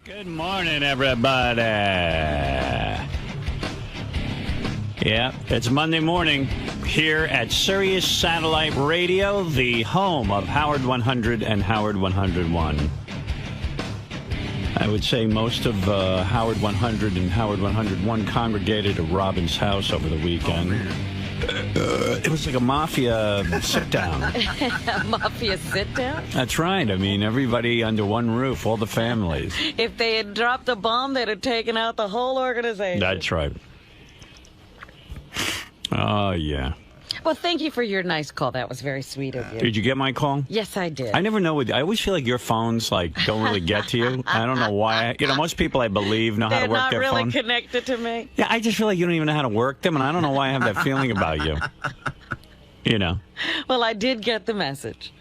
Good morning, everybody. Yeah, it's Monday morning here at Sirius Satellite Radio, the home of Howard 100 and Howard 101. I would say most of Howard 100 and Howard 101 congregated at Robin's house over the weekend. It was like a mafia sit-down. A mafia sit-down? That's right. I mean, everybody under one roof, all the families. If they had dropped a bomb, they'd have taken out the whole organization. That's right. Oh, yeah. Well, thank you for your nice call. That was very sweet of you. Did you get my call? Yes, I did. I never know. I always feel like your phones don't really get to you. I don't know why. Most people I believe know how to work their phone. They're not really connected to me. Yeah, I just feel like you don't even know how to work them, and I don't know why I have that feeling about you. Well, I did get the message.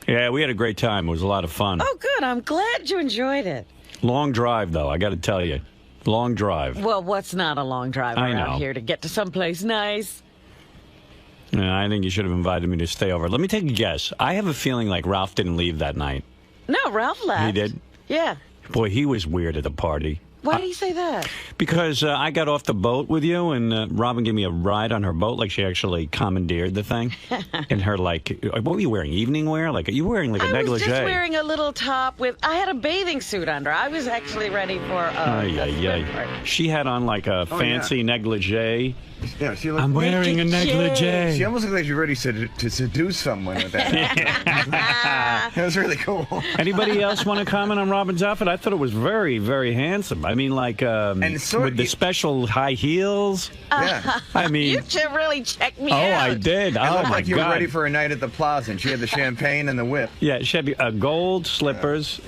Yeah, we had a great time. It was a lot of fun. Oh, good. I'm glad you enjoyed it. Long drive, though, I got to tell you. Long drive. Well, what's not a long drive around here to get to someplace nice? Yeah, I think you should have invited me to stay over. Let me take a guess. I have a feeling like Ralph didn't leave that night. No, Ralph left. He did? Yeah. Boy, he was weird at the party. Why did he say that? Because I got off the boat with you, and Robin gave me a ride on her boat. Like, she actually commandeered the thing. And her, what were you wearing? Evening wear? Like, you were wearing like a negligee. I was just wearing a little top with... I had a bathing suit under. I was actually ready for a swim party. She had on like a fancy negligee. Yeah, she looked, I'm wearing a negligee. She almost looked like she was ready to seduce someone with that. It was really cool. Anybody else want to comment on Robin's outfit? I thought it was very, very handsome. I mean, like, with the special high heels. Yeah. I mean... You should really check me out. Oh, I did. It looked like you were ready for a night at the plaza, and she had the champagne and the whip. Yeah, she had gold slippers.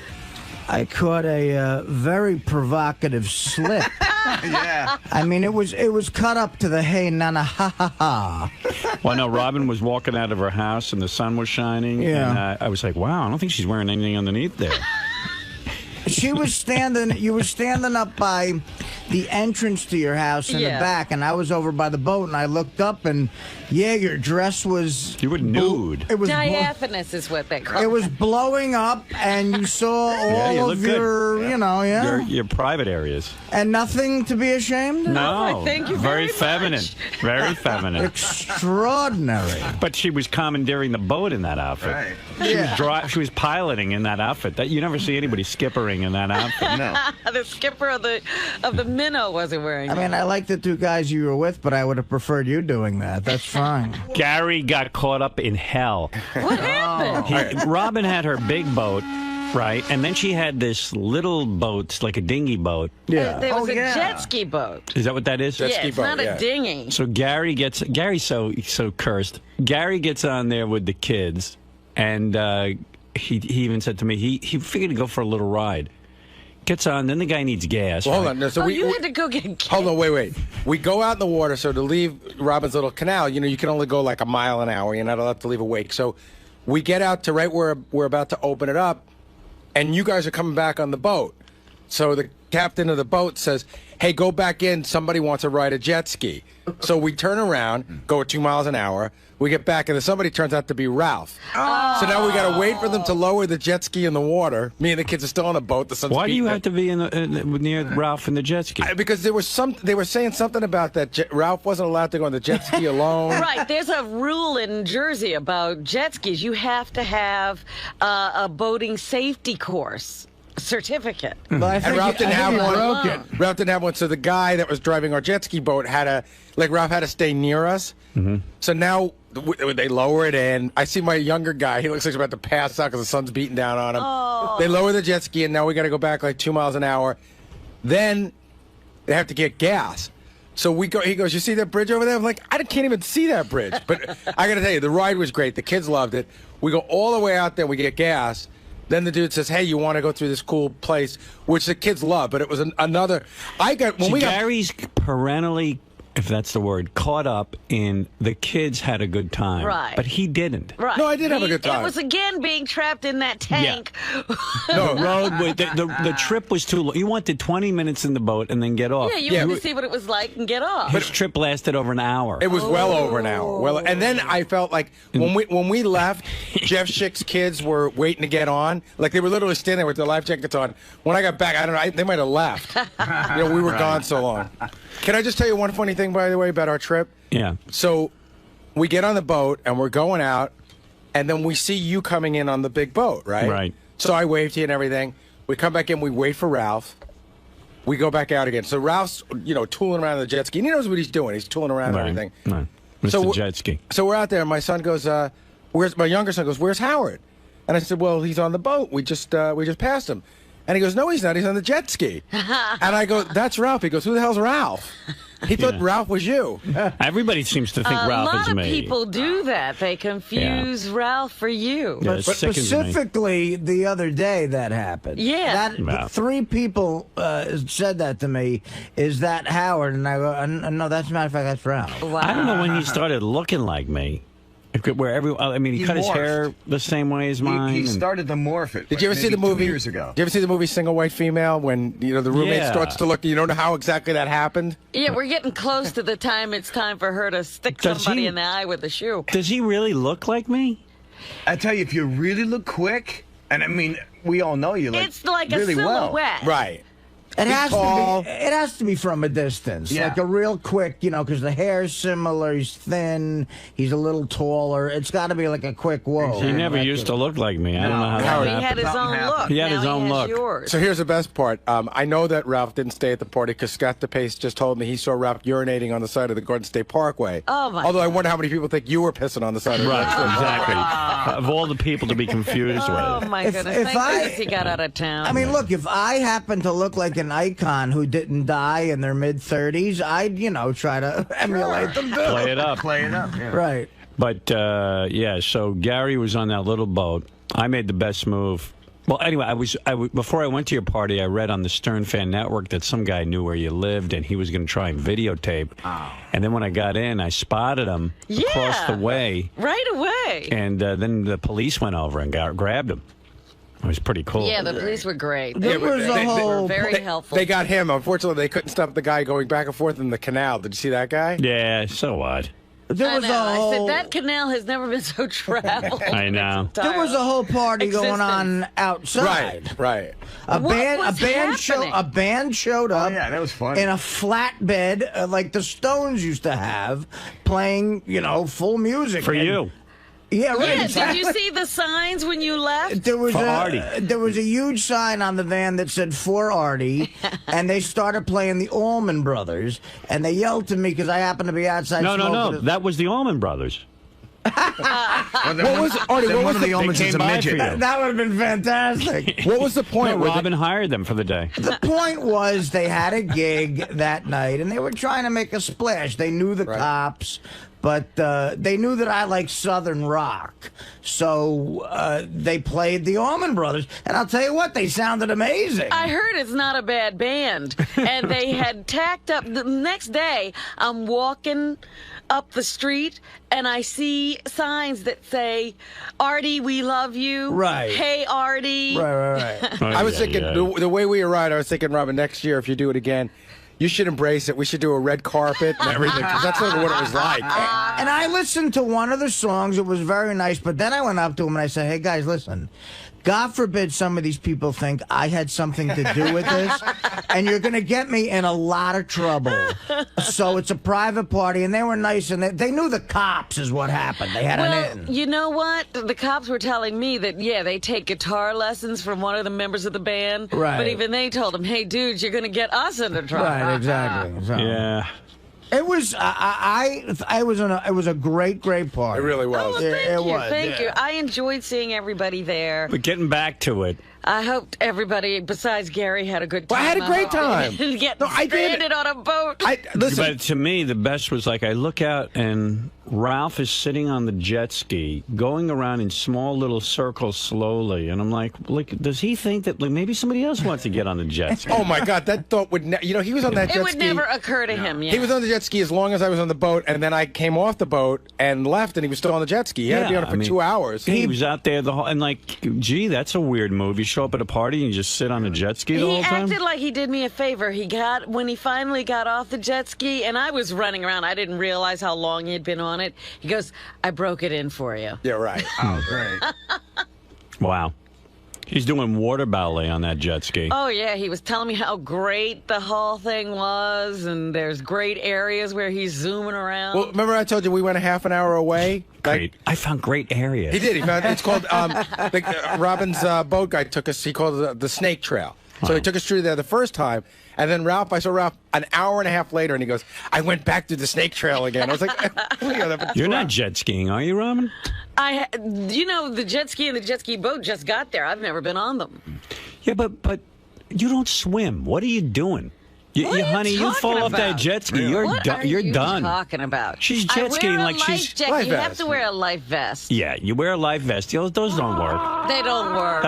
I caught a very provocative slip. Yeah. I mean, it was cut up to the hey nana ha ha ha. Well, no, Robin was walking out of her house and the sun was shining. Yeah. And I was like, wow, I don't think she's wearing anything underneath there. She was standing. You were standing up by the entrance to your house in the back, and I was over by the boat, and I looked up, and your dress was... You were nude. It was diaphanous is what they call it. It was blowing up, and you saw all of your, your private areas. And nothing to be ashamed of? No. Thank you very very feminine. much. Very feminine. Extraordinary. But she was commandeering the boat in that outfit. Right. She was piloting in that outfit. You never see anybody skippering in that outfit. No. The skipper of the minnow wasn't wearing it. I mean, I like the two guys you were with, but I would have preferred you doing that. That's fine. Gary got caught up in hell. What happened? Robin had her big boat, right? And then she had this little boat, like a dinghy boat. Yeah. There was a jet ski boat. Is that what that is? Yeah, it's not a dinghy. So Gary's so cursed. Gary gets on there with the kids, and he even said to me, he figured to go for a little ride. Gets on, then the guy needs gas. Well, hold on. No, so you had to go get gas. Hold on, wait. We go out in the water, so to leave Robin's little canal, you can only go like a mile an hour. You're not allowed to leave a wake. So we get out to right where we're about to open it up, and you guys are coming back on the boat. So the captain of the boat says, hey, go back in. Somebody wants to ride a jet ski. So we turn around, go at 2 miles an hour. We get back, and then somebody turns out to be Ralph. Oh. So now we got to wait for them to lower the jet ski in the water. Me and the kids are still on the boat. The sun's Why do you have to be near Yeah. Ralph and the jet ski? Because they were saying something about that Ralph wasn't allowed to go on the jet ski alone. Right. There's a rule in Jersey about jet skis. You have to have a boating safety course certificate. But I think And Ralph didn't have one. broke it. Ralph didn't have one, so the guy that was driving our jet ski boat Ralph had to stay near us. Mm-hmm. So now they lower it in. I see my younger guy. He looks like he's about to pass out because the sun's beating down on him. Oh. They lower the jet ski, and now we got to go back like 2 miles an hour. Then they have to get gas. So we go. He goes, you see that bridge over there? I'm like, I can't even see that bridge. But I got to tell you, the ride was great. The kids loved it. We go all the way out there. We get gas. Then the dude says, hey, you want to go through this cool place, which the kids love. But it was another. Gary's perennially if that's the word, caught up in the kids had a good time. Right. But he didn't. Right. No, I did have a good time. It was, again, being trapped in that tank. The road, the trip was too long. You wanted 20 minutes in the boat and then get off. Yeah, you wanted to see what it was like and get off. His trip lasted over an hour. It was well over an hour. Well, and then I felt like when we left, 𝗛𝗵𝗄𝗿𝗍's kids were waiting to get on. Like they were literally standing there with their life jackets on. When I got back, I don't know, they might have left. We were gone so long. Can I just tell you one funny thing, by the way, about our trip? Yeah. So we get on the boat and we're going out, and then we see you coming in on the big boat, right? Right. So I waved to you and everything. We come back in, we wait for Ralph. We go back out again. So Ralph's, tooling around the jet ski. And he knows what he's doing. He's tooling around and everything. Right. Mr. Jet Ski. So we're out there, and my son goes, my younger son goes, where's Howard? And I said, well, he's on the boat. We just passed him. And he goes, no, he's not. He's on the jet ski. And I go, that's Ralph. He goes, who the hell's Ralph? He thought Ralph was you. Everybody seems to think Ralph is me. A lot of people do that. They confuse Ralph for you. Yeah, But specifically, the other day that happened. Yeah. 3 people said that to me. Is that Howard? And I go, no, that's, matter of fact, that's Ralph. Wow. I don't know when he started looking like me. He cut his morphed. hair the same way as mine. He started to morph it. Did you ever see the movie 2 years ago? Did you ever see the movie Single White Female when the roommate starts to look? You don't know how exactly that happened. Yeah, we're getting close to the time it's time for her to stick somebody in the eye with a shoe. Does he really look like me? I tell you, if you really look quick, and I mean, we all know you like It's like really a silhouette. well. Right. It has tall. to be. It has to be from a distance, Yeah. like a real quick, because the hair's similar. He's thin. He's a little taller. It's got to be like a quick whoa. He never used to look like me. I don't know how that He happened. had his own look. He had Now his own has look. Yours. So here's the best part. I know that Ralph didn't stay at the party because 𝗛𝗏𝗍 just told me he saw Ralph urinating on the side of the Garden State Parkway. Oh, my Although I wonder how many people think you were pissing on the side of the Right, Garden State exactly. Of all the people to be confused Oh, with. my goodness. Thank goodness he got out of town. I mean, look, if I happen to look like an icon who didn't die in their mid-30s, I'd, try to emulate them too. Play it up. Play it up. Yeah. Right. But, so Gary was on that little boat. I made the best move. Well, anyway, before I went to your party, I read on the Stern Fan Network that some guy knew where you lived and he was going to try and videotape. Oh. And then when I got in, I spotted him across the way. Right away. And then the police went over and grabbed him. It was pretty cool. Yeah, the police were great. There was a They whole. were very helpful. They got him. Unfortunately, they couldn't stop the guy going back and forth in the canal. Did you see that guy? Yeah, so what? There was a I whole. said that canal has never been so traveled. I know. There was a whole party going on existence. outside. Right. A band happening? showed up. Oh, yeah, that was fun. In a flatbed, like the Stones used to have, playing, full music For you. Yeah, right. Yeah, exactly. did you see the signs when you left? There was Artie. there was a huge sign on the van that said "For Artie," and they started playing the Allman Brothers, and they yelled to me because I happened to be outside. No. That was the Allman Brothers. What was Artie? What one was of the They omens came is a by midget. for you. That would have been fantastic. What was the point? No, Robin hired them for the day. The point was they had a gig that night, and they were trying to make a splash. They knew the cops, but they knew that I like Southern rock. So they played the Allman Brothers, and I'll tell you what, they sounded amazing. I heard it's not a bad band. And they had tacked up. The next day, I'm walking up the street, and I see signs that say, "Artie, we love you." Right. Hey, Artie. Right. I was thinking, the way we arrived, I was thinking, Robin, next year, if you do it again, you should embrace it. We should do a red carpet and everything, because that's sort of what it was like. And I listened to one of the songs. It was very nice. But then I went up to him and I said, "Hey, guys, listen. God forbid some of these people think I had something to do with this, and you're going to get me in a lot of trouble." So it's a private party, and they were nice, and they knew the cops is what happened. They had an in. You know what? The cops were telling me that, they take guitar lessons from one of the members of the band. Right. But even they told him, "Hey, dudes, you're going to get us into trouble." Right, exactly. So. Yeah. It was it was a great party. It really was. Oh, well, thank It you. was, Thank yeah. you. I enjoyed seeing everybody there. But getting back to it, I hoped everybody besides Gary had a good time. Well, I had a great time. Get No, I did. stranded on a boat. Listen, But to me, the best was like I look out and Ralph is sitting on the jet ski, going around in small little circles slowly, and I'm like, does he think that maybe somebody else wants to get on the jet ski? oh my God, that thought would he was on that jet ski. It would never occur to him. Yeah. He was on the jet ski as long as I was on the boat, and then I came off the boat and left, and he was still on the jet ski. He had to be on it for 2 hours. He was out there the whole, and like, gee, that's a weird move. You show up at a party and you just sit on a jet ski the whole time? He acted like he did me a favor. When he finally got off the jet ski, and I was running around, I didn't realize how long he had been on it. He goes, I broke it in for you. Yeah, right. Oh, great. Wow. He's doing water ballet on that jet ski. Oh, yeah. He was telling me how great the whole thing was, and there's great areas where he's zooming around. Well, remember I told you we went a half an hour away? Great. I found great areas. He did. He found it's called Robin's boat guy took us. He called it the Snake Trail. So he took us through there the first time, and then I saw Ralph an hour and a half later, and he goes, "I went back to the Snake Trail again." I was like, "You're not jet skiing, are you, Robin?" The jet ski and the jet ski boat just got there. I've never been on them. Yeah, but you don't swim. What are you doing? Honey, you fall off that jet ski. You're done. You're done. What are you talking about? She's jet skiing like she's. You have to wear a life vest. Yeah, you wear a life vest. Those don't work. They don't work.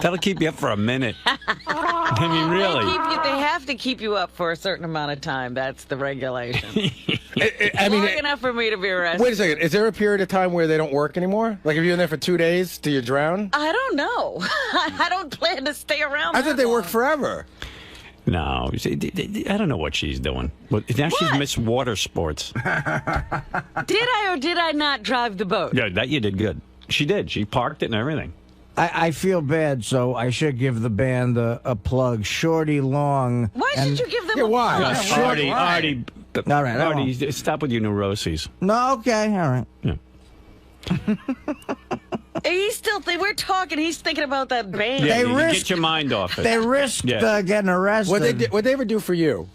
That'll keep you up for a minute. I mean, really. They have to keep you up for a certain amount of time. That's the regulation. Long enough for me to be arrested. Wait a second. Is there a period of time where they don't work anymore? Like if you're in there for 2 days, do you drown? I don't know. I don't plan to stay around. I thought they worked forever. No, I don't know what she's doing. Now she's Miss Water Sports. Did I or did I not drive the boat? Yeah, that you did good. She did. She parked it and everything. I feel bad, so I should give the band a plug. Shorty Long. Why should you give them a why? plug? Artie. All right. Artie, stop with your neuroses. No, okay, all right. Yeah. We're talking. He's thinking about that band. Yeah, risked, get your mind off it. They risked getting arrested. What'd they ever do for you?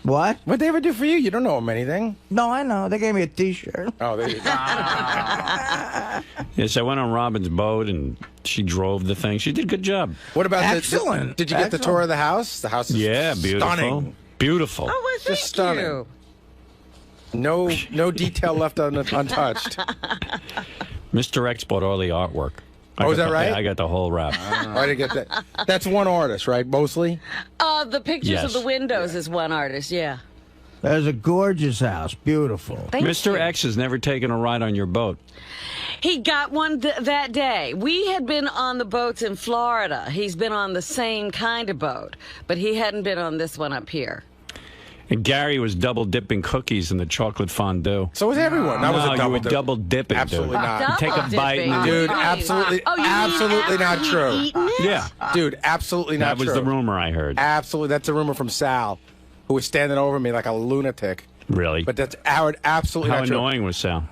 What? What'd they ever do for you? You don't know them anything. No, I know. They gave me a T-shirt. Oh, there you go. Yes, I went on Robin's boat and she drove the thing. She did a good job. What about Excellent. Did you get the tour of the house? The house is beautiful. Stunning. Beautiful. Oh, well, thank Just stunning. you. No detail left untouched. Mr. X bought all the artwork. Is that right? I got the whole wrap. I didn't get that. That's one artist, right? Mostly? The pictures of the windows is one artist, yeah. There's a gorgeous house. Beautiful. Thank Mr. you. X has never taken a ride on your boat. He got one that day. We had been on the boats in Florida. He's been on the same kind of boat, but he hadn't been on this one up here. And Gary was double dipping cookies in the chocolate fondue. So was everyone. That was a you were double double dipping. Absolutely dude. not. Take a bite. Dude, absolutely not true. Yeah. Dude, absolutely not That was true. the rumor I heard. Absolutely. That's a rumor from Sal, who was standing over me like a lunatic. Really? But that's absolutely How not true. annoying was Sal?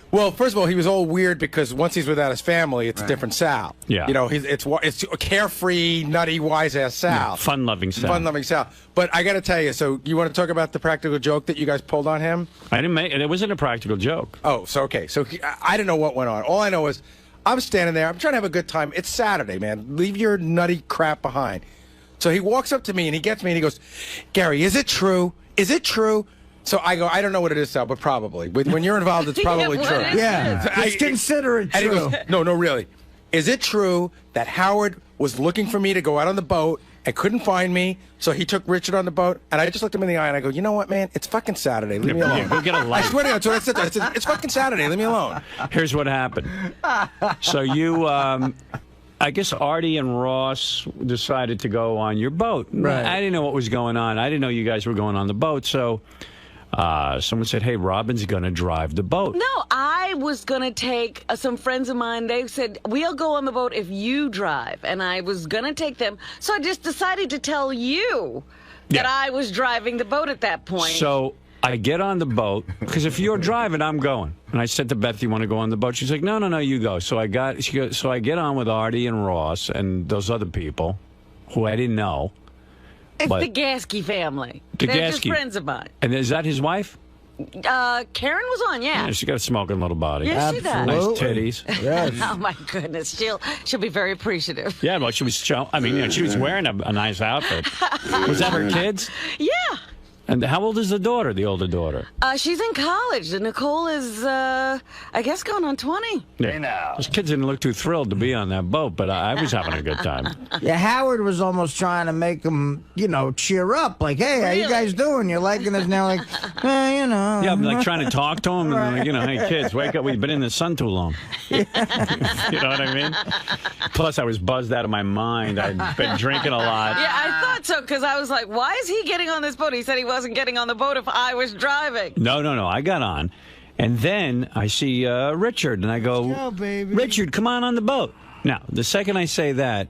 Well, first of all, he was all weird because once he's without his family, it's a different Sal. Yeah. You know, it's carefree, nutty, wise-ass Sal. Yeah, fun-loving Sal. Fun-loving Sal. But I got to tell you, so you want to talk about the practical joke that you guys pulled on him? I didn't make it. It wasn't a practical joke. Oh, so okay. So I didn't know what went on. All I know is I'm standing there. I'm trying to have a good time. It's Saturday, man. Leave your nutty crap behind. So he walks up to me and he gets me and he goes, "Gary, is it true? Is it true?" So I go, "I don't know what it is, Sal, but probably. When you're involved, it's probably true." Yeah, just consider it And he true. goes, no, really. Is it true that Howard was looking for me to go out on the boat and couldn't find me, so he took Richard on the boat? And I just looked him in the eye and I go, "You know what, man? It's fucking Saturday. Leave me alone." Yeah, go get a life. I swear to God, that's what I said. I said, "It's fucking Saturday. Leave me alone." Here's what happened. So you, I guess Artie and Ross decided to go on your boat. Right. I didn't know what was going on. I didn't know you guys were going on the boat. So someone said, "Hey, Robin's going to drive the boat." No, I was going to take some friends of mine. They said, "We'll go on the boat if you drive." And I was going to take them. So I just decided to tell you that I was driving the boat at that point. So I get on the boat, because if you're driving, I'm going. And I said to Beth, "You want to go on the boat?" She's like, no, you go. So I get on with Artie and Ross and those other people who I didn't know. It's but the 𝗛cie family. The They're just 𝗛cie. friends of mine. And is that his wife? Karen was on, yeah. Yeah, she got a smoking little body. Yes, she does. Nice Absolutely. titties. Yes. Oh my goodness, she'll be very appreciative. Yeah, well, she was she was wearing a nice outfit. Was that her kids? Yeah. And how old is the daughter, the older daughter? She's in college. Nicole is, I guess, going on 20. Yeah. Those kids didn't look too thrilled to be on that boat, but I was having a good time. Yeah, Howard was almost trying to make them, cheer up. Like, hey, how you guys doing? You're liking us now? Like, Yeah, I'm like trying to talk to them, and like, hey, kids, wake up. We've been in the sun too long. You know what I mean? Plus, I was buzzed out of my mind. I'd been drinking a lot. Yeah, I thought so, because I was like, why is he getting on this boat? He said he wasn't getting on the boat if I was driving. No. I got on. And then I see Richard, and I go, Let's go, baby. Richard, come on the boat. Now, the second I say that,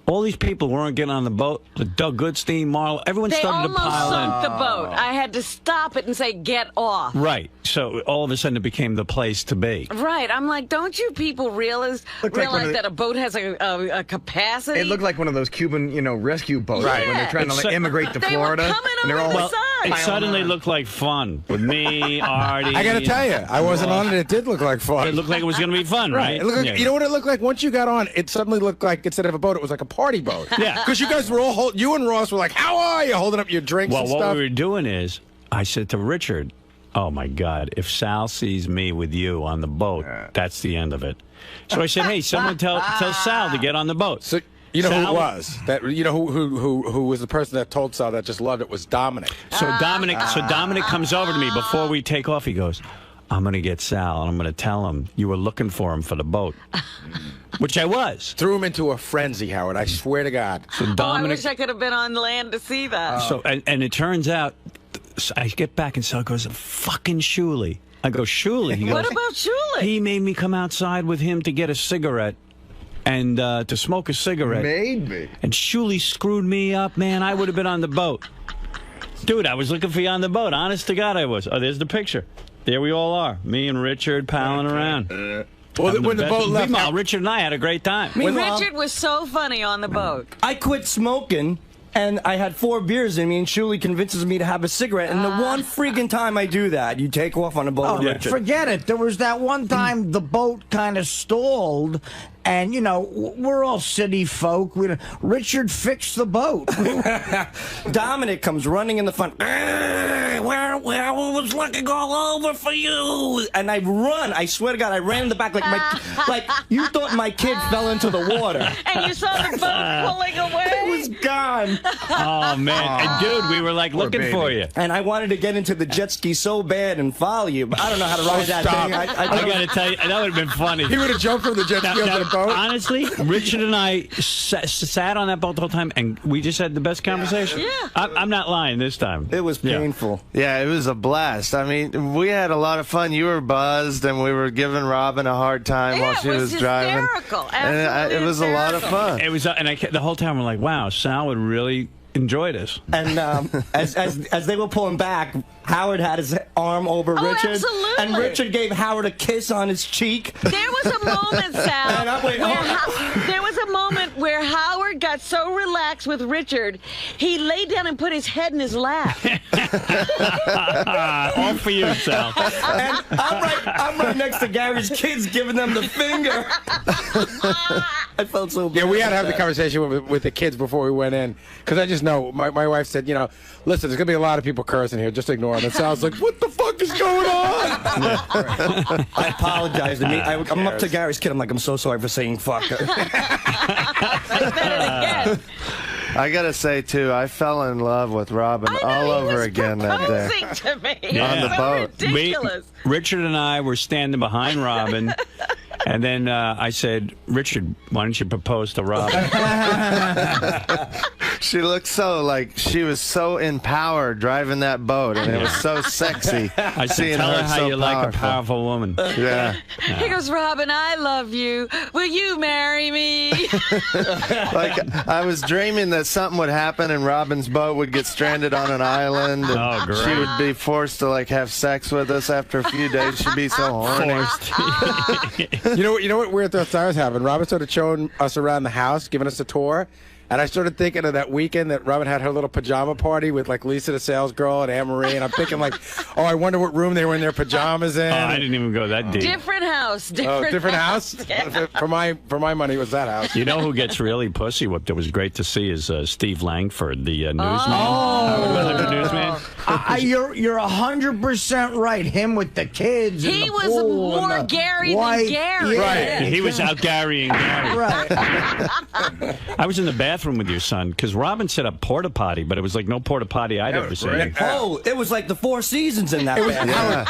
all these people weren't getting on the boat. Doug Goodstein, Marlo, everyone They started to almost pile sunk in. the boat. I had to stop it and say, get off. Right. So all of a sudden it became the place to be. Right. I'm like, don't you people realize Looked like one of the- that a boat has a capacity? It looked like one of those Cuban, rescue boats Right. when they're trying to It's- immigrate to They Florida. were coming and they're over all the side. It suddenly looked like fun with me, Artie. I got to tell you, I wasn't on it. It did look like fun. It looked like it was going to be fun, right? It looked like, Yeah. You know what it looked like? Once you got on, it suddenly looked like, instead of a boat, it was like a party boat. Yeah. Because you guys were all, you and Ross were like, how are you? Holding up your drinks Well, and what stuff. we were doing is, I said to Richard, oh, my God, if Sal sees me with you on the boat, that's the end of it. So I said, hey, someone tell Sal to get on the boat. So you know who Sal- it was? That you know who was the person that told Sal that just loved it was Dominic. So Dominic comes over to me before we take off. He goes, I'm going to get Sal, and I'm going to tell him you were looking for him for the boat, which I was. Threw him into a frenzy, Howard. I swear to God. So I Dominic. wish I could have been on land to see that. So and it turns out, I get back and Sal goes, fucking 𝗛cie. I go, 𝗛cie. He goes, What about 𝗛cie? He made me come outside with him to get a cigarette and to smoke a cigarette. Made me. And 𝗛cie screwed me up, man. I would have been on the boat. Dude, I was looking for you on the boat. Honest to God, I was. Oh, there's the picture. There we all are. Me and Richard palling around. Well, when the boat left, Meanwhile, Richard and I had a great time. Richard was so funny on the boat. I quit smoking, and I had 4 beers in me, and 𝗛cie convinces me to have a cigarette. And the one freaking time I do that, you take off on a boat with Richard. Forget it. There was that one time the boat kind of stalled, and, we're all city folk. Richard fixed the boat. Dominic comes running in the front. Where I was looking all over for you. And I run. I swear to God, I ran in the back like you thought my kid fell into the water. And you saw the boat pulling away. It was gone. Oh, man. And, dude, we were, like, looking baby. for you. And I wanted to get into the jet ski so bad and follow you, but I don't know how to ride that stop. thing. I got to tell you, that would have been funny. he would have jumped from the jet ski onto the boat. Honestly, Richard and I sat on that boat the whole time, and we just had the best conversation. Yeah. I'm not lying this time. It was painful. Yeah, it was a blast. I mean, we had a lot of fun. You were buzzed, and we were giving Robin a hard time Yeah, while it she was was driving. hysterical. And Absolutely it was a lot of hysterical. fun. It was, and the whole time we're like, wow, Sal would really enjoy this. And as they were pulling back, Howard had his arm over Oh, Richard, absolutely. and Richard gave Howard a kiss on his cheek. There was a moment, Sal, And I went, there was a moment where Howard got so relaxed with Richard, he laid down and put his head in his lap. All for you, Sal. And I'm right next to Gary's kids, giving them the finger. I felt so bad. Yeah, we had to have the conversation with the kids before we went in. Because I just know, my wife said, listen, there's going to be a lot of people cursing here. Just ignore them. And Sal's like, what the fuck is going on? I apologize to me. I'm up to Gary's kid. I'm like, I'm so sorry for saying fuck. I said it again. I gotta say too, I fell in love with Robin all over again that day. To me. On the So boat. ridiculous. Richard and I were standing behind Robin, and then I said, Richard, why don't you propose to Robin? She looked she was so empowered driving that boat, and it was so sexy. I said, seeing tell her how so you like a powerful woman. Yeah. He goes, Robin, I love you. Will you marry me? Like, I was dreaming that something would happen and Robin's boat would get stranded on an island, and Oh, great. she would be forced to have sex with us after a few days. She'd be so horny. You know what weird thoughts I was having? Robin started showing us around the house, giving us a tour. And I started thinking of that weekend that Robin had her little pajama party with like Lisa the sales girl and Anne Marie, and I'm thinking like, oh, I wonder what room they were in their pajamas in. Oh, I didn't even go that deep. Different house. Different house? Yeah. For my money, it was that house. You know who gets really pussy whipped? It was great to see is Steve Langford, the newsman. The newsman. You're 100% right. Him with the kids. He and the was pool more and the Gary white, than Gary. Yeah. Right. He was out Garying Gary. Right. I was in the bathroom with your son because Robin set up porta potty, but it was like no porta potty I'd ever seen. Oh, it was like the Four Seasons in that.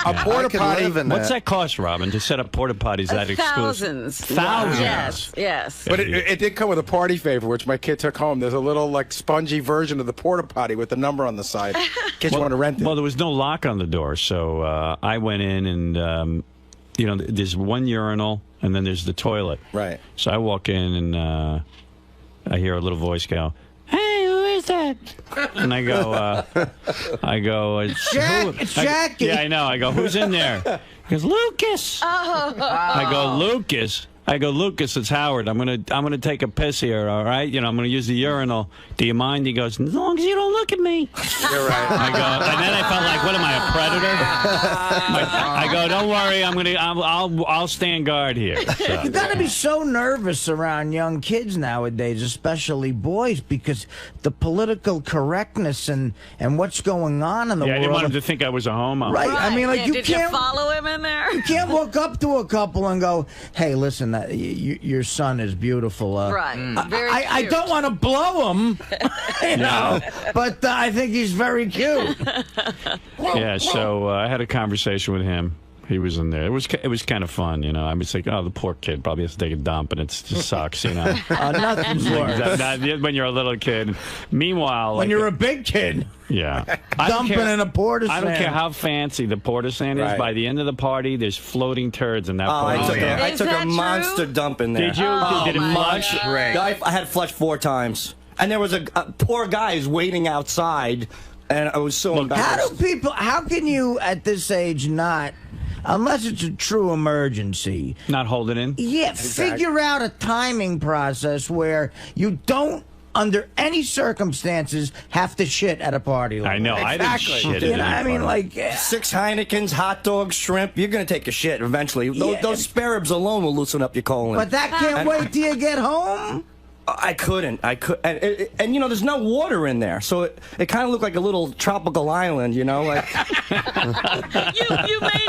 A porta potty. What's that cost, Robin, to set up porta potties that exclusive? Thousands. Thousands. Yes, yes. But it did come with a party favor, which my kid took home. There's a little like spongy version of the porta potty with the number on the side. Kids want to rent it. Well, there was no lock on the door, so I went in and, you know, there's one urinal and then there's the toilet. Right. So I walk in and I hear a little voice go, "Hey, who is that?" And I go, it's Jackie. Yeah, I know. I go, "Who's in there?" He goes, "Lucas." I go, "Lucas." Lucas, it's Howard. I'm gonna take a piss here, all right? You know, I'm gonna use the urinal. Do you mind? He goes, "As long as you don't look at me." You're right. I go, and then I felt like, what am I, a predator? I go, "Don't worry, I'll stand guard here." So. You got to be so nervous around young kids nowadays, especially boys, because the political correctness and what's going on in the Yeah, I world. didn't want him to think I was a homo. Right. I mean, like, Yeah, you did can't you follow him in there? You can't walk up to a couple and go, "Hey, listen, your son is beautiful." Right. Very I cute. don't want to blow him, you know, but I think he's very cute. Yeah, so I had a conversation with him. He was in there. It was kind of fun, you know. I was like, oh, the poor kid probably has to take a dump, and it just sucks, you know. Nothing's worse. When you're a little kid. Meanwhile, When you're a big kid, yeah, dumping in a porta I don't stand. care how fancy the porta stand is. Right. By the end of the party, there's floating turds in that Oh, porta stand. I Is took that a true? monster dump in there. Did you? Did it my flush? God. I had flushed 4 times, and there was a poor guys waiting outside, and I was so embarrassed. How can you at this age not, unless it's a true emergency, Not hold it in? yeah, figure out a timing process where you don't, under any circumstances, have to shit at a party like I know. I didn't Exactly. shit that. it You know, in. I mean, like, 6 Heinekens, hot dogs, shrimp. You're gonna take a shit eventually. Yeah. Those spare ribs alone will loosen up your colon. but that can't wait till you get home. I couldn't. And you know, there's no water in there, so it kind of looked like a little tropical island. You know, like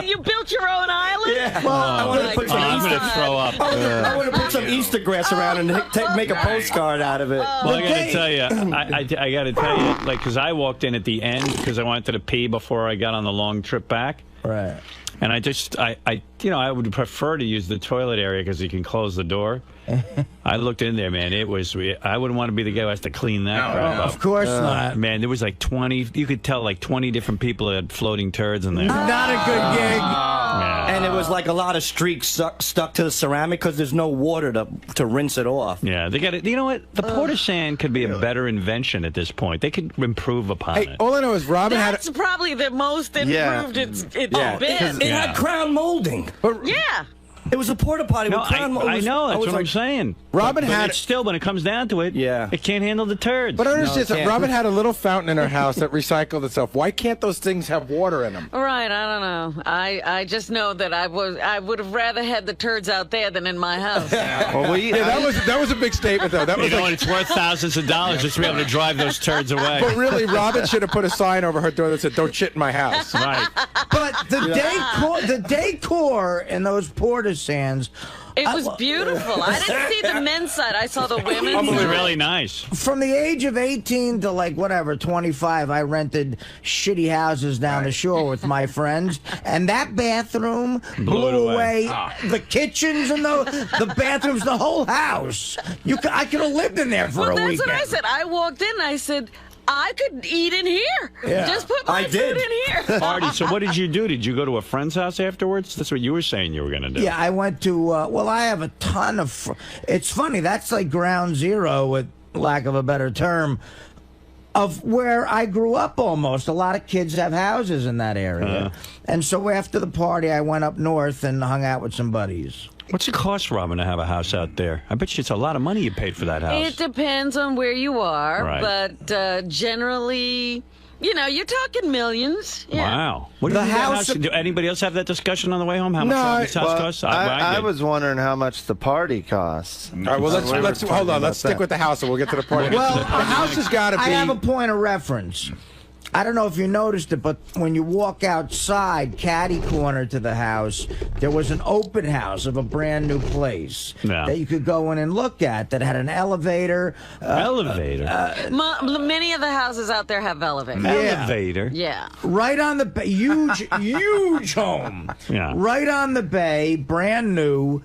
You built your own island? yeah. Well, I wanted to put some I'm going to throw up. I want to put some Easter grass around and make a postcard out of it. Well, I got to tell you, I got to tell you, like, because I walked in at the end because I wanted to pee before I got on the long trip back. Right. And I would prefer to use the toilet area because you can close the door. I looked in there, man. I wouldn't want to be the guy who has to clean that crap up. Of course not. Man, there was like 20, you could tell like 20 different people had floating turds in there. Not a good gig. Yeah. And it was like a lot of streaks stuck to the ceramic because there's no water to rinse it off. Yeah, they got it. You know what? The porta sand could be a better invention at this point. They could improve upon Hey, it. all I know is Robin That's probably the most improved it's been. It had crown molding. Yeah. It was a porta potty No, with crown molding. I know. That's what I'm like, saying. Robin but had it's still, when it comes down to it, Yeah. it can't handle the turds. But I understand. No, it can't. Robin had a little fountain in her house that recycled itself. Why can't those things have water in them? Right, I don't know. I just know that I would have rather had the turds out there than in my house. Well, That was a big statement, though. That You was know like, what? It's worth thousands of dollars just to be able to drive those turds away. but really, Robin should have put a sign over her door that said, "Don't shit in my house." Right. But the decor in those porta sands, It was beautiful. I didn't see the men's side. I saw the women's It was side. really nice. from the age of 18 to like whatever 25, I rented shitty houses down the shore with my friends, and that bathroom Blew it blew away. away the kitchens and the bathrooms, the whole house. I could have lived in there for Well, a that's weekend. what I said. I walked in and I said, I could eat in here. Yeah. Just put my I food did. in here. Artie, so what did you do? Did you go to a friend's house afterwards? That's what you were saying you were going to do. Yeah, I went to, well, I have a ton of, it's funny, that's like ground zero, with lack of a better term. of where I grew up almost. A lot of kids have houses in that area. And so after the party, I went up north and hung out with some buddies. What's it cost, Robin, to have a house out there? I bet you it's a lot of money you paid for that house. It depends on where you are, Right. but generally, you know, you're talking millions. Yeah. Wow. What do The you think that house- do anybody else have that discussion on the way home? How much No, Robin's house Well, costs? I did. was wondering how much the party costs. All right, well, let's hold on. Let's stick with the house, and we'll get to the party. Well, the house has got to be. I have a point of reference. I don't know if you noticed it, but when you walk outside, catty corner to the house, there was an open house of a brand new place that you could go in and look at that had an elevator. Elevator? Many of the houses out there have elevators. Elevator? Yeah. Right on the bay. Huge home. Yeah. Right on the bay, brand new.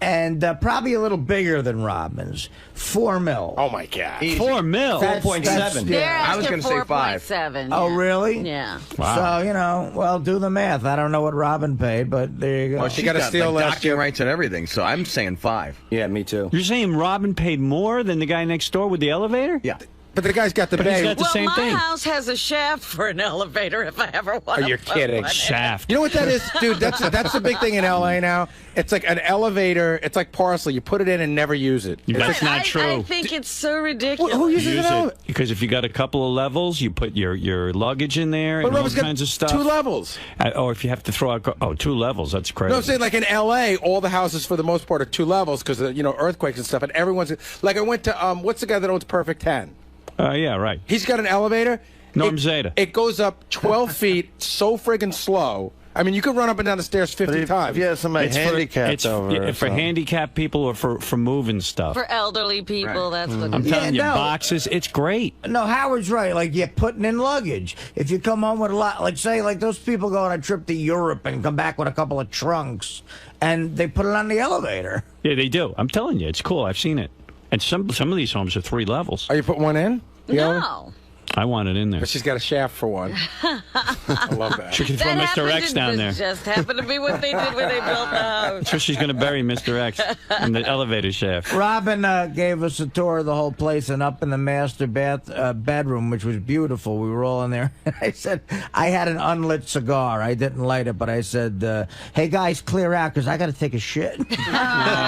And probably a little bigger than Robin's. $4 million. Oh my God. $4 million? 4.7. They're I was asking gonna say 5. 4.7. Oh, yeah. really? Yeah. Wow. So, you know, well, do the math. I don't know what Robin paid, but there you go. Well, she got a steal last docking year. rights and everything, so I'm saying 5. Yeah, me too. You're saying Robin paid more than the guy next door with the elevator? Yeah. But the guy's got the But he's bay. got the Well, same my thing. house has a shaft for an elevator if I ever want Are to you put kidding? one in. Shaft. You know what that is, dude? That's the big thing in LA now. It's like an elevator. It's like parsley. You put it in and never use it. That's not I true. think it's so ridiculous. Who uses Use an elevator? it because if you got a couple of levels, you put your luggage in there But and all Robin's got kinds of stuff. 2 levels. Or if you have to throw out 2 levels, that's crazy. No, I'm saying like in LA, all the houses for the most part are 2 levels because you know earthquakes and stuff. And everyone's like, I went to what's the guy that owns Perfect 10? Yeah, right. He's got an elevator. 𝗦𝗵cie𝘄𝗿𝗍. It goes up 12 feet so friggin' slow. I mean, you could run up and down the stairs 50 times. Yeah, somebody It's handicapped over. or for something. handicapped people or for moving stuff. For elderly people, that's what I'm it is. telling you, no. boxes, it's great. No, Howard's right. Like, you're putting in luggage. If you come home with a lot, like, say, like those people go on a trip to Europe and come back with a couple of trunks, and they put it on the elevator. Yeah, they do. I'm telling you, it's cool. I've seen it. And some of these homes are 3 levels. Are you put one in? No. I want it in there. But she's got a shaft for one. I love that. She can throw That Mr. happened X to- down there. Just happened to be what they did when they built the house. So she's going to bury Mr. X in the elevator shaft. Robin gave us a tour of the whole place and up in the master bedroom, which was beautiful. We were all in there. And I said, I had an unlit cigar. I didn't light it, but I said, hey, guys, clear out because I got to take a shit.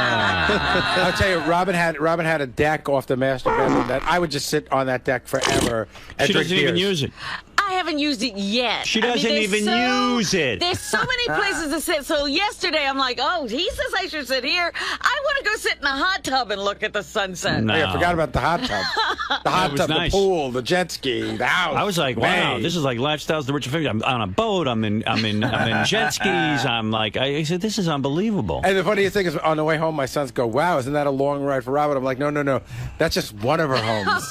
I'll tell you, Robin had a deck off the master bedroom that I would just sit on that deck forever and She drink doesn't even beers. use it. I haven't used it yet. She I mean, doesn't there's even use it. There's so many places to sit. So yesterday I'm like, oh, he says I should sit here. I want to go sit in a hot tub and look at the sunset. No. Oh, yeah, I forgot about the hot tub. The hot was tub, nice. the pool, the jet ski, the house. I was like, wow, Man. this is like lifestyles of the rich and famous. I'm on a boat. I'm in jet skis. I'm like, I said, this is unbelievable. And the funniest thing is, on the way home, my sons go, wow, isn't that a long ride for Robin? I'm like, no. That's just one of her homes.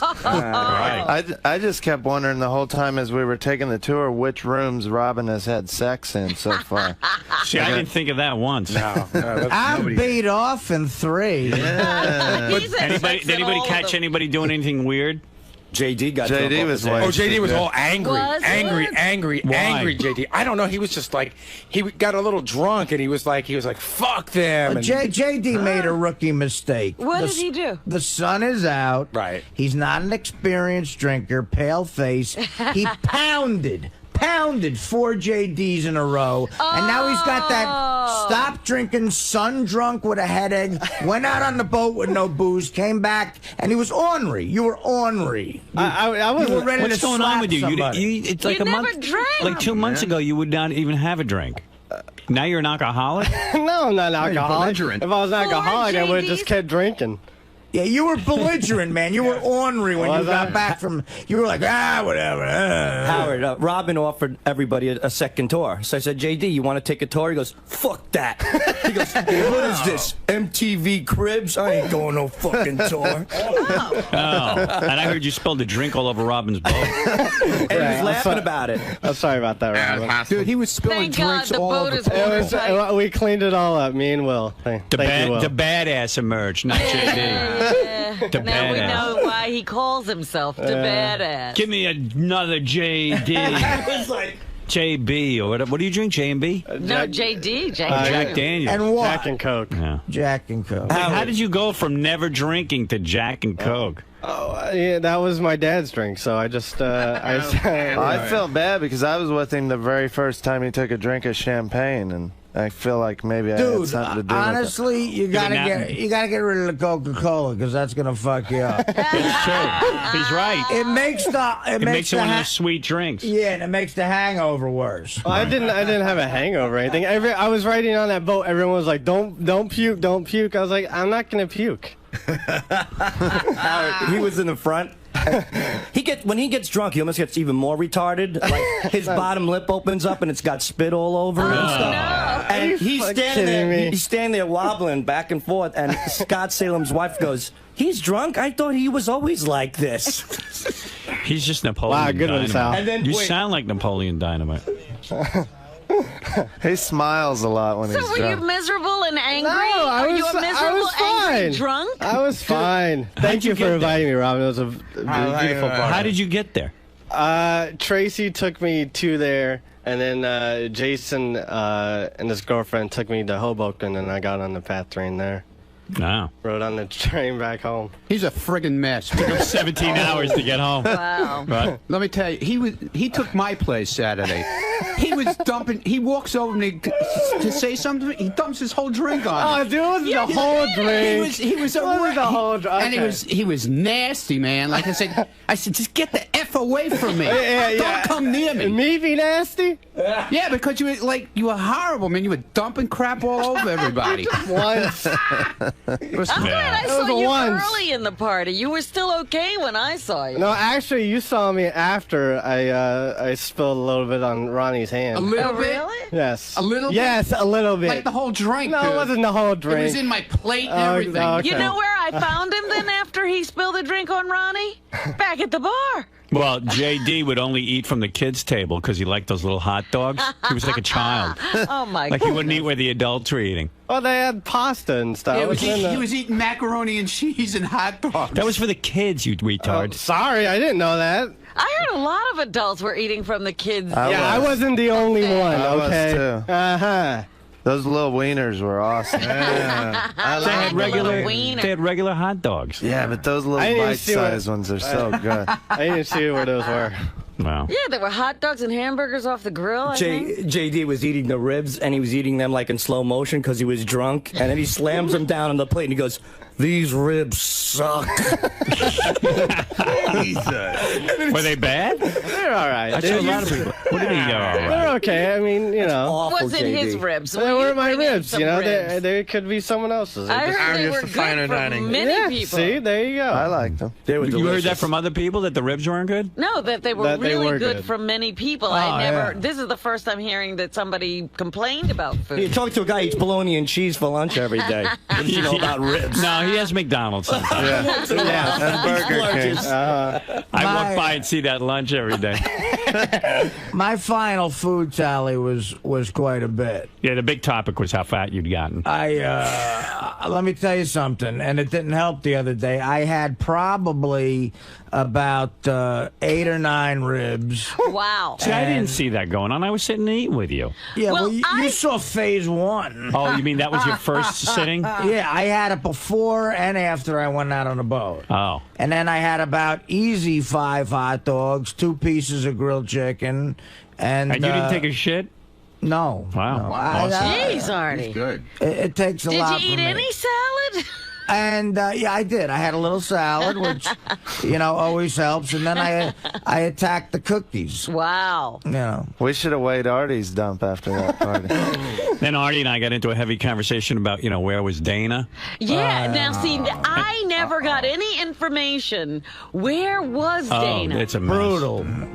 I just kept wondering the whole time as we were taking the tour which rooms Robin has had sex in so far. See, I didn't think of that once. No, that's I'm beat off in 3. Yeah. He's had Did sex in anybody all of catch them. anybody doing anything weird? JD got JD drunk off was his like- ass. Oh, JD was all angry, Was angry, it? angry, Why? angry. JD, I don't know. He was just like, he got a little drunk, and he was like, fuck them. And JD made a rookie mistake. What The did he do? The sun is out. Right. He's not an experienced drinker, pale face. He pounded 4 JDs in a row. And now he's got that stop drinking, sun drunk with a headache, went out on the boat with no booze, came back, and he was ornery. You were ornery. I You were wasn't. ready What's to going on slap with you? somebody. It's like You a never month, drank. like 2 months ago, you would not even have a drink. Now you're an alcoholic. No, I'm not an alcoholic. If belligerent. I was an alcoholic, I would have JDs? just kept drinking. Yeah, you were belligerent, man. You were ornery when you Was got I? back from. You were like, whatever. Howard, Robin offered everybody a second tour. So I said, JD, you want to take a tour? He goes, fuck that. He goes, what is this, MTV Cribs? I ain't going no fucking tour. Oh, and I heard you spilled a drink all over Robin's boat. And he was laughing about it. I'm sorry about that, Robin. Dude, he was spilling Thank God drinks the all boat over. is watertight. We cleaned it all up, me and Will. The Thank you, Will. badass emerged, not JD. The Now we badass. know why he calls himself the badass. Give me another JD. JB or whatever. What do you drink? J&B? No, JD. Jack Daniels. And what? Jack and Coke. Yeah. Jack and Coke. How did you go from never drinking to Jack and Coke? Oh, yeah, that was my dad's drink, so I just, I felt bad because I was with him the very first time he took a drink of champagne, and I feel like maybe I had something to do honestly, with it. you gotta get rid of the Coca-Cola because that's gonna fuck you up. It's true. He's right. It makes it one of those sweet drinks. Yeah, and it makes the hangover worse. Well, I didn't have a hangover or anything. I was riding on that boat. Everyone was like, "Don't puke, don't puke." I was like, "I'm not gonna puke." He was in the front. When he gets drunk, he almost gets even more retarded. Like his bottom lip opens up and it's got spit all over it and stuff. No. And he's standing there wobbling back and forth. And Scott Salem's wife goes, "He's drunk? I thought he was always like this." He's just Napoleon Wow, good one, Dynamite. Sal. And then, You wait. sound like Napoleon Dynamite. He smiles a lot when So he's were drunk. you miserable and angry? No, Are you a miserable, angry, fine. drunk? I was fine. Thank you for inviting me, Robin. It was a beautiful party. How did you get there? Tracy took me to there, and then Jason and his girlfriend took me to Hoboken, and I got on the PATH train there. No. Rode on the train back home. He's a friggin' mess. Took him 17 hours to get home. Wow. Right. Let me tell you, he took my place Saturday. He was dumping. He walks over to me to say something. He dumps his whole drink on. Oh, dude, it was the whole drink. He was It was the whole drink. and he was nasty, man. Like I said, just get the F away from me. Don't come near me. Me be nasty? Yeah, because you were horrible, man. You were dumping crap all over everybody. Once. It was I'm glad I saw was you once. early in the party. You were still okay when I saw you. No, actually, you saw me after I spilled a little bit on Ronnie's hand. a little bit. Really? Yes. A little bit? Yes, a little bit. Like the whole drink. No, dude. it wasn't the whole drink. It was in my plate and Oh, everything. okay. You know where I found him then after he spilled the drink on Ronnie? Back at the bar. Well, JD would only eat from the kids' table because he liked those little hot dogs. He was like a child. Oh, my Like God. he wouldn't eat where the adults were eating. Well, they had pasta and stuff. He was eating macaroni and cheese and hot dogs. That was for the kids, you retard. Sorry, I didn't know that. I heard a lot of adults were eating from the kids' I wasn't the only one, I was okay? too. Uh-huh. Those little wieners were awesome. They had regular hot dogs. Yeah, but those little I didn't see what- bite-sized ones are so good. I didn't see where those were. Wow. Yeah, there were hot dogs and hamburgers off the grill, I think. JD was eating the ribs, and he was eating them like in slow motion because he was drunk. And then he slams them down on the plate, and he goes, "These ribs suck." Were they bad? They're all right. I saw a lot of people. What did he go? They're okay. I mean, you know. Awful, Was it JD. his ribs? They were my bring in ribs, some you know. ribs? They could be someone else's. I heard they just were the good finer for dining. many yeah, people. see, there you go. I liked them. They were You heard that delicious. from other people that the ribs weren't good? No, that they were That they really were good good. from many people. Oh, I never. yeah. This is the first I'm hearing that somebody complained about food. You talk to a guy who eats bologna and cheese for lunch every day. What do you know about ribs? No, he has McDonald's sometimes. And Burger King. I walk by and see that lunch every day. My final food tally was quite a bit. Yeah, the big topic was how fat you'd gotten. Let me tell you something, and it didn't help the other day. I had probably about 8 or 9 ribs. Wow. See, I didn't see that going on. I was sitting and eating with you. Yeah, Well, well, you saw phase 1. Oh, you mean that was your first sitting? Yeah, I had it before and after I went out on the boat. Oh. And then I had about easy 5 hot dogs, 2 pieces of grilled chicken, and And you didn't take a shit? no. Wow. No, Jeez, Artie. Good. it takes a Did lot. you eat from me. any salad? And yeah, I did. I had a little salad, which always helps. And then I attacked the cookies. Wow. We should have weighed Artie's dump after that party. Then Artie and I got into a heavy conversation about, where was Dana? Yeah. Now, see, I never got any information. Where was Dana? Oh, it's a mess.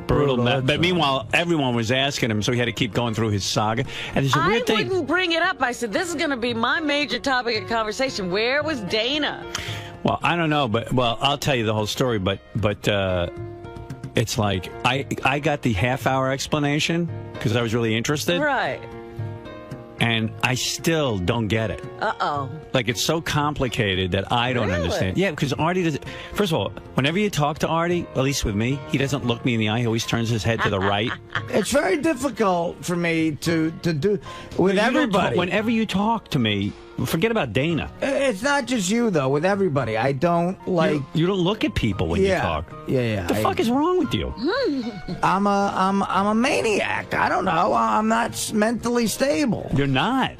Brutal. But meanwhile, everyone was asking him, so he had to keep going through his saga. And there's a I weird thing. wouldn't bring it up. I said, this is going to be my major topic of conversation. Where was Dana? Well, I don't know, but I'll tell you the whole story. But it's like I got the half-hour explanation because I was really interested, Right. and I still don't get it. Uh-oh. Like, it's so complicated that I don't Really? understand. Yeah, because Artie does. First of all, whenever you talk to Artie, at least with me, he doesn't look me in the eye. He always turns his head to the right. It's very difficult for me to do with You don't everybody. talk- whenever you talk to me, Forget about Dana. It's not just you, though. With everybody. I don't like... You don't look at people when you talk. Yeah. What the fuck is wrong with you? I'm a maniac. I don't know. I'm not mentally stable. You're not.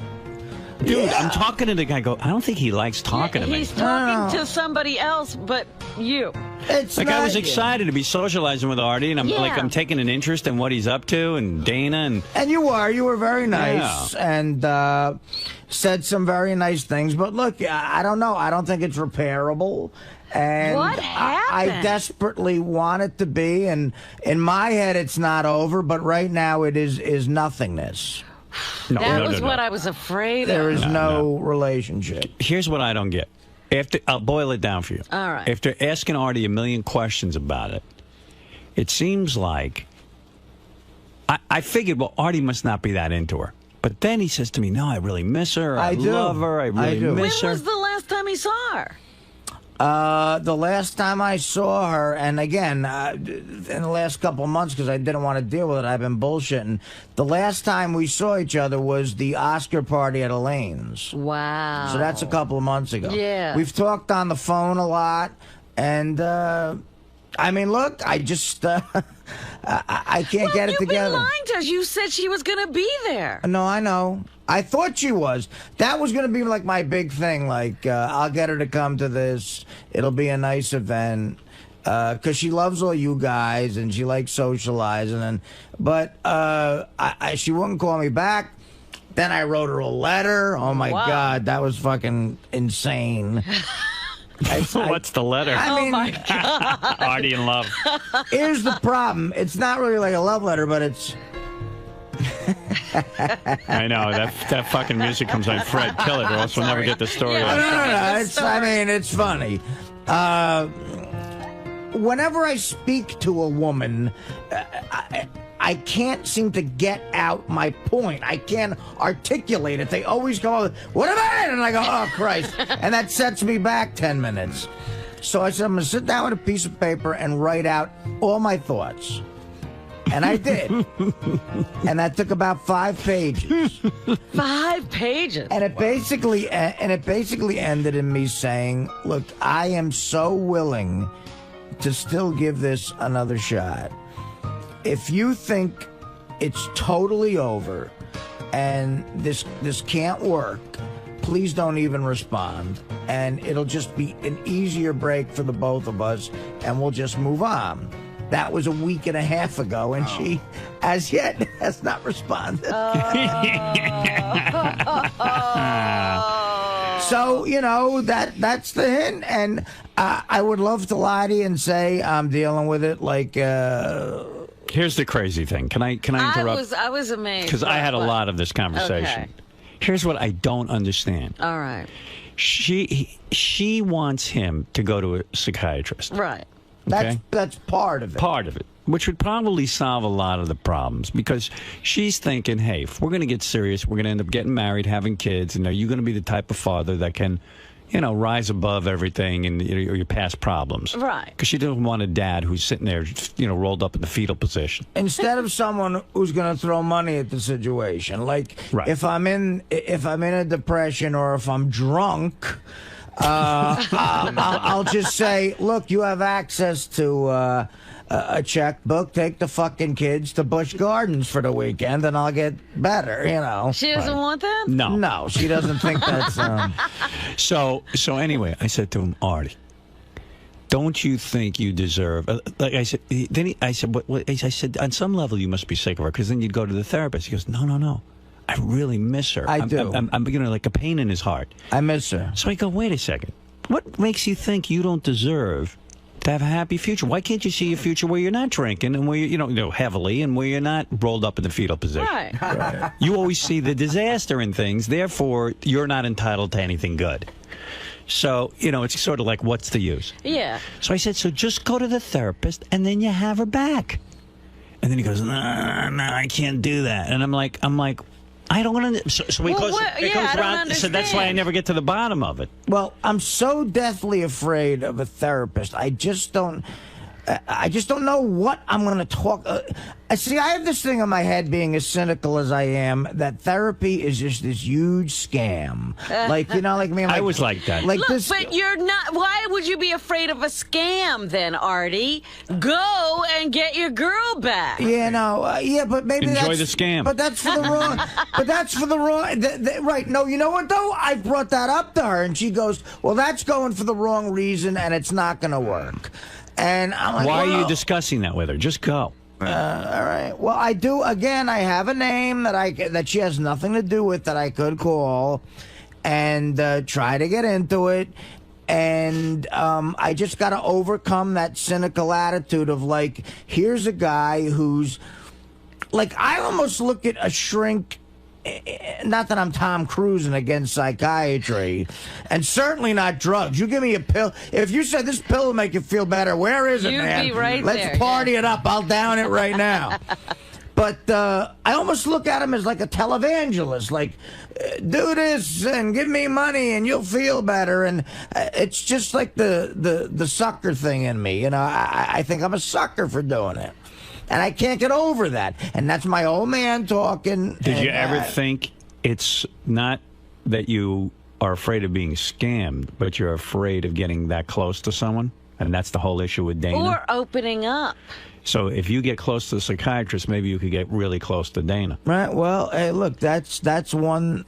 Dude, I'm talking to the guy. I don't think he likes talking to me. He's talking to somebody else but you. It's like I was excited to be socializing with Artie, and I'm taking an interest in what he's up to, and Dana, and you were very nice, and said some very nice things. But look, I don't know. I don't think it's repairable. And what happened? I desperately want it to be, and in my head, it's not over. But right now, it is nothingness. That was what I was afraid of. There is no relationship. Here's what I don't get. I'll boil it down for you. All right. After asking Artie a million questions about it, it seems like I figured, well, Artie must not be that into her. But then he says to me, no, I really miss her. I love her. I really miss her. When was the last time he saw her? The last time I saw her, and again, in the last couple of months, because I didn't want to deal with it, I've been bullshitting. The last time we saw each other was the Oscar party at Elaine's. Wow. So that's a couple of months ago. Yeah. We've talked on the phone a lot, and, I mean, look, I just, I can't get it together. You've been lying to us. You said she was going to be there. No, I know. I thought she was. That was going to be like my big thing. Like, I'll get her to come to this. It'll be a nice event. Because she loves all you guys and she likes socializing. But she wouldn't call me back. Then I wrote her a letter. Oh, my God. That was fucking insane. What's the letter? I mean, my God. Artie in love. Here's the problem. It's not really like a love letter, but it's... I know that fucking music comes on. Fred, kill it, or else we'll never get the story. No. It's funny. Whenever I speak to a woman, I can't seem to get out my point. I can't articulate it. They always go, "What about it?" And I go, "Oh Christ!" And that sets me back 10 minutes. So I said, I'm going to sit down with a piece of paper and write out all my thoughts. And I did. And that took about 5 pages. 5 pages? And it basically ended in me saying, look, I am so willing to still give this another shot. If you think it's totally over and this can't work, please don't even respond. And it'll just be an easier break for the both of us, and we'll just move on. That was a week and a half ago, and she, as yet, has not responded. So, you know, that's the hint. And I would love to lie to you and say I'm dealing with it like... Here's the crazy thing. Can I interrupt? I was amazed. Because I had a lot of this conversation. Okay. Here's what I don't understand. All right. She wants him to go to a psychiatrist. Right. Okay? That's part of it. Part of it, which would probably solve a lot of the problems, because she's thinking, hey, if we're going to get serious, we're going to end up getting married, having kids, and are you going to be the type of father that can, you know, rise above everything and your past problems? Right. Because she doesn't want a dad who's sitting there, you know, rolled up in the fetal position. Instead of someone who's going to throw money at the situation, like if I'm in a depression or if I'm drunk. I'll just say, look, you have access to a checkbook. Take the fucking kids to Busch Gardens for the weekend, and I'll get better. You know. She doesn't want that. No, she doesn't think that's. So anyway, I said to him, Artie, don't you think you deserve? Like I said, I said, on some level you must be sick of her, because then you'd go to the therapist. He goes, no. I really miss her. I do. I'm beginning like a pain in his heart. I miss her. So I go, wait a second. What makes you think you don't deserve to have a happy future? Why can't you see a future where you're not drinking and where you know heavily, and where you're not rolled up in the fetal position? Right. You always see the disaster in things. Therefore, you're not entitled to anything good. So, you know, it's sort of like, what's the use? Yeah. So I said, so just go to the therapist and then you have her back. And then he goes, no, I can't do that. And I'm like, I don't want to. So he goes around. So that's why I never get to the bottom of it. Well, I'm so deathly afraid of a therapist. I just don't. I just don't know what I'm going to talk. See, I have this thing in my head, being as cynical as I am, that therapy is just this huge scam. Like, you know, like me. I was like that. Like Look, this, but you're not. Why would you be afraid of a scam then, Artie? Go and get your girl back. Yeah, no, yeah, but maybe Enjoy that's, the scam. But that's for the wrong. But that's for the wrong. Right? No, you know what though? I brought that up to her, and she goes, "Well, that's going for the wrong reason, and it's not going to work." And I'm like, why are you well, discussing that with her? Just go. all right. Well, I do. Again, I have a name that she has nothing to do with that I could call, and try to get into it. And I just got to overcome that cynical attitude of like, here's a guy who's like, I almost look at a shrink. Not that I'm Tom Cruising against psychiatry, and certainly not drugs. You give me a pill. If you said this pill will make you feel better, where is it, You'd man? be right Let's there, party yeah. it up. I'll down it right now. But I almost look at him as like a televangelist, like, do this and give me money and you'll feel better. And it's just like the sucker thing in me. You know, I think I'm a sucker for doing it. And I can't get over that. And that's my old man talking. Did you ever think it's not that you are afraid of being scammed, but you're afraid of getting that close to someone? And that's the whole issue with Dana? Or opening up. So if you get close to the psychiatrist, maybe you could get really close to Dana. Right. Well, hey, look, that's one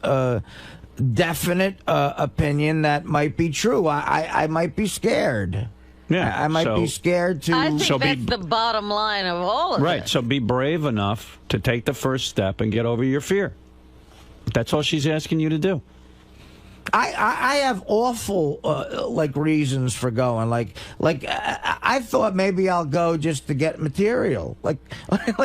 definite opinion that might be true. I might be scared. Yeah, I might be scared to. I think So that's the bottom line of all of it. Right, so be brave enough to take the first step and get over your fear. That's all she's asking you to do. I have awful like reasons for going. Like I thought maybe I'll go just to get material, like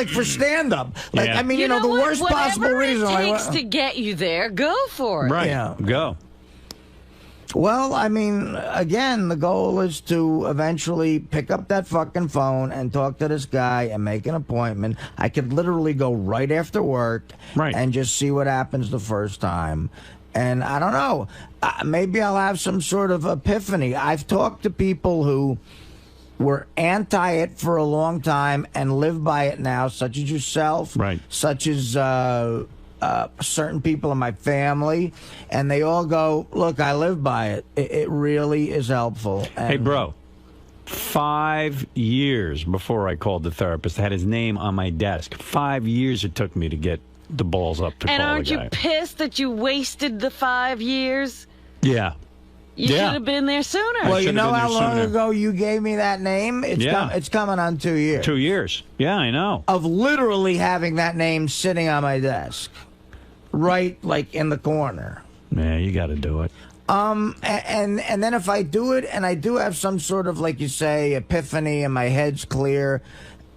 for stand up. Like Yeah. I mean, you know the what? worst possible Whatever reason. it takes to get you there, go for it. Right, Yeah. go. Well, I mean, again, the goal is to eventually pick up that fucking phone and talk to this guy and make an appointment. I could literally go right after work and just see what happens the first time. And I don't know, maybe I'll have some sort of epiphany. I've talked to people who were anti it for a long time and live by it now, such as yourself, such as certain people in my family, and they all go, look, I live by it. It really is helpful. And Hey, bro, 5 years before I called the therapist, I had his name on my desk. 5 years it took me to get the balls up to And call aren't the guy. you pissed that you wasted the 5 years? Yeah. You should have been there sooner. Well, you know how long ago you gave me that name? It's it's coming on 2 years. 2 years. Yeah, I know. Of literally having that name sitting on my desk. Right, like, in the corner. Yeah, you got to do it. And then if I do it, and I do have some sort of, like you say, epiphany and my head's clear,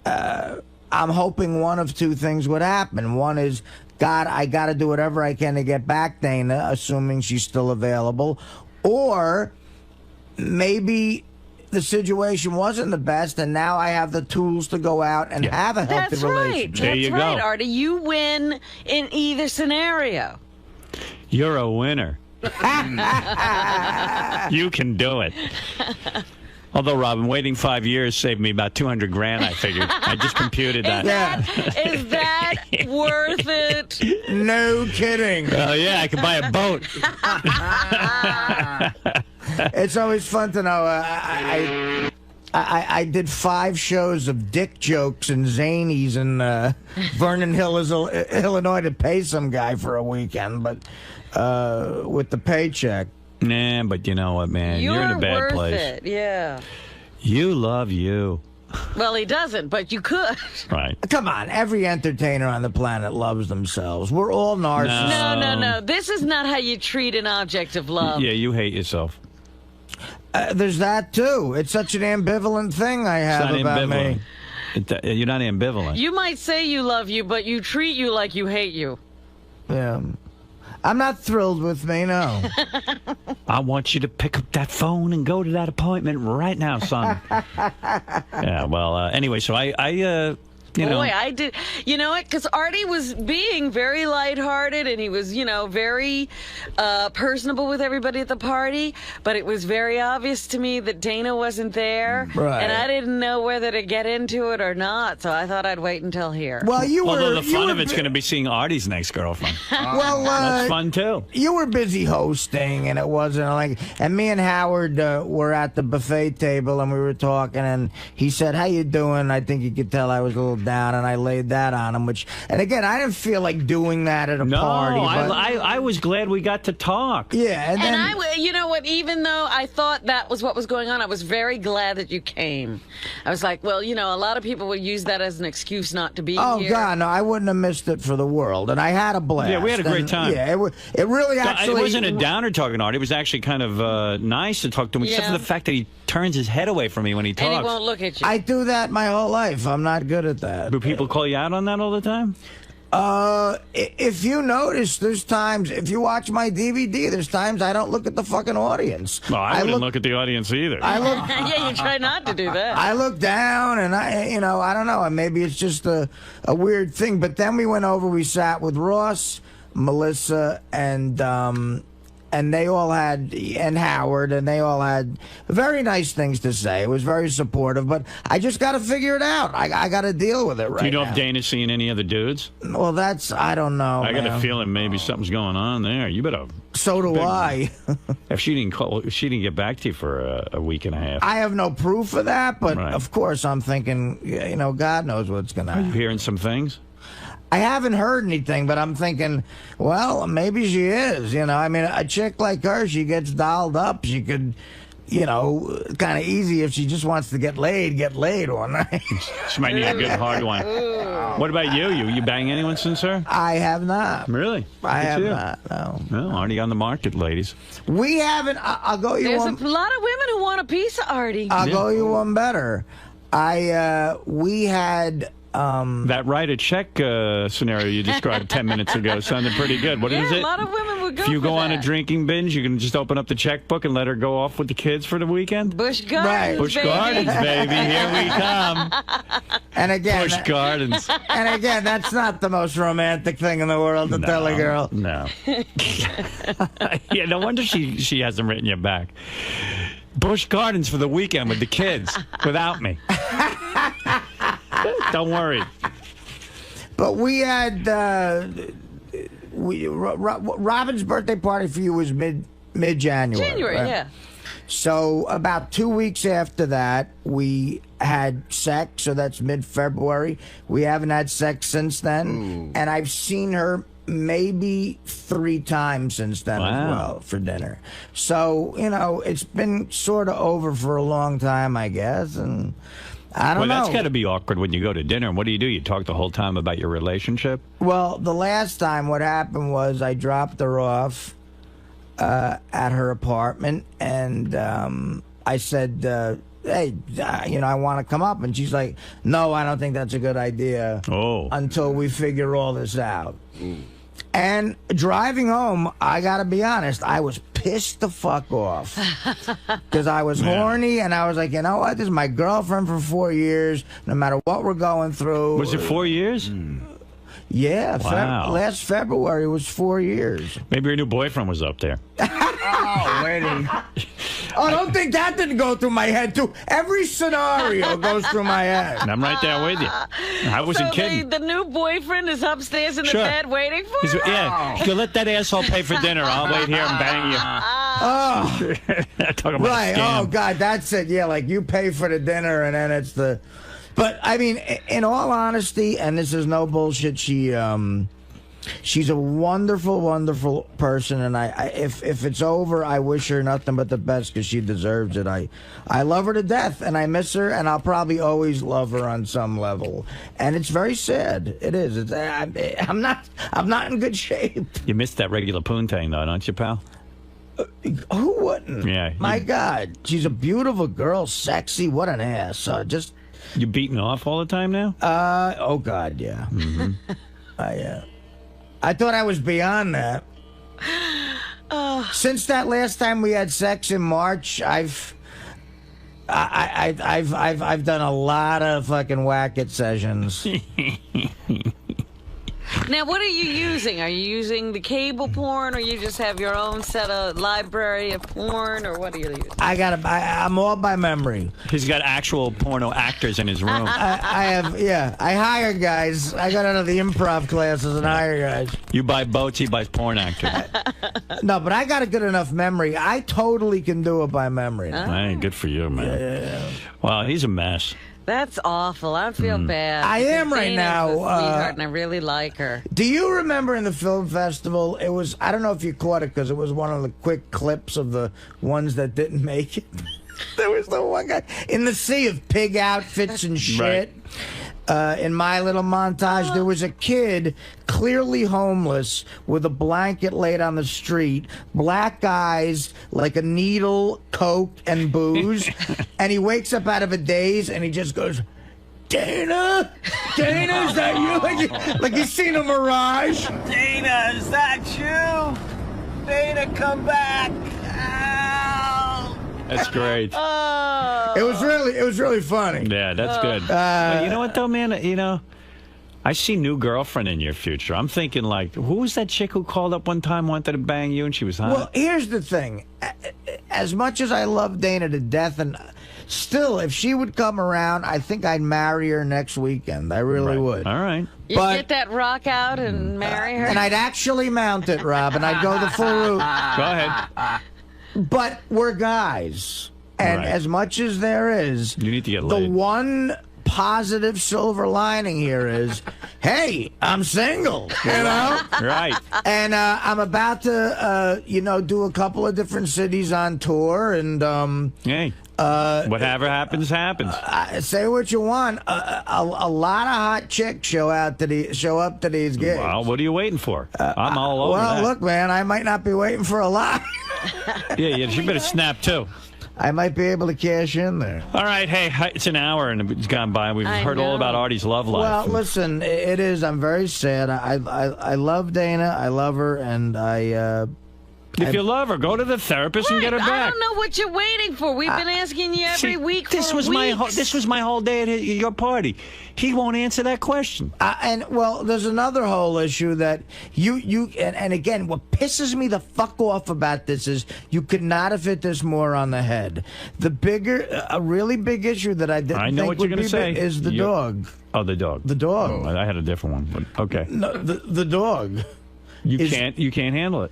I'm hoping one of two things would happen. One is, God, I got to do whatever I can to get back Dana, assuming she's still available. Or maybe the situation wasn't the best, and now I have the tools to go out and have a healthy That's right. relationship. That's right, Artie. You win in either scenario. You're a winner. You can do it. Although, Robin, waiting 5 years saved me about $200 grand, I figured. I just computed that. Is that worth it? No kidding. Oh, yeah, I could buy a boat. It's always fun to know. I did 5 shows of dick jokes and zanies in Vernon Hills, Illinois, to pay some guy for a weekend, but with the paycheck. Nah, but you know what, man? You're in a bad worth place. it. Yeah. You love you. Well, he doesn't, but you could. Right. Come on, every entertainer on the planet loves themselves. We're all narcissists. No. This is not how you treat an object of love. Yeah, you hate yourself. There's that, too. It's such an ambivalent thing I have about me. You're not ambivalent. You might say you love you, but you treat you like you hate you. Yeah. I'm not thrilled with me, no. I want you to pick up that phone and go to that appointment right now, son. Yeah, well, anyway, so I Boy, I did. You know what? Because Artie was being very lighthearted, and he was, very personable with everybody at the party. But it was very obvious to me that Dana wasn't there, Right. and I didn't know whether to get into it or not. So I thought I'd wait until here. Well, Although the fun of it's going to be seeing Artie's next girlfriend. Well, That's fun too. You were busy hosting, and it wasn't like. And me and Howard were at the buffet table, and we were talking, and he said, "How you doing?" I think you could tell I was a little down, and I laid that on him. And again, I didn't feel like doing that at a party. But I was glad we got to talk. Yeah, and then you know what? Even though I thought that was what was going on, I was very glad that you came. I was like, well, a lot of people would use that as an excuse not to be here. oh God, no, I wouldn't have missed it for the world, and I had a blast. Yeah, we had a great time. Yeah, it really actually. It wasn't a downer talking to Artie. It was actually kind of nice to talk to him, except for the fact that he turns his head away from me when he talks. And he won't look at you. I do that my whole life. I'm not good at that. Do people call you out on that all the time? If you notice, there's times, if you watch my DVD, there's times I don't look at the fucking audience. Well, I wouldn't look at the audience either. Yeah, you try not to do that. I look down, and I don't know, maybe it's just a weird thing. But then we went over, we sat with Ross, Melissa, and they all had, and Howard, and they all had very nice things to say. It was very supportive, but I just got to figure it out. I got to deal with it right now. Do you know if Dana's seeing any other dudes? Well, I don't know. I got a feeling maybe something's going on there. You better. So do I. If she didn't get back to you for a week and a half. I have no proof of that, but Right. of course I'm thinking, God knows what's going to happen. Are you hearing some things? I haven't heard anything, but I'm thinking, well, maybe she is. I mean, a chick like her, she gets dolled up. She could, kind of easy if she just wants to get laid all night. She might need a good hard one. What about you? You bang anyone since her? I have not. Really? I have you. not, no. Well, already on the market, ladies. We haven't. I'll go you There's one. a lot of women who want a piece of Artie. I'll go you one better. We had. That write a check scenario you described 10 minutes ago sounded pretty good. What is it? A lot of women would go If you for go on a that. drinking binge, you can just open up the checkbook and let her go off with the kids for the weekend? Busch Gardens, Busch baby. Gardens, baby. Here we come. And again, Busch Gardens. And again, that's not the most romantic thing in the world to tell a girl. No. Yeah, no wonder she hasn't written you back. Busch Gardens for the weekend with the kids, without me. Don't worry. But we had Robin's birthday party for you was mid-January. January, right? yeah. So about 2 weeks after that, we had sex. So that's mid-February. We haven't had sex since then, and I've seen her maybe 3 times since then as well for dinner. So it's been sort of over for a long time, I guess, and. I don't know. Well, that's got to be awkward when you go to dinner. And what do? You talk the whole time about your relationship? Well, the last time what happened was I dropped her off at her apartment, and I said, hey, I want to come up. And she's like, no, I don't think that's a good idea until we figure all this out. And driving home, I got to be honest, I was pissed the fuck off because I was horny, and I was like, you know what? This is my girlfriend for 4 years. No matter what we're going through. Was it 4 years? Yeah. Wow. Last February was 4 years. Maybe your new boyfriend was up there. Oh, waiting. Oh, don't think that didn't go through my head, too. Every scenario goes through my head. And I'm right there with you. I wasn't kidding. The new boyfriend is upstairs in the bed waiting for her? Yeah. You let that asshole pay for dinner. I'll wait here and bang you. Oh. Talking about Right. a scam. Oh, God, that's it. Yeah, like you pay for the dinner, and then it's the... But, I mean, in all honesty, and this is no bullshit, she's a wonderful, wonderful person, and if it's over, I wish her nothing but the best because she deserves it. I love her to death, and I miss her, and I'll probably always love her on some level. And it's very sad. It is. I'm not in good shape. You missed that regular poontang, though, don't you, pal? Who wouldn't? Yeah. My God, she's a beautiful girl, sexy. What an ass. Just. You beating off all the time now? Oh God, yeah. Mm-hmm. I thought I was beyond that. Since that last time we had sex in March, I've done a lot of fucking whack-it sessions. Now, what are you using? Are you using the cable porn, or you just have your own set of library of porn, or what are you using? I'm all by memory. He's got actual porno actors in his room. I hire guys. I got out of the improv classes and hire guys. You buy boats, he buys porn actors. No, but I got a good enough memory. I totally can do it by memory. Hey, good for you, man. Yeah. Wow, he's a mess. That's awful. I feel bad. I am right Dana's now. a sweetheart, and I really like her. Do you remember in the film festival, it was, I don't know if you caught it because it was one of the quick clips of the ones that didn't make it. There was the one guy in the sea of pig outfits and shit. In my little montage, there was a kid clearly homeless with a blanket laid on the street, black eyes, like a needle, coke, and booze. And he wakes up out of a daze and he just goes, Dana? Dana, is that you? Like he's seen a mirage. Dana, is that you? Dana, come back. Ow. That's great. It was really funny. Yeah, that's good. But you know what, though, man? You know, I see new girlfriend in your future. I'm thinking, like, who was that chick who called up one time, wanted to bang you, and she was hot? Well, here's the thing. As much as I love Dana to death, and still, if she would come around, I think I'd marry her next weekend. I really would. All right. You get that rock out and marry her? And I'd actually mount it, Rob, and I'd go the full route. Go ahead. But we're guys. And as much as there is, you need to get the laid. one positive silver lining here is, hey, I'm single, you know? Right. And I'm about to, do a couple of different cities on tour, and hey, whatever happens, happens. Say what you want. A lot of hot chicks show up to these gigs. Well, what are you waiting for? I'm all over that. Well, look, man, I might not be waiting for a lot. Yeah, you better snap too. I might be able to cash in there. All right, hey, it's an hour and it's gone by. We've heard all about Artie's love life. Well, listen, it is. I'm very sad. I love Dana. I love her, and if you love her, go to the therapist and get her back. I don't know what you're waiting for. We've been asking you every week for this was my whole day at your party. He won't answer that question. And well, there's another whole issue that and again, what pisses me the fuck off about this is you could not have hit this more on the head. A really big issue that I didn't think what you're would be say. big is the dog. Oh, the dog. The dog. Oh, I had a different one, but okay. No, the dog. You can't handle it.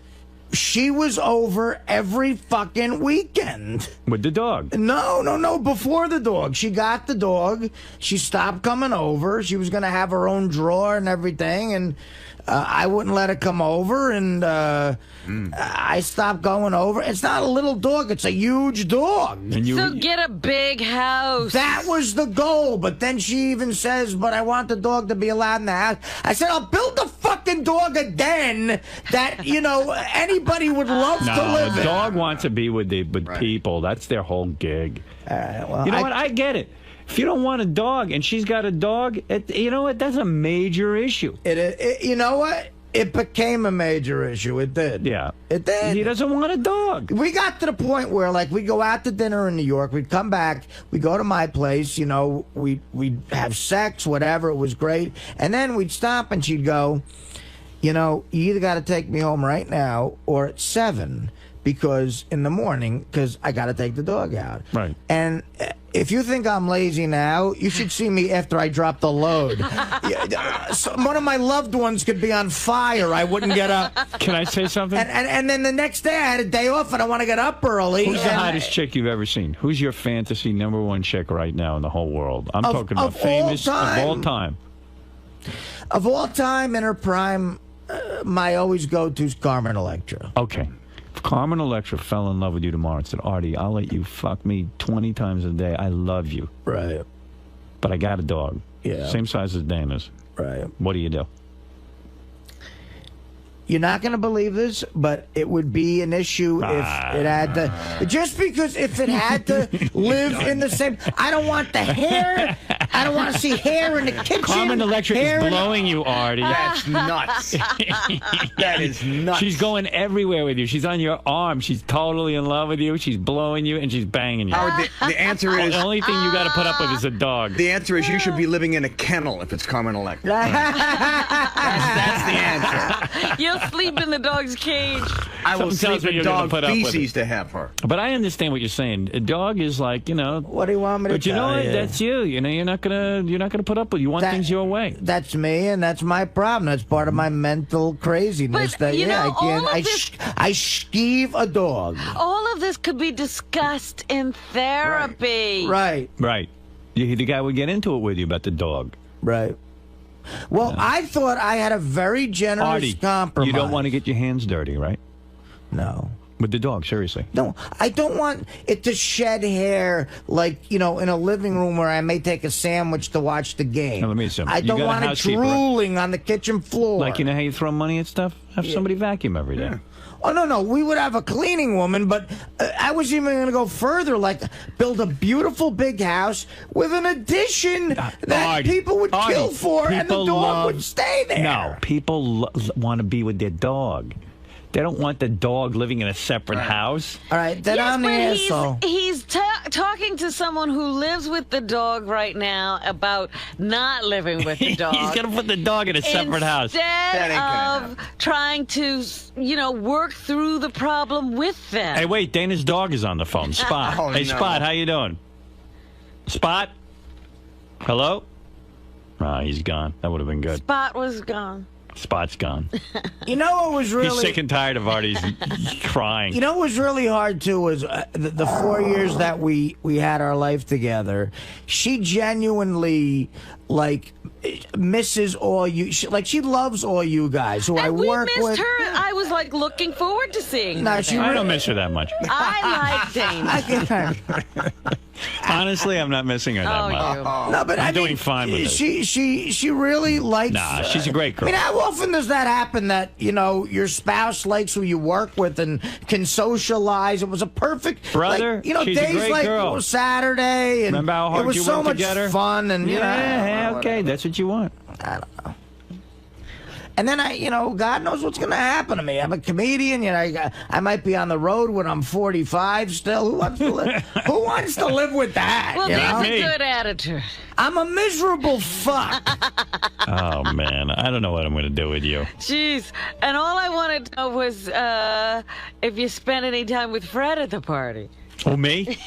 She was over every fucking weekend. With the dog? No. Before the dog. She got the dog. She stopped coming over. She was going to have her own drawer and everything. And I wouldn't let her come over. And I stopped going over. It's not a little dog. It's a huge dog. So get a big house. That was the goal. But then she even says, but I want the dog to be allowed in the house. I said, I'll build the fucking dog a den that, anybody would love to live in. The dog wants to be with people. That's their whole gig. Well, you know what? I get it. If you don't want a dog and she's got a dog, you know what? That's a major issue. You know what? It became a major issue. It did. Yeah. It did. He doesn't want a dog. We got to the point where, like, we'd go out to dinner in New York. We'd come back. We'd go to my place. We'd have sex, whatever. It was great. And then we'd stop and she'd go, you either got to take me home right now or at 7 because I got to take the dog out. Right. And if you think I'm lazy now, you should see me after I drop the load. One of my loved ones could be on fire. I wouldn't get up. Can I say something? And then the next day I had a day off and I want to get up early. Who's the hottest chick you've ever seen? Who's your fantasy #1 chick right now in the whole world? I'm talking about famous of all time. Of all time, in her prime, my always go-to is Carmen Electra. Okay. If Carmen Electra fell in love with you tomorrow and said, Artie, I'll let you fuck me 20 times a day. I love you. Right. But I got a dog. Yeah. Same size as Dana's. Right. What do you do? You're not going to believe this, but it would be an issue if it had to. Just because if it had to live in the same. I don't want the hair I don't want to see hair in the kitchen. Carmen Electra is blowing you, Artie. That's nuts. That is nuts. She's going everywhere with you. She's on your arm. She's totally in love with you. She's blowing you, and she's banging you. Howard, the answer is... The only thing you got to put up with is a dog. The answer is you should be living in a kennel if it's Carmen Electra. That's the answer. You'll sleep in the dog's cage. I will Something tells sleep me in you're gonna dog put up with feces it. to have her. But I understand what you're saying. A dog is like, you know. What do you want me to But you know tell what? you? That's you. You know, you're not gonna put up with. You want things your way. That's me, and that's my problem. That's part of my mental craziness. But, that you know, I can't. all of this- I skeeve a dog. All of this could be discussed in therapy. Right. Right. The guy would get into it with you about the dog. Right. Well, I thought I had a very generous Artie, compromise. you don't want to get your hands dirty, right? No. With the dog, seriously. No, I don't want it to shed hair like, you know, in a living room where I may take a sandwich to watch the game. Now, let me see something. I You don't got a want it housekeeper, drooling on the kitchen floor. Like, you know how you throw money at stuff? Have somebody vacuum every day. Oh, no, we would have a cleaning woman, but I was even going to go further, like build a beautiful big house with an addition that Artie, people would kill for, and the people dog would stay there. No, people want to be with their dog. They don't want the dog living in a separate house. All right, then Yes, I'm the but asshole. he's talking to someone who lives with the dog right now about not living with the dog. He's going to put the dog in a separate house. Instead of trying to, you know, work through the problem with them. Hey, wait, Dana's dog is on the phone. Spot. Oh, Hey, no. Spot, how you doing? Spot? Hello? Ah, he's gone. That would have been good. Spot was gone. Spot's gone. You know what was really... He's sick and tired of Artie's crying. You know what was really hard, too, was the 4 years that we had our life together. She genuinely, like, misses all you... She loves all you guys who I And we work missed with. her. I was, like, looking forward to seeing No, her. she I don't miss her that much. I like Dana. Honestly, I'm not missing her that much. No, but I'm I doing mean, fine with it. She really likes... Nah, she's a great girl. I mean, how often does that happen that, you know, your spouse likes who you work with and can socialize? It was a perfect... Brother, like, you know, she's a days great like girl. Saturday. And Remember how hard it was you so worked much together? fun and, you know... Yeah, okay, that's what you want. I don't know. And then you know, God knows what's going to happen to me. I'm a comedian. You know, I might be on the road when I'm 45 still. Who wants to live? Who wants to live with that? Well, you that's know? a good attitude. I'm a miserable fuck. Oh, man. I don't know what I'm going to do with you. Jeez. And all I wanted to know was if you spent any time with Fred at the party. Oh, me?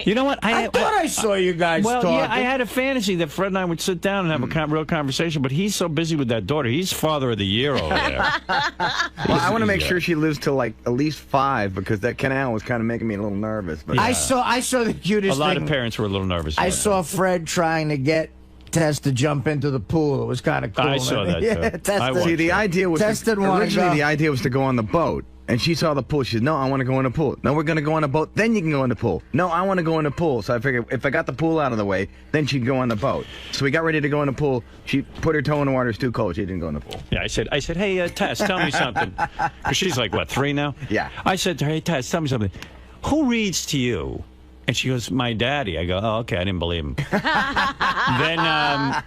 You know what? I thought I saw you guys Well, talking. yeah, I had a fantasy that Fred and I would sit down and have a real conversation, but he's so busy with that daughter. He's father of the year over there. Well, I want to make sure she lives till like at least 5 because that canal was kind of making me a little nervous. But I saw the A cutest lot thing. of parents were a little nervous. I about saw Fred trying to get Tess to jump into the pool. It was kind of cool. I saw that, Yeah, too. Tess I did- watched see, the idea was Tess didn't wanna originally go. the idea was to go on the boat. And she saw the pool. She said, no, I want to go in the pool. No, we're going to go on the boat. Then you can go in the pool. No, I want to go in the pool. So I figured if I got the pool out of the way, then she'd go on the boat. So we got ready to go in the pool. She put her toe in the water. It's too cold. She didn't go in the pool. Yeah, I said, hey, Tess, tell me something. Because she's like, what, 3 now? Yeah. I said to her, hey, Tess, tell me something. Who reads to you? And she goes, my daddy. I go, oh, okay, I didn't believe him. Then,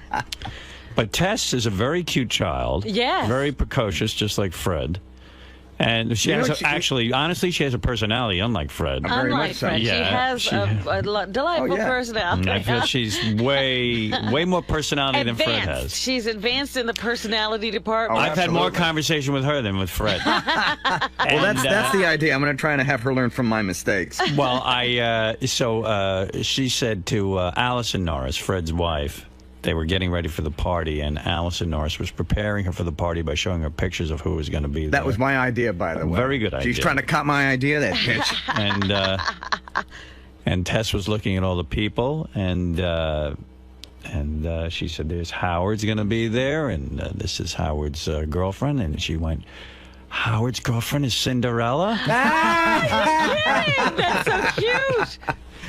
but Tess is a very cute child. Yes. Very precocious, just like Fred. And she You know has, what honestly, she has a personality unlike Fred. Very Unlike much so. Fred, Yeah, she has a delightful Oh, yeah. personality. I feel she's way more personality than Fred Advanced. has. She's advanced in the personality department. I've had more absolutely. conversation with her than with Fred. Well, that's the idea. I'm going to try and have her learn from my mistakes. Well, she said to Allison Norris, Fred's wife, they were getting ready for the party, and Allison Norris was preparing her for the party by showing her pictures of who was going to be there. That was my idea, by the way. Very good idea. She's trying to cut my idea, that bitch. And Tess was looking at all the people, and she said, "There's Howard's going to be there, and this is Howard's girlfriend." And she went, "Howard's girlfriend is Cinderella?" That's so cute.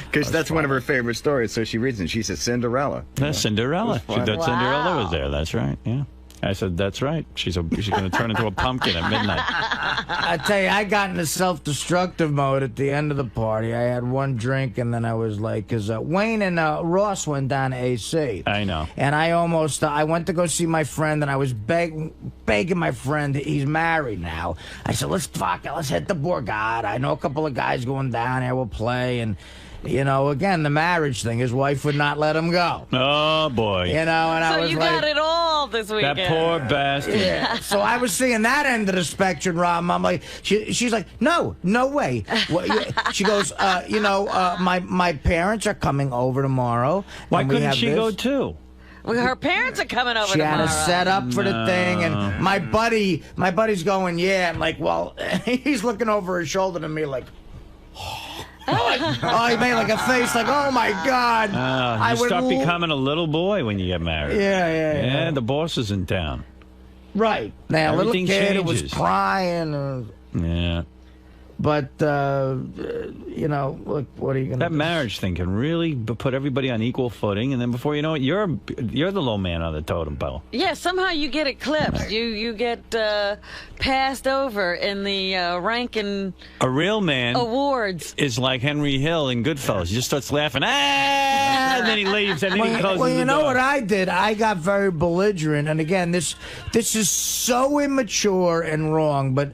Because that's one of her favorite stories. So she reads it. She says Cinderella. That's Cinderella. She thought Cinderella was there. That's right. Yeah. I said, that's right. She's going to turn into a pumpkin at midnight. I tell you, I got into self-destructive mode at the end of the party. I had one drink, and then I was like, because Wayne and Ross went down to AC. I know. And I almost, I went to go see my friend, and I was begging my friend. He's married now. I said, let's hit the Borgata. I know a couple of guys going down there. We'll play, and... You know, again, the marriage thing. His wife would not let him go. Oh, boy. You know, and I was you like... got it all this weekend. That poor bastard. Yeah. So I was seeing that end of the spectrum, Rob. I'm like, she's like, no way. She goes, my parents are coming over tomorrow. Why couldn't she go too? Well, her parents are coming over She tomorrow. had a set up for the thing, and my buddy's going, yeah. I'm like, well, he's looking over his shoulder to me like... Oh, he made like a face like, oh my God. You start becoming a little boy when you get married. Yeah. The boss is in town. Right. Now, a little Everything kid changes. was crying. Yeah. But, you know, look, what are you going to do? That marriage thing can really put everybody on equal footing, and then before you know it, you're the low man on the totem pole. Yeah, somehow you get eclipsed. You get passed over in the ranking A real man awards. Is like Henry Hill in Goodfellas. He just starts laughing, and then he leaves, and then he closes Well, you the know door. what I did? I got very belligerent, and again, this is so immature and wrong, but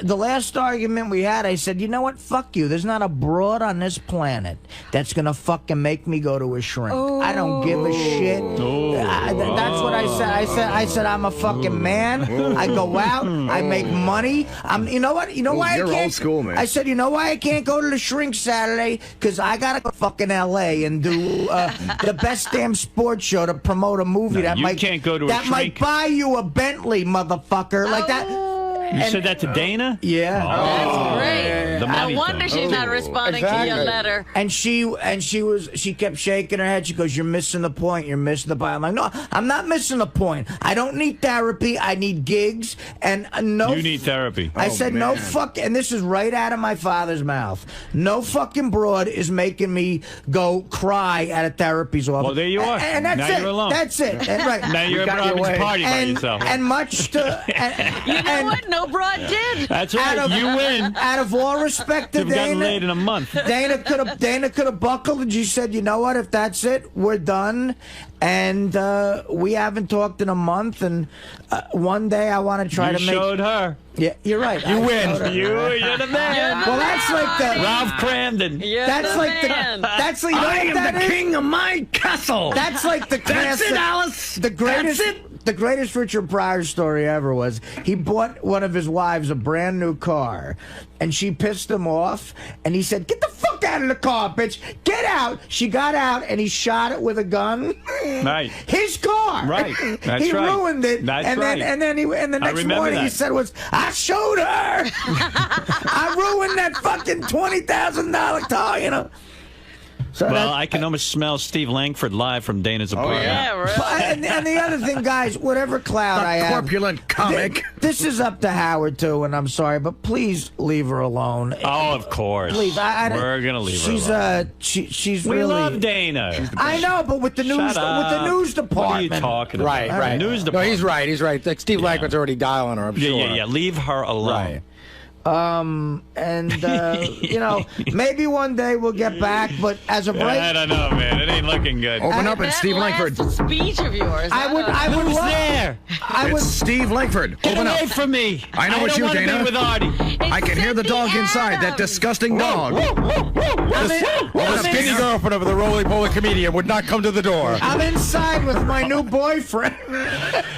the last argument we had, I said, you know what? Fuck you. There's not a broad on this planet that's going to fucking make me go to a shrink. I don't give a shit. That's what I said. I said I'm a fucking man. I go out. I make money. You know what? You know why I can't? You're old school, man. I said, you know why I can't go to the shrink Saturday? Because I got to go fucking L.A. and do the best damn sports show to promote a movie that can't go to a that shrink. might buy you a Bentley, motherfucker. Like that. You said that to Dana? Yeah. That's great. The I money wonder thing. she's not responding to your letter. And she kept shaking her head. She goes, "You're missing the point. You're missing the point." I'm like, "No, I'm not missing the point. I don't need therapy. I need gigs and no." You need therapy. I said, "No fuck," and this is right out of my father's mouth. No fucking broad is making me go cry at a therapy's office. Well, there you are. And that's now it. you're alone. That's it. And, right. Now you're at Robin's party by yourself. And much to You know what? No broad did. That's right. You win. Out of all respect to You've gotten Dana, laid in a month. Dana could have buckled, and she said, "You know what? If that's it, we're done." And we haven't talked in a month. And one day I want to try You to make. showed her. Yeah, you're right. You I win. showed her. You're the man. Well, that's like the Ralph Crandon. You're That's the like man. that's like, you know I what am that the is? king of my castle. That's like the That's classic. it, Alice. The greatest. That's it. The greatest Richard Pryor story ever was he bought one of his wives a brand new car, and she pissed him off, and he said, "Get the fuck out of the car, bitch! Get out!" She got out, and he shot it with a gun. Right. His car. Right. That's he right. ruined it. That's and right. then the next remember morning he that. said I showed her. I ruined that fucking $20,000 car, you know. So Well, I can almost smell Steve Langford live from Dana's apartment. Yeah, really. and the other thing, guys, whatever cloud I have, corpulent comic. This is up to Howard too, and I'm sorry, but please leave her alone. Oh, of course. Please, We're gonna leave her alone. She's We really. love Dana. I know, but with the news, Shut up. with the news What are department. you talking about? Right. News No, department. he's right. He's right. Like Steve Langford's already dialing her, I'm sure. Yeah. Leave her alone. Right. And you know, maybe one day we'll get back, but as of I right, don't know, man. It ain't looking good. Open up and That Steve Langford. last speech of yours. I would Who's love. there? I would. It's Steve Langford. Get Open away up. from me. I know it's don't you, wanna Dana. Be with Artie. I can hear the dog inside. That disgusting dog. The skinny girlfriend of the roly-poly comedian would not come to the door. I'm inside with my new boyfriend.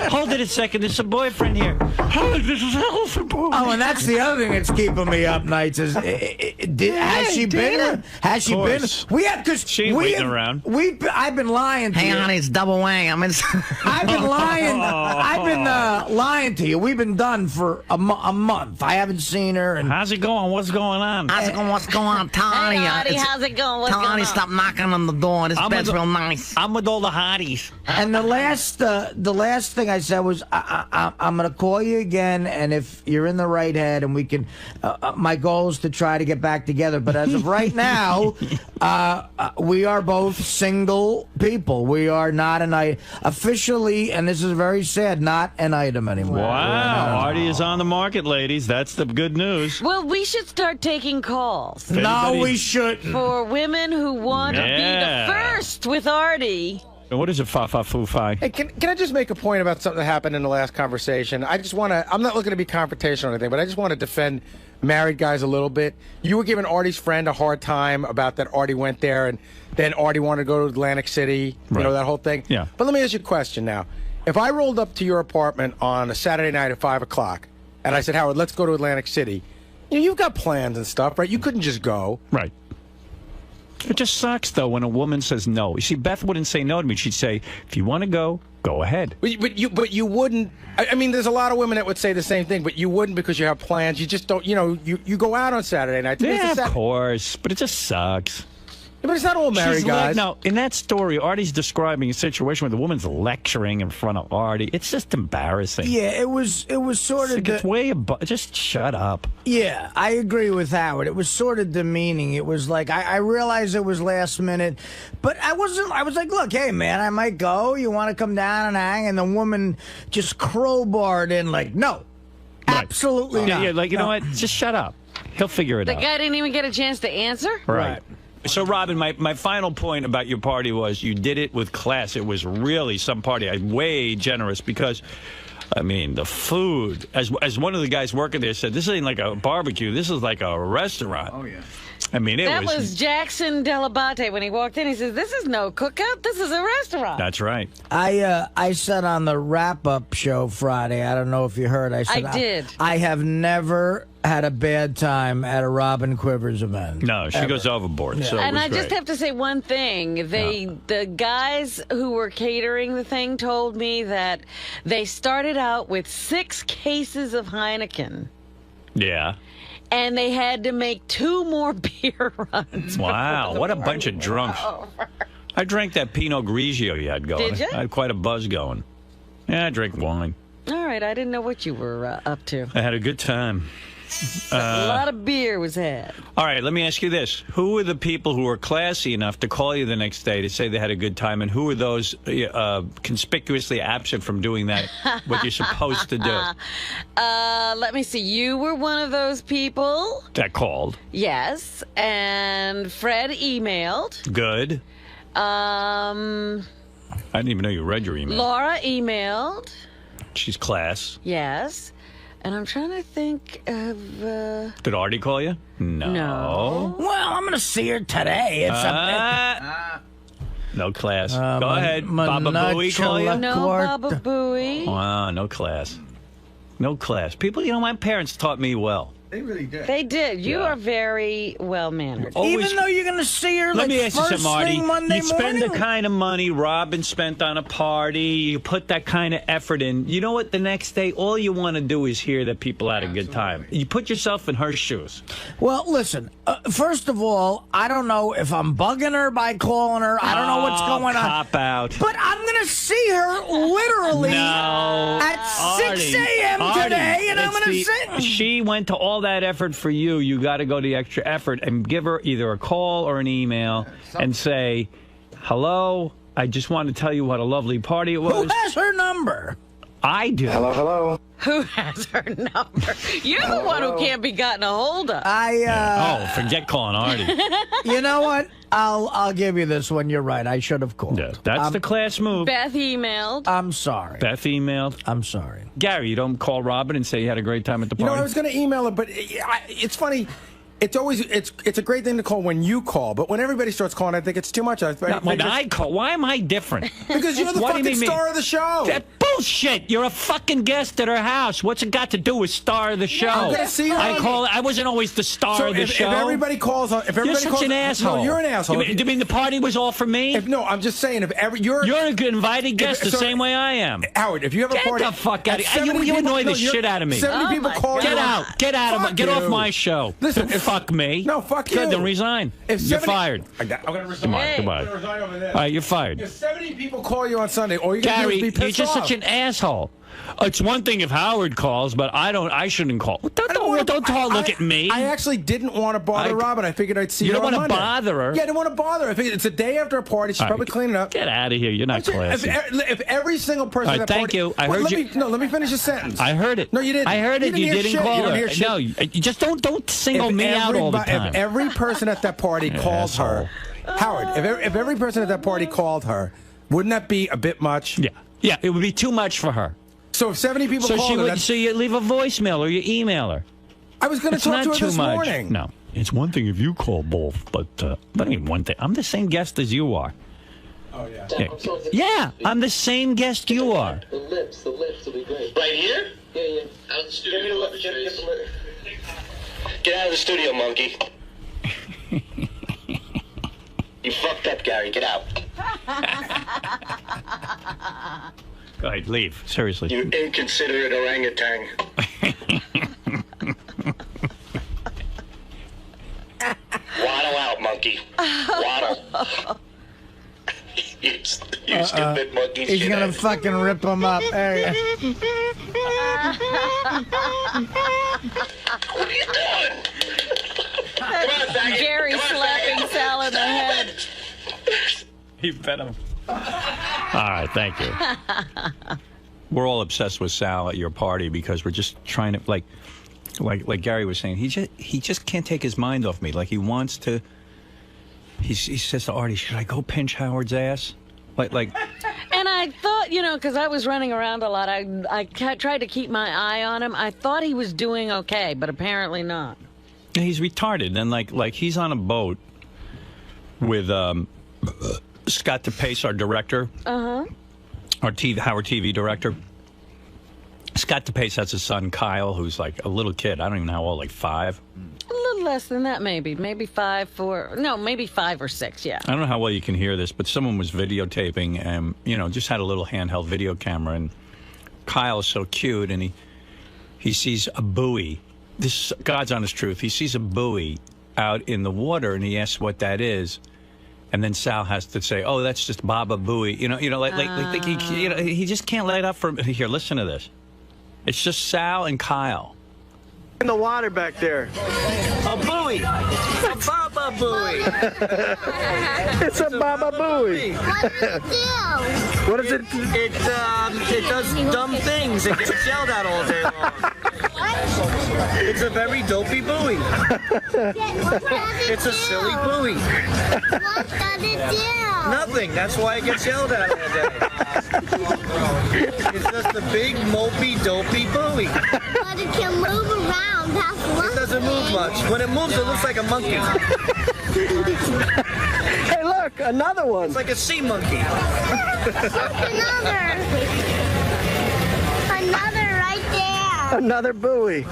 Hold it a second. There's a boyfriend here. Hey, this is Allison. Oh, and that's the other thing that's keeping me up nights is has she been? Has she been? course. We have because She ain't waiting around. I've been lying to you. it's double wang. I'm in. I've been lying. I've been lying to you. We've been done for a month. I haven't seen her. And How's it going? What's going on? What's going on, Tony? Hey, Artie, how's it going? What's going on? Stop knocking on the door. This bed's real nice. I'm with all the hotties. And the last thing I said was I'm gonna call you again, and if you're in the right head, and we can, my goal is to try to get back together. But as of right now, we are both single people. We are not, and I officially, and this is very sad, not not an item anymore. Wow, Artie is on the market, ladies. That's the good news. Well, we should start taking calls. No, we shouldn't. For women who want to be the first with Artie. What is it, fa-fa-foo-fi? Hey, can I just make a point about something that happened in the last conversation? I just want to, I'm not looking to be confrontational or anything, but I just want to defend married guys a little bit. You were giving Artie's friend a hard time about that Artie went there, and then Artie wanted to go to Atlantic City, you know, that whole thing. Yeah. But let me ask you a question now. If I rolled up to your apartment on a Saturday night at 5 o'clock, and I said, Howard, let's go to Atlantic City, you know, you've got plans and stuff, right? You couldn't just go. Right. It just sucks, though, when a woman says no. You see, Beth wouldn't say no to me. She'd say, if you want to go, go ahead. But you wouldn't. I mean, there's a lot of women that would say the same thing, but you wouldn't because you have plans. You just don't, you know, you go out on Saturday night. Yeah, of course, but it just sucks. Yeah, but it's not all married guys. No, in that story, Artie's describing a situation where the woman's lecturing in front of Artie. It's just embarrassing. Yeah, it was sort of. It's way above. Just shut up. Yeah, I agree with Howard. It was sort of demeaning. It was like I realized it was last minute, but I wasn't. I was like, look, hey man, I might go. You want to come down and hang? And the woman just crowbarred in like, no, absolutely not. Yeah, like you know what? Just shut up. He'll figure it The out. guy didn't even get a chance to answer? Right. So, Robin, my final point about your party was you did it with class. It was really some party. I'm way generous because, I mean, the food, as one of the guys working there said, this ain't like a barbecue. This is like a restaurant. Oh, yeah. I mean, That was Jackson 𝗛𝗏𝗿𝗱 when he walked in. He says, this is no cookout. This is a restaurant. That's right. I said on the wrap-up show Friday, I don't know if you heard, I said, I did. I have never had a bad time at a Robin Quivers event. No, she goes overboard. So And it was I just great. have to say one thing. The guys who were catering the thing told me that they started out with 6 cases of Heineken. Yeah. And they had to make 2 more beer runs. Wow, what a bunch of drunks. I drank that Pinot Grigio you had going. Did you? I had quite a buzz going. Yeah, I drink wine. All right, I didn't know what you were up to. I had a good time. A lot of beer was had. All right, let me ask you this. Who were the people who were classy enough to call you the next day to say they had a good time, and who were those conspicuously absent from doing that, what you're supposed to do? Let me see. You were one of those people. That called. Yes. And Fred emailed. Good. I didn't even know you read your email. Laura emailed. She's class. Yes. And I'm trying to think of... Did Artie call you? No. No. Well, I'm going to see her today. It's no class. Go ahead. Baba Booey call you? No Baba Booey. Wow, no class. No class. People, you know, my parents taught me well. They really did. They did. You are very well-mannered. Even though you're going to see her Let like me ask you first something, Artie. thing Monday You spend morning? the kind of money Robin spent on a party. You put that kind of effort in. You know what? The next day, all you want to do is hear that people had a good time. You put yourself in her shoes. Well, listen, first of all, I don't know if I'm bugging her by calling her. I don't know what's going on. Cop out. But I'm going to see her literally at 6 a.m. today, and I'm going to sing. She went to all that effort for you. You got to go the extra effort and give her either a call or an email and say, hello, I just want to tell you what a lovely party it was. Who has her number? I do. Hello. Who has her number? You're the one who can't be gotten a hold of. Forget calling Artie. You know what? I'll give you this one. You're right. I should have called. Yeah, that's the class move. Beth emailed. I'm sorry. Beth emailed. I'm sorry. Gary, you don't call Robin and say you had a great time at the party? You know, I was going to email her, but it's funny. It's always it's a great thing to call when you call, but when everybody starts calling, I think it's too much. When I call, why am I different? Because you're the What do you fucking mean star of the show. That bullshit! You're a fucking guest at her house. What's it got to do with star of the show? I'm gonna see her. I wasn't always the star of the show. If everybody calls, You're such an asshole. No, you're an asshole. You mean the party was all for me? No, I'm just saying. You're a good invited guest the same way I am. Howard, if you have a party, get the fuck out of here! You annoy the shit out of me. 70 people call you. Get out! Get out of! Get off my show! Listen, fuck me. No, fuck you. Good, then resign. You're fired. I'm gonna resign. Goodbye. I'm gonna resign over this. All right, you're fired. If 70 people call you on Sunday, all you gotta Gary, do is be you're pissed just off. such an asshole. It's one thing if Howard calls, but I shouldn't call. Don't look at me. I actually didn't want to bother Robin. I figured I'd see her You don't on want to Monday. bother her. Yeah, I didn't want to bother her. I figured it's a day after a party. She's probably cleaning up. Get out of here. You're not classy. If every single person at that thank party... you. I heard you. No, let me finish a sentence. I heard it. No, you didn't. I heard it. You hear didn't shit. call You don't her. hear shit. No, you just don't single me out all the time. If every person at that party called her... Howard, if every person at that party called her, wouldn't that be a bit much? Yeah. Yeah, it would be too much for her. So if 70 people called her... So you leave a voicemail or you email her. I was going to talk to her this morning. No. It's one thing if you call both, but that ain't one thing. I'm the same guest as you are. Oh, yeah. Yeah, I'm the same guest you are. The lips will be great. Right here? Yeah. Out of the studio. Get out of the studio, monkey. You fucked up, Gary. Get out. Go ahead, leave. Seriously. You inconsiderate orangutan. Waddle out, monkey. Waddle. You stupid monkey. He's gonna fucking rip him up. What are you doing? Come on, faggot. Gary slapping Sal in the head. You bet him. All right, thank you. We're all obsessed with Sal at your party because we're just trying to, like Gary was saying, he just can't take his mind off me. Like he wants to. He says to Artie, "Should I go pinch Howard's ass?" Like. And I thought, because I was running around a lot, I tried to keep my eye on him. I thought he was doing okay, but apparently not. He's retarded, and like he's on a boat with Scott DePace, our director, our Howard TV director. Scott DePace has a son, Kyle, who's like a little kid. I don't even know how old, like 5. A little less than that, maybe 5 or 6. Yeah. I don't know how well you can hear this, but someone was videotaping, and just had a little handheld video camera, and Kyle is so cute, and he sees a buoy. This God's honest truth. He sees a buoy out in the water, and he asks what that is. And then Sal has to say, "Oh, that's just Baba Buoy." He just can't let up from here. Listen to this. It's just Sal and Kyle. In the water back there. A buoy. A Baba buoy. It's a Baba buoy. What does it do? What does it do? It does dumb things. It gets yelled at all day long. It's a very dopey buoy. It's a silly buoy. What does it do? Nothing. That's why it gets yelled at all day. It's just a big, mopey, dopey buoy. But it can move around. That's one It doesn't move much. When it moves, it looks like a monkey. Hey, look, another one. It's like a sea monkey. Another right there. Another buoy.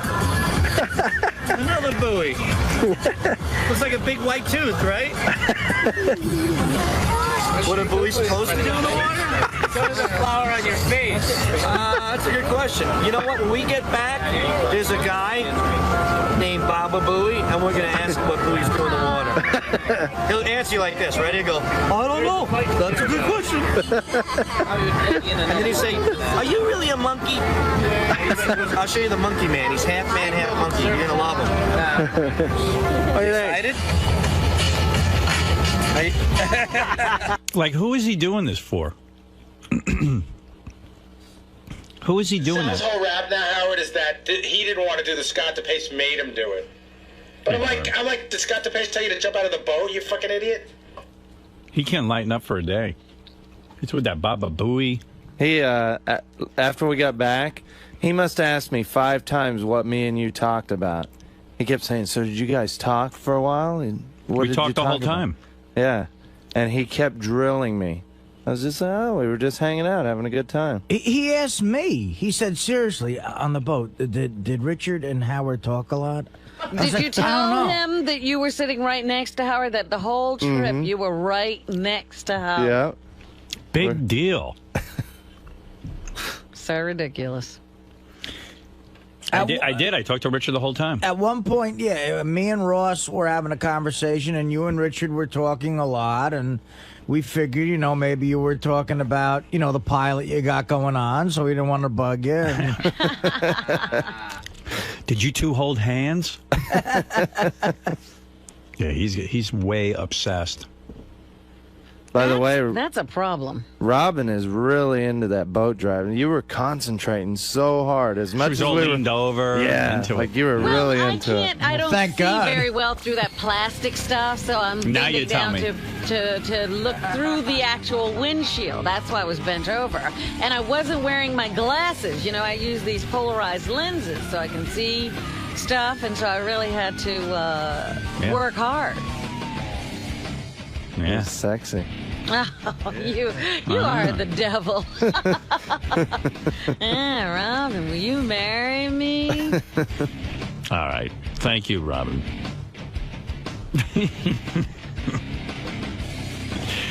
Another buoy. Looks like a big white tooth, right? What are buoys supposed to do in the water? So there's a flower on your face. That's a good question. You know what? When we get back, there's a guy named Baba Buoy, and we're going to ask him what buoys do in the water. He'll answer you like this, right? He'll go, "I don't know. That's a good question." And then he'll say, "Are you really a monkey?" I'll show you the monkey man. He's half man, half monkey. You're going to love him. Are you excited? Like, who is he doing this for? Who is he doing Sal's this? whole rap now, Howard, is that he didn't want to do the Scott DePace made him do it. But I'm like, did Scott DePace tell you to jump out of the boat, you fucking idiot? He can't lighten up for a day. It's with that Baba Buoy. He, after we got back, he must have asked me 5 times what me and you talked about. He kept saying, "So did you guys talk for a while?" And We talked the whole time. Yeah. And he kept drilling me. I was just, we were just hanging out, having a good time. He asked me. He said, seriously, on the boat, did Richard and Howard talk a lot? Did you tell him that you were sitting right next to Howard, that the whole trip you were right next to Howard? Yeah. Big deal. So ridiculous. I did. I talked to Richard the whole time. At one point, yeah, me and Ross were having a conversation, and you and Richard were talking a lot, and we figured, maybe you were talking about, the pilot you got going on, so we didn't want to bug you. Did you two hold hands? Yeah, he's way obsessed. By the way, That's a problem. Robin is really into that boat driving. You were concentrating so hard. As much She was as all we leaned over. Yeah, into like it. you were really I into it. can't. I don't Thank see God. very well through that plastic stuff, so I'm Now bending you tell down me. to look through the actual windshield. That's why I was bent over, and I wasn't wearing my glasses. I use these polarized lenses so I can see stuff, and so I really had to work hard. Yeah, sexy. Oh, you are the devil. Robin, will you marry me? All right. Thank you, Robin.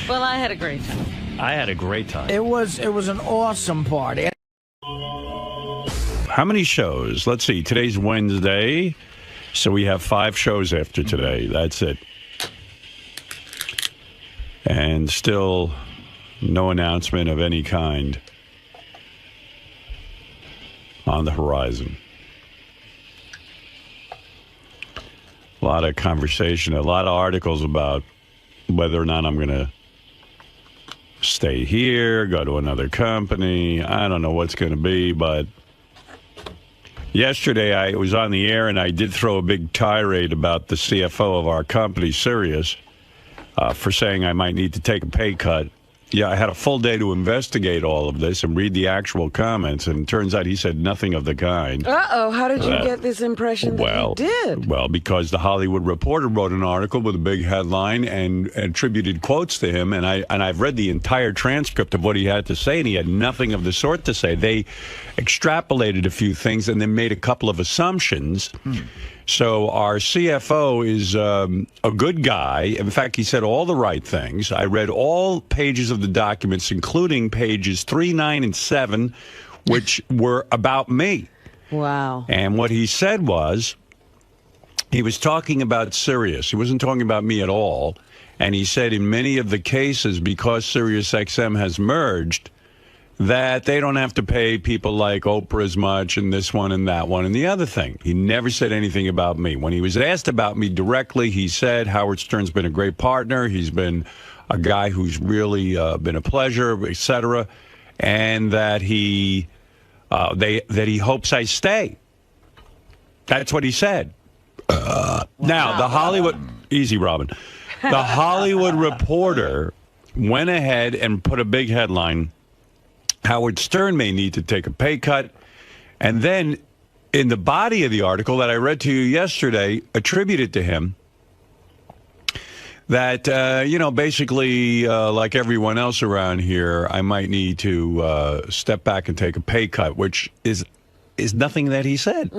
Well, I had a great time. I had a great time. It was an awesome party. How many shows? Let's see. Today's Wednesday, so we have 5 shows after today. That's it. And still no announcement of any kind on the horizon. A lot of conversation, a lot of articles about whether or not I'm going to stay here, go to another company. I don't know what's going to be, but yesterday I was on the air and I did throw a big tirade about the CFO of our company, Sirius, for saying I might need to take a pay cut. Yeah, I had a full day to investigate all of this and read the actual comments, and it turns out he said nothing of the kind. Uh-oh, how did you get this impression that he did? Well, because the Hollywood Reporter wrote an article with a big headline and attributed quotes to him, and I've read the entire transcript of what he had to say, and he had nothing of the sort to say. They extrapolated a few things and then made a couple of assumptions. So our CFO is a good guy. In fact, he said all the right things. I read all pages of the documents, including pages 3, 9, and 7, which were about me. Wow. And what he said was, he was talking about Sirius. He wasn't talking about me at all. And he said in many of the cases, because Sirius XM has merged, that they don't have to pay people like Oprah as much and this one and that one and the other thing. He never said anything about me. When he was asked about me directly, he said Howard Stern's been a great partner. He's been a guy who's really been a pleasure, etc., and that he hopes I stay. That's what he said. Now, the Hollywood... Easy, Robin. The Hollywood Reporter went ahead and put a big headline, Howard Stern may need to take a pay cut. And then in the body of the article that I read to you yesterday, attributed to him that, basically, like everyone else around here, I might need to step back and take a pay cut, which is nothing that he said.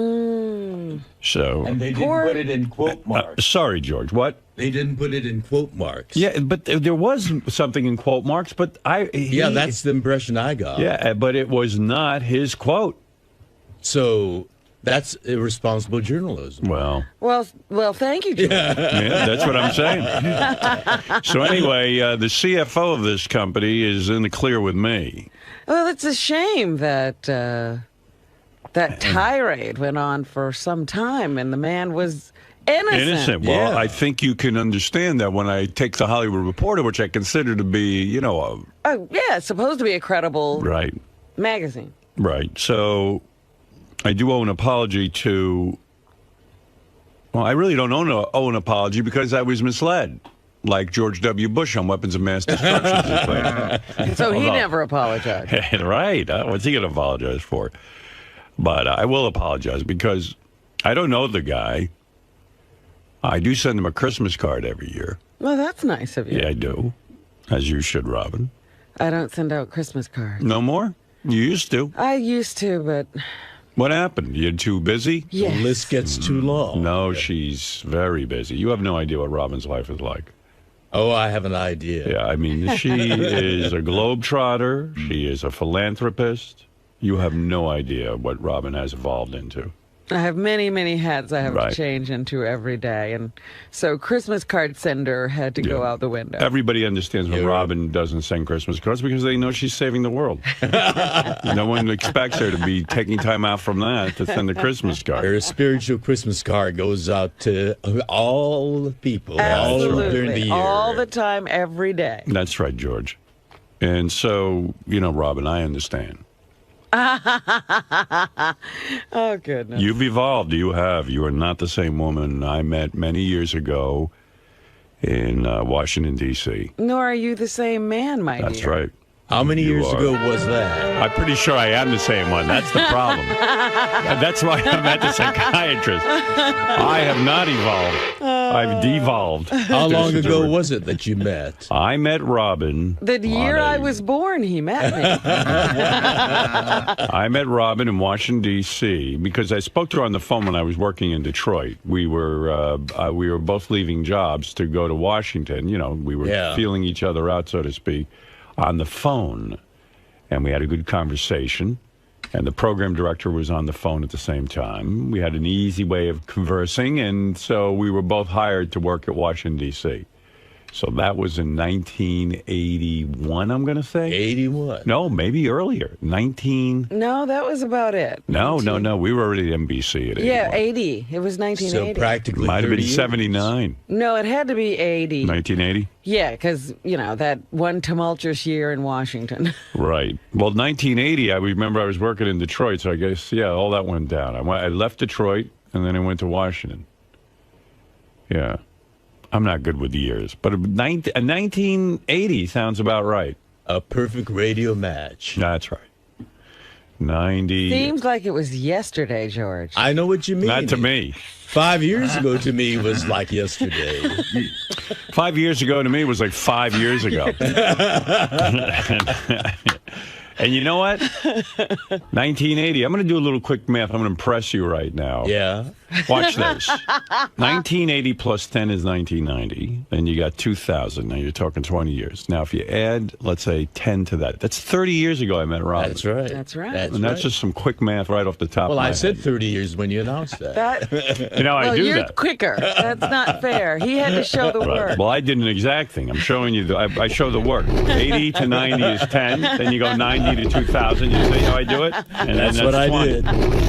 So, and they didn't put it in quote marks. Sorry, George, what? They didn't put it in quote marks. Yeah, but there was something in quote marks, but that's the impression I got. Yeah, but it was not his quote. So that's irresponsible journalism. Well, thank you, George. Yeah, that's what I'm saying. So anyway, the CFO of this company is in the clear with me. Well, it's a shame that that tirade went on for some time, and the man was innocent. Well, I think you can understand that when I take the Hollywood Reporter, which I consider to be, it's supposed to be a credible magazine. Right. So I do owe an apology to... Well, I really don't owe an apology because I was misled, like George W. Bush on weapons of mass destruction. So he never apologized. Right. What's he going to apologize for? But I will apologize because I don't know the guy. I do send him a Christmas card every year. Well, that's nice of you. Yeah, I do. As you should, Robin. I don't send out Christmas cards. No more? You used to. I used to, but... What happened? You're too busy? Yes. The list gets too long. No, she's very busy. You have no idea what Robin's life is like. Oh, I have an idea. Yeah, I mean, she is a globetrotter. She is a philanthropist. You have no idea what Robin has evolved into. I have many, many hats I have Right. to change into every day. And so Christmas card sender had to go out the window. Everybody understands when Robin doesn't send Christmas cards because they know she's saving the world. No one expects her to be taking time out from that to send a Christmas card. Her spiritual Christmas card goes out to all the people, all Absolutely. during the year. All the time, every day. That's right, George. And so, Robin, I understand. Oh, goodness. You've evolved. You have. You are not the same woman I met many years ago in Washington, D.C. Nor are you the same man, my dear. That's right. How many You years are. ago was that? I'm pretty sure I am the same one. That's the problem. That's why I'm at the psychiatrist. I have not evolved. I've devolved. How long ago was it that you met? I met Robin. The year I was born, he met me. I met Robin in Washington, D.C. because I spoke to her on the phone when I was working in Detroit. We were both leaving jobs to go to Washington. We were feeling each other out, so to speak, on the phone. And we had a good conversation. And the program director was on the phone at the same time. We had an easy way of conversing, and so we were both hired to work at Washington, D.C. So that was in 1981, I'm going to say. 81? No, maybe earlier. No, that was about it. No. We were already at NBC at 81. Yeah, 80. It was 1980. So practically Might have been 30 years. 79. No, it had to be 80. 1980? Yeah, because, that one tumultuous year in Washington. Right. Well, 1980, I remember I was working in Detroit, so I guess, all that went down. I left Detroit, and then I went to Washington. Yeah. I'm not good with the years, but 1980 sounds about right. A perfect radio match. That's right. 90. Seems like it was yesterday, George. I know what you mean. Not to me. 5 years ago to me was like yesterday. 5 years ago to me was like 5 years ago. And you know what? 1980. I'm going to do a little quick math. I'm going to impress you right now. Yeah. Watch this. 1980 plus 10 is 1990. Then you got 2000. Now you're talking 20 years. Now, if you add, let's say, 10 to that, that's 30 years ago I met Robin. That's right. That's right. And that's just some quick math right off the top Well, of my I said head. 30 years when you announced that. I do you're that. quicker. That's not fair. He had to show the Right. work. Well, I did an exact thing. I'm showing you. I show the work. 80 to 90 is 10. Then you go 90 to 2000. You see how I do it? And That's then what I 20. did.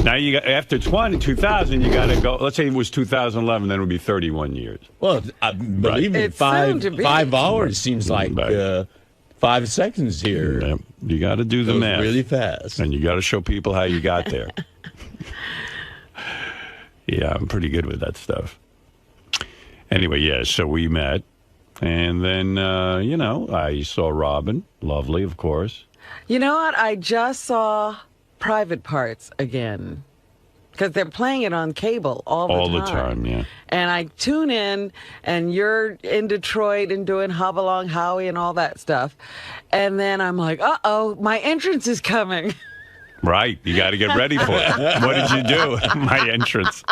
Now you got after 2000, you got to go. Let's say it was 2011. Then it would be 31 years. Well, believe me, It's soon to be. 5 hours seems like 5 seconds here. Yeah. You got to do the Goes math really fast. and you got to show people how you got there. Yeah, I'm pretty good with that stuff. Anyway, yeah, so we met. And then, I saw Robin. Lovely, of course. You know what? I just saw Private Parts again. Because they're playing it on cable all the time. All the time, yeah. And I tune in, and you're in Detroit and doing Hop Along Howie and all that stuff. And then I'm like, uh-oh, my entrance is coming. Right. You got to get ready for it. What did you do? My entrance.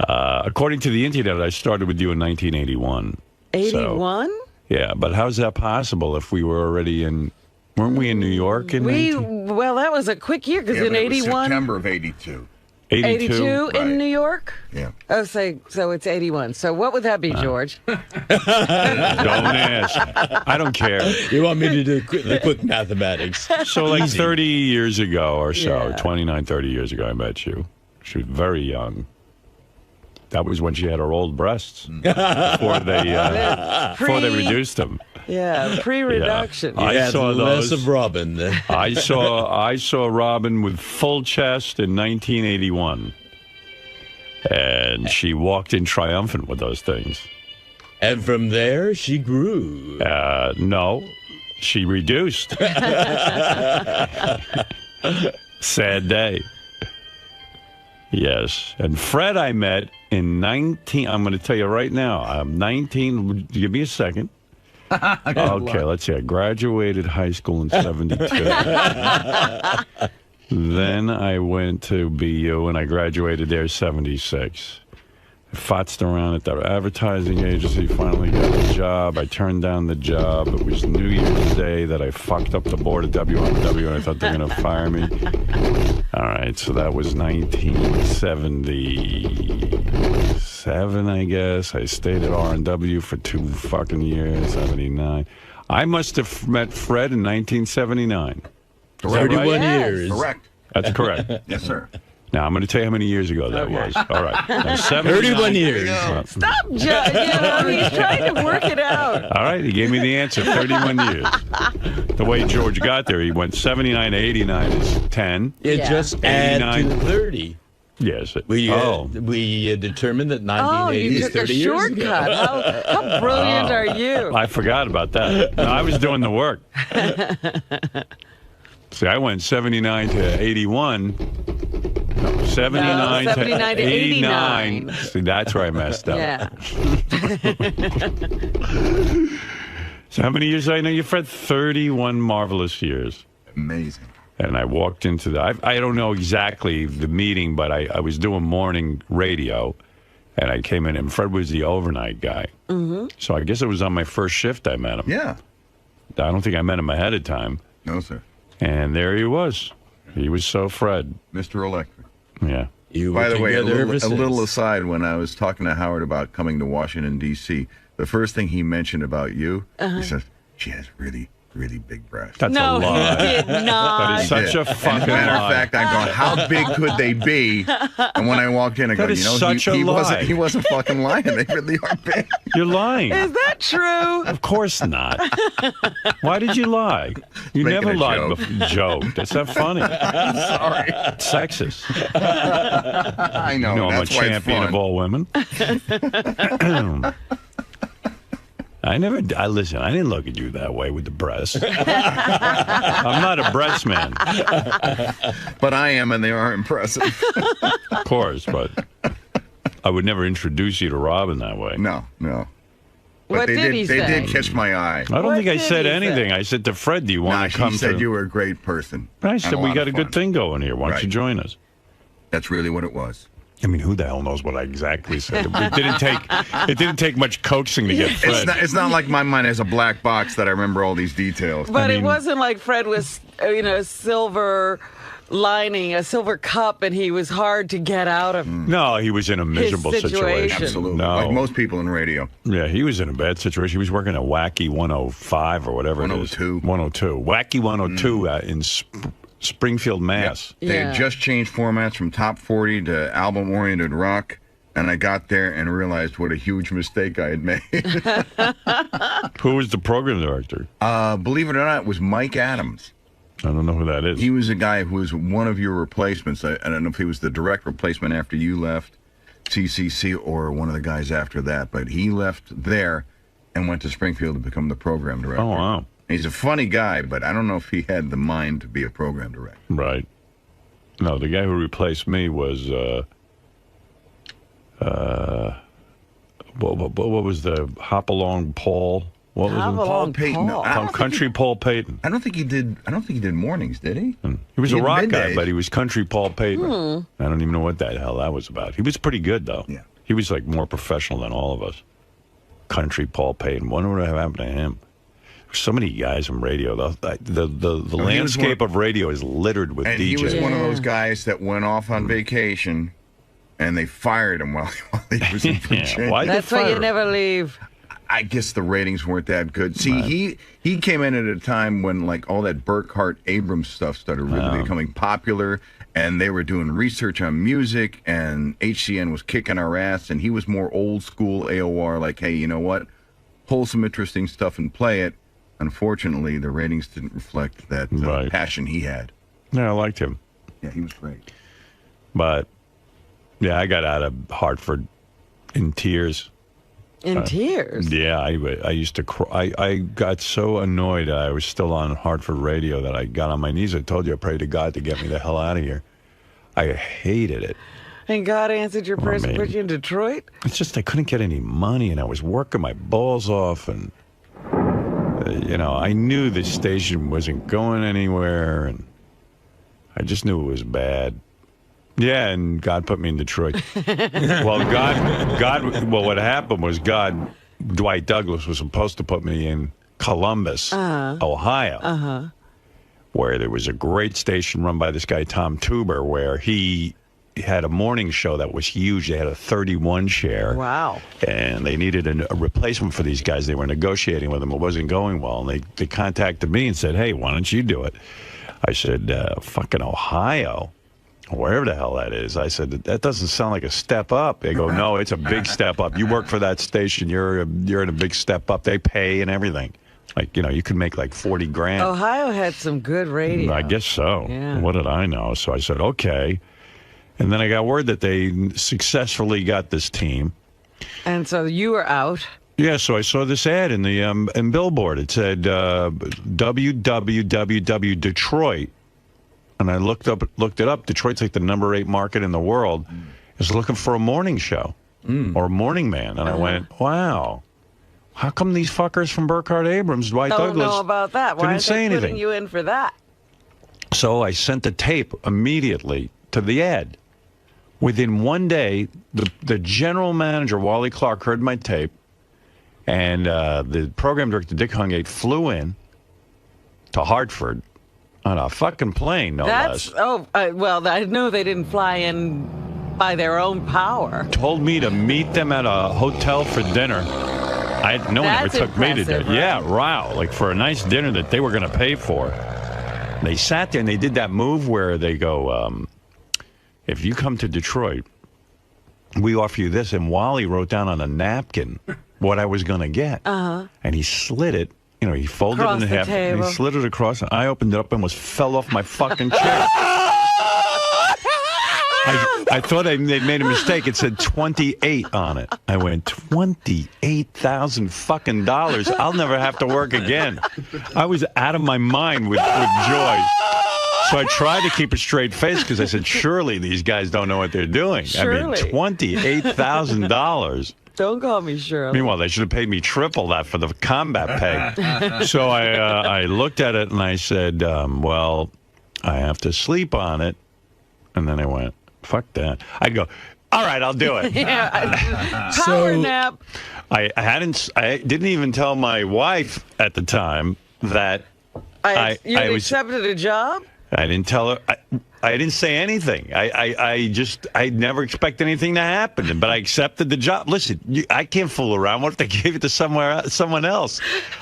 According to the internet, I started with you in 1981. 81? So, yeah, but how's that possible if we were already in... Weren't we in New York in Well, that was a quick year, because in 81... September of 82. 82 Right. in New York? Yeah. Oh, so it's 81. So what would that be, George? Don't ask. I don't care. You want me to do the quick mathematics? So like Easy. 30 years ago or so, Yeah. 29, 30 years ago, I met you. She was very young. That was when she had her old breasts before they reduced them. Yeah, pre-reduction. Yeah. I saw less those. of Robin. I saw Robin with full chest in 1981, and she walked in triumphant with those things. And from there, she grew. No, she reduced. Sad day. Yes, and Fred I met in 19. I'm going to tell you right now. I'm 19. Give me a second. Okay, let's see. I graduated high school in 72. Then I went to BU and I graduated there 76. fotzed around at the advertising agency, finally got a job. I turned down the job. It was New Year's Day that I fucked up the board of WMW, and I thought they were going to fire me. All right, so that was 1977, I guess. I stayed at R&W for 2 fucking years, 79. I must have met Fred in 1979. 31 right? years. Correct. That's correct. Yes, sir. Now, I'm going to tell you how many years ago that was. All right. Now, 31 years. Stop, Judge. He's trying to work it out. All right, he gave me the answer, 31 years. The way George got there, he went 79 to 89 is 10. Just add to 30. Yes. We determined that 1980 Oh, you is took 30 a years shortcut. ago. How brilliant are you? I forgot about that. No, I was doing the work. See, I went 79 to 81. No, 79 to 89. See, that's where I messed up. Yeah. So how many years did I know you, Fred? 31 marvelous years. Amazing. And I walked into the, I don't know exactly the meeting, but I was doing morning radio, and I came in, and Fred was the overnight guy. Mm-hmm. So I guess it was on my first shift I met him. Yeah. I don't think I met him ahead of time. No, sir. And there he was. He was so Fred. Mr. Electric. Yeah. By the way, a little aside, when I was talking to Howard about coming to Washington, D.C., the first thing he mentioned about you, he says, she has really, really big breasts. That's a lie. He did not. That is such a fucking As a matter lie. of fact, I'm going, how big could they be? And when I walked in, I go, That is such a lie. He wasn't fucking lying. They really are big. You're lying. Is that true? Of course not. Why did you lie? You Making never a lied joke. before. Joke. That's not funny. Sorry. It's sexist. I know. You know I'm a That's why it's champion fun. of all women. Listen, I didn't look at you that way with the breasts. I'm not a breast man. But I am, and they are impressive. Of course, but I would never introduce you to Robin that way. No. But What did he say? They did catch my eye. I don't think I said anything. I said to Fred, do you want to come She said to... you were a great person. I said, And we lot got of a good fun. thing going here. Why don't you Right. join us? That's really what it was. I mean, who the hell knows what I exactly said? It didn't take much coaxing to get Fred. It's not like my mind has a black box that I remember all these details. But it wasn't like Fred was, silver lining, a silver cup, and he was hard to get out of. No, he was in a miserable situation. Absolutely. No. Like most people in radio. Yeah, he was in a bad situation. He was working at Wacky 105 or whatever it is. 102. Wacky 102 in Springfield, Mass. They had just changed formats from top 40 to album-oriented rock, and I got there and realized what a huge mistake I had made. Who was the program director? Believe it or not, it was Mike Adams. I don't know who that is. He was a guy who was one of your replacements. I don't know if he was the direct replacement after you left CCC or one of the guys after that, but he left there and went to Springfield to become the program director. Oh, wow. He's a funny guy, but I don't know if he had the mind to be a program director. Right. No, the guy who replaced me was, what was the Hop-Along Paul? What was it? Paul Payton. No, I don't think Country Paul Payton. I don't think he did mornings, did he? He was a He had rock guy, middays. but he was Country Paul Payton. I don't even know what the hell that was about. He was pretty good, though. Yeah. He was, like, more professional than all of us. Country Paul Payton. Wonder what happened to him. So many guys in radio. The landscape of radio is littered with And DJs. he was one of those guys that went off on vacation, and they fired him while he was in Virginia. Why'd they That's why fire you him? never leave. I guess the ratings weren't that good. See, he came in at a time when like all that Burkhart Abrams stuff started really becoming popular, and they were doing research on music, and HCN was kicking our ass, and he was more old school AOR, like, hey, you know what? Pull some interesting stuff and play it. Unfortunately, the ratings didn't reflect that passion he had. Yeah, I liked him. Yeah, he was great. But, yeah, I got out of Hartford in tears. In tears? Yeah, I used to cry. I got so annoyed I was still on Hartford radio that I got on my knees. I told you I prayed to God to get me the hell out of here. I hated it. And God answered your prayers and put you in Detroit? It's just I couldn't get any money, and I was working my balls off, and I knew the station wasn't going anywhere, and I just knew it was bad. Yeah, and God put me in Detroit. Well, what happened was Dwight Douglas was supposed to put me in Columbus, Ohio, where there was a great station run by this guy, Tom Tuber, where he had a morning show that was huge. They had a 31 share. Wow. And they needed a replacement for these guys. They were negotiating with them. It wasn't going well. And they contacted me and said, hey, why don't you do it? I said, fucking Ohio, wherever the hell that is. I said, that doesn't sound like a step up. They go, no, it's a big step up. You work for that station. You're in a big step up. They pay and everything. Like, you could make like 40 grand. Ohio had some good radio. I guess so. Yeah. What did I know? So I said, okay. And then I got word that they successfully got this team. And so you were out. Yeah, so I saw this ad in the in Billboard. It said www Detroit, and I looked it up. Detroit's like the #8 market in the world. Is looking for a morning show or a morning man, and I went, wow. How come these fuckers from 𝗏𝗏𝗿𝗱, Dwight Douglas, don't know about that? Why didn't are say they anything? putting you in for that? So I sent the tape immediately to the ad. Within one day, the general manager, Wally Clark, heard my tape. And the program director, Dick Hungate, flew in to Hartford on a fucking plane, no less. Well, I know they didn't fly in by their own power. Told me to meet them at a hotel for dinner. No one ever took me to dinner. Right? Yeah, wow. Like for a nice dinner that they were going to pay for. They sat there and they did that move where they go, if you come to Detroit, we offer you this. And Wally wrote down on a napkin what I was going to get. And he slid it. He folded Across it in the half. And table. he slid it across. And I opened it up and fell off my fucking chair. I thought they'd made a mistake. It said 28 on it. I went, $28,000 fucking dollars. I'll never have to work again. I was out of my mind with joy. So I tried to keep a straight face because I said, surely these guys don't know what they're doing. Surely. I mean, $28,000. Don't call me Shirley. Meanwhile, they should have paid me triple that for the combat pay. So I looked at it and I said, well, I have to sleep on it. And then I went, fuck that. I go, all right, I'll do it. Power nap. I didn't even tell my wife at the time that you had accepted a job? I didn't tell her. I didn't say anything. I never expect anything to happen, but I accepted the job. Listen, I can't fool around. What if they gave it to someone else?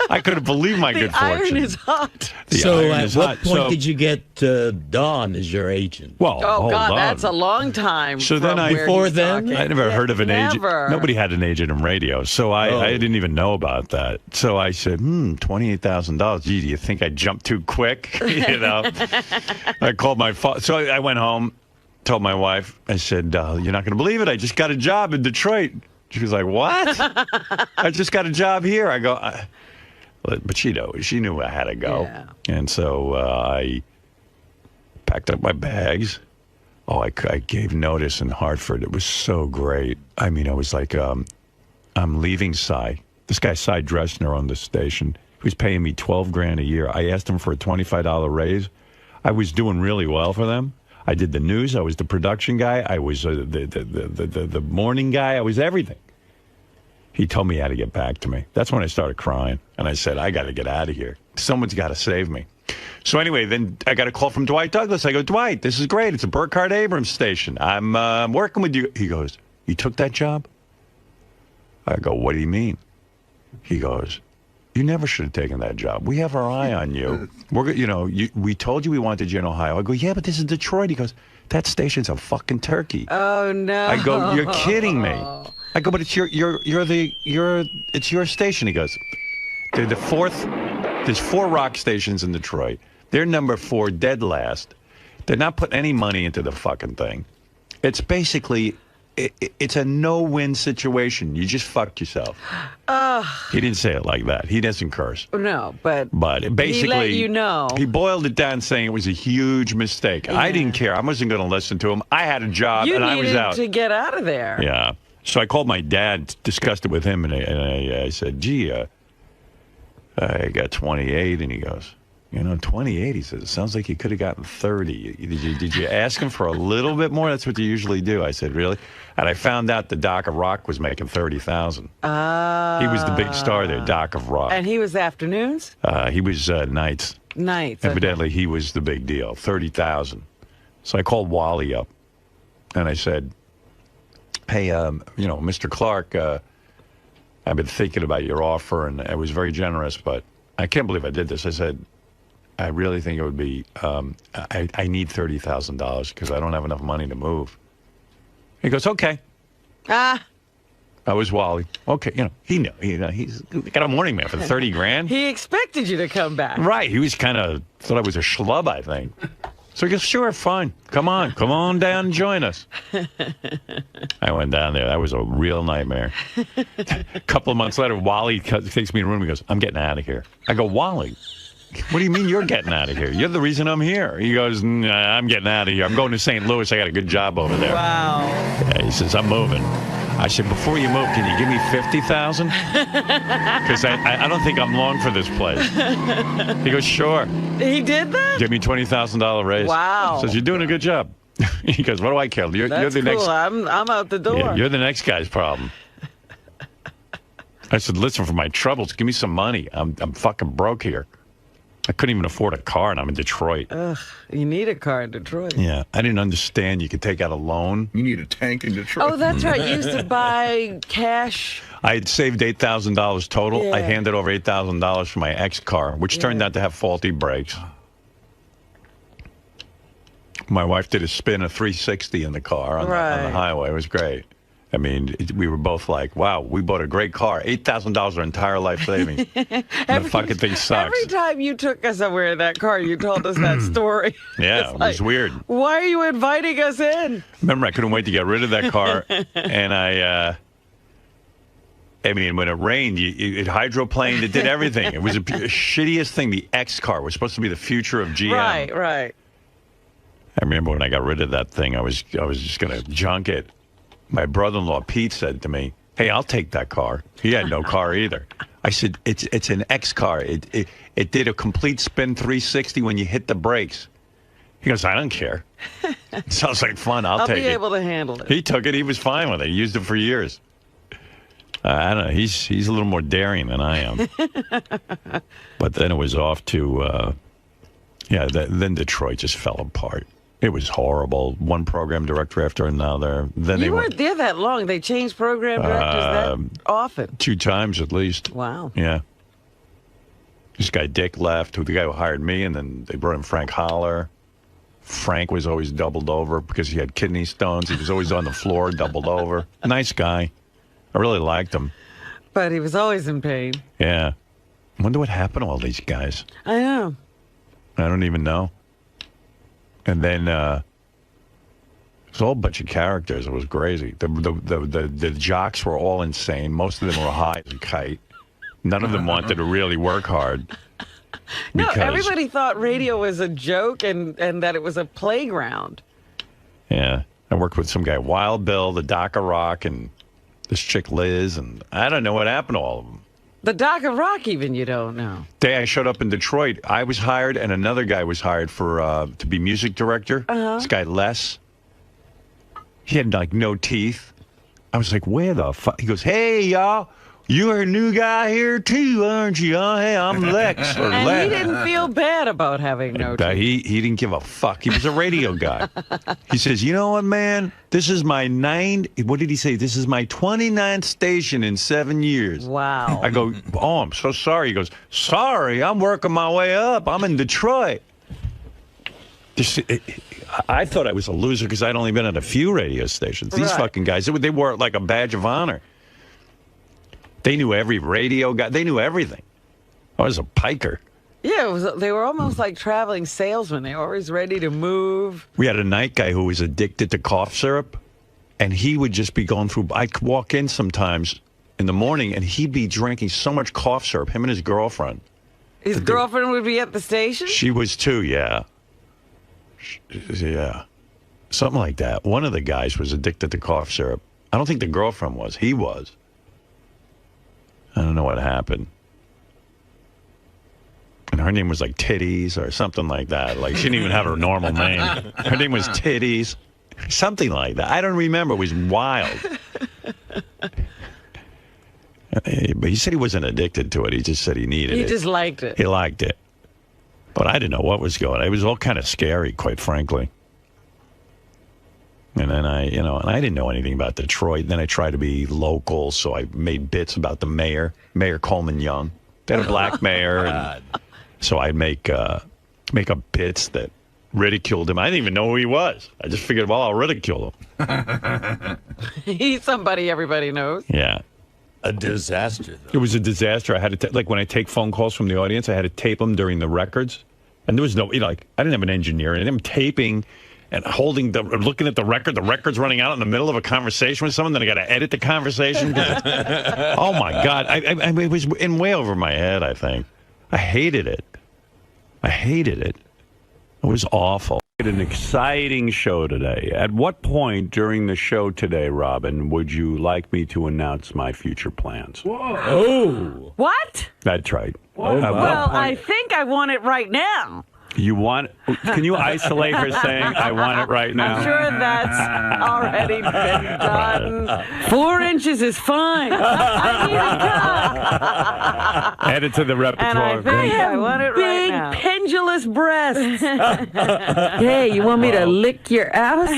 I couldn't believe my good fortune. The iron is hot. So at what point did you get Don as your agent? Well, oh, God, on. That's a long time. So then before then, I never heard of an agent. Never. Nobody had an agent in radio, so I didn't even know about that. So I said, $28,000. Gee, do you think I jumped too quick? I called my father. So I went home, told my wife. I said, "You're not going to believe it. I just got a job in Detroit." She was like, "What?" I just got a job here. I go, but she knew I had to go, and so I packed up my bags. Oh, I gave notice in Hartford. It was so great. I mean, I was like, I'm leaving Cy. This guy, Cy Dressner, on the station. He was paying me $12 grand a year. I asked him for a $25 raise. I was doing really well for them. I did the news. I was the production guy. I was the morning guy. I was everything. He told me he had to get back to me. That's when I started crying. And I said, I got to get out of here. Someone's got to save me. So anyway, then I got a call from Dwight Douglas. I go, Dwight, this is great. It's a 𝗏𝗏𝗿𝗱 station. I'm working with you. He goes, you took that job? I go, what do you mean? He goes, you never should have taken that job. We have our eye on you. We told you we wanted you in Ohio. I go, yeah, but this is Detroit. He goes, that station's a fucking turkey. Oh no! I go, you're kidding me. I go, but it's it's your station. He goes, they're the fourth. There's 4 rock stations in Detroit. They're number 4, dead last. They're not putting any money into the fucking thing. It's basically. It's a no-win situation. You just fucked yourself. He didn't say it like that. He doesn't curse. No, but basically, he let you know. He boiled it down saying it was a huge mistake. Yeah. I didn't care. I wasn't going to listen to him. I had a job, and I was out. You needed to get out of there. Yeah. So I called my dad, discussed it with him, and I said, gee, I got 28. And he goes, 28. He says, it sounds like you could have gotten 30. Did you ask him for a little bit more? That's what you usually do. I said, really? And I found out the Doc of Rock was making 30,000. He was the big star there, Doc of Rock. And he was afternoons? He was nights. Nights. Evidently, he was the big deal, 30,000. So I called Wally up, and I said, hey, Mr. Clark, I've been thinking about your offer, and it was very generous, but I can't believe I did this. I said, I really think it would be, I need $30,000 because I don't have enough money to move. He goes, okay. I was Wally. Okay, he knew. He's got a morning man for 30 grand. He expected you to come back. Right. He was kind of, thought I was a schlub, I think. So he goes, sure, fine. Come on down and join us. I went down there. That was a real nightmare. A couple of months later, Wally takes me in a room. He goes, I'm getting out of here. I go, Wally, what do you mean you're getting out of here? You're the reason I'm here. He goes, nah, I'm getting out of here. I'm going to St. Louis. I got a good job over there. Wow. Yeah, he says, I'm moving. I said, before you move, can you give me 50,000? Because I don't think I'm long for this place. He goes, sure. He did that? Give me $20,000 raise. Wow. Says, you're doing a good job. He goes, what do I care? You're That's the cool. next. I'm out the door. Yeah, you're the next guy's problem. I said, listen, for my troubles, give me some money. I'm fucking broke here. I couldn't even afford a car, and I'm in Detroit. Ugh, you need a car in Detroit. Yeah, I didn't understand you could take out a loan. You need a tank in Detroit. Oh, that's right. You used to buy cash. I had saved $8,000 total. Yeah. I handed over $8,000 for my ex car, which turned out to have faulty brakes. My wife did a spin of 360 in the car on the highway. It was great. I mean, we were both like, wow, we bought a great car. $8,000 our entire life savings. The fucking thing sucks. Every time you took us somewhere in that car, you told us that story. Yeah, it was weird. Why are you inviting us in? Remember, I couldn't wait to get rid of that car. And I mean, when it rained, it hydroplaned, it did everything. It was the shittiest thing. The X car was supposed to be the future of GM. Right. I remember when I got rid of that thing, I was just going to junk it. My brother-in-law, Pete, said to me, hey, I'll take that car. He had no car either. I said, it's an X car. It did a complete spin 360 when you hit the brakes. He goes, I don't care. It sounds like fun. I'll take it. I'll be able to handle it. He took it. He was fine with it. He used it for years. I don't know. He's a little more daring than I am. But then it was off to, then Detroit just fell apart. It was horrible. One program director after another. Then you weren't there that long. They changed program directors that often. 2 times at least. Wow. Yeah. This guy Dick left, the guy who hired me, and then they brought in Frank Holler. Frank was always doubled over because he had kidney stones. He was always on the floor, doubled over. Nice guy. I really liked him. But he was always in pain. Yeah. I wonder what happened to all these guys. I know. I don't even know. And then it was a whole bunch of characters. It was crazy. The jocks were all insane. Most of them were high as a kite. None of them wanted to really work hard. No, everybody thought radio was a joke and that it was a playground. Yeah. I worked with some guy, Wild Bill, the Doc of Rock, and this chick Liz, and I don't know what happened to all of them. The Doc of Rock, even, you don't know. Day I showed up in Detroit, I was hired, and another guy was hired for to be music director. This guy, Les. He had, like, no teeth. I was like, where the fuck? He goes, hey, y'all. You're a new guy here, too, aren't you? Oh, hey, I'm Lex. Or And Lex. he didn't feel bad about having no teeth. He didn't give a fuck. He was a radio guy. He says, you know what, man? This is my what did he say? This is my 29th station in 7 years. Wow. I go, oh, I'm so sorry. He goes, sorry, I'm working my way up. I'm in Detroit. I thought I was a loser because I'd only been at a few radio stations. These fucking guys, they wore it like a badge of honor. They knew every radio guy. They knew everything. I was a piker. Yeah, they were almost like traveling salesmen. They were always ready to move. We had a night guy who was addicted to cough syrup, and he would just be going through. I'd walk in sometimes in the morning, and he'd be drinking so much cough syrup, him and his girlfriend. His girlfriend would be at the station? She was too, yeah. Yeah. Something like that. One of the guys was addicted to cough syrup. I don't think the girlfriend was. He was. I don't know what happened. And her name was like Titties or something like that. Like, she didn't even have her normal name. Her name was Titties. Something like that. I don't remember. It was wild. But he said he wasn't addicted to it. He just said he needed it. He just liked it. He liked it. But I didn't know what was going on. It was all kind of scary, quite frankly. And then I didn't know anything about Detroit. Then I tried to be local, so I made bits about the mayor, Mayor Coleman Young. They had a black mayor, and so I'd make up bits that ridiculed him. I didn't even know who he was. I just figured, well, I'll ridicule him. He's somebody everybody knows. Yeah. A disaster. It was a disaster. I had to, like, when I take phone calls from the audience, I had to tape them during the records. And there was no, I didn't have an engineer. And I'm taping and looking at the record. The record's running out in the middle of a conversation with someone. Then I got to edit the conversation. Oh, my God. It was in way over my head, I think. I hated it. It was awful. An exciting show today. At what point during the show today, Robin, would you like me to announce my future plans? Whoa. Oh. What? That's right. Well, I think I want it right now. You want? Can you isolate her saying, I want it right now? I'm sure that's already been done. 4 inches is fine. I need a cup. Add it to the repertoire. And I want it right now. Big, pendulous breasts. Hey, you want me to lick your ass?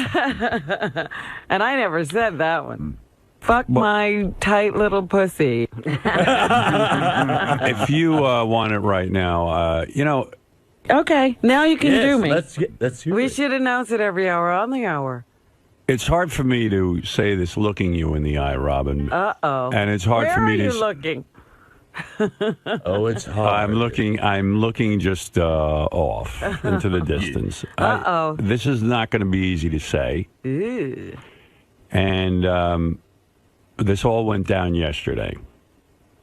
And I never said that one. Fuck my tight little pussy. If you want it right now, Okay, now you can do me. Let's hear We it. should announce it every hour on the hour. it's hard for me to say this looking you in the eye, Robin. Uh-oh. And it's hard for me Where to... are you looking? Oh, it's hard. I'm looking just off into the distance. Uh-oh. This is not going to be easy to say. Ew. And this all went down yesterday.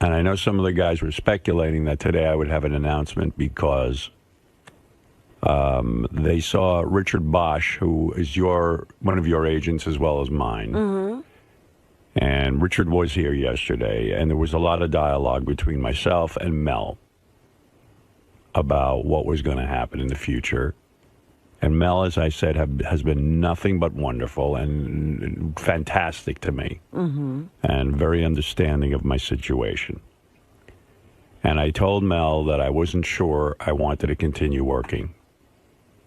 And I know some of the guys were speculating that today I would have an announcement because they saw Richard Bosch, who is one of your agents as well as mine. Mm-hmm. And Richard was here yesterday, and there was a lot of dialogue between myself and Mel about what was going to happen in the future. And Mel, as I said, has been nothing but wonderful and fantastic to me, and very understanding of my situation. And I told Mel that I wasn't sure I wanted to continue working,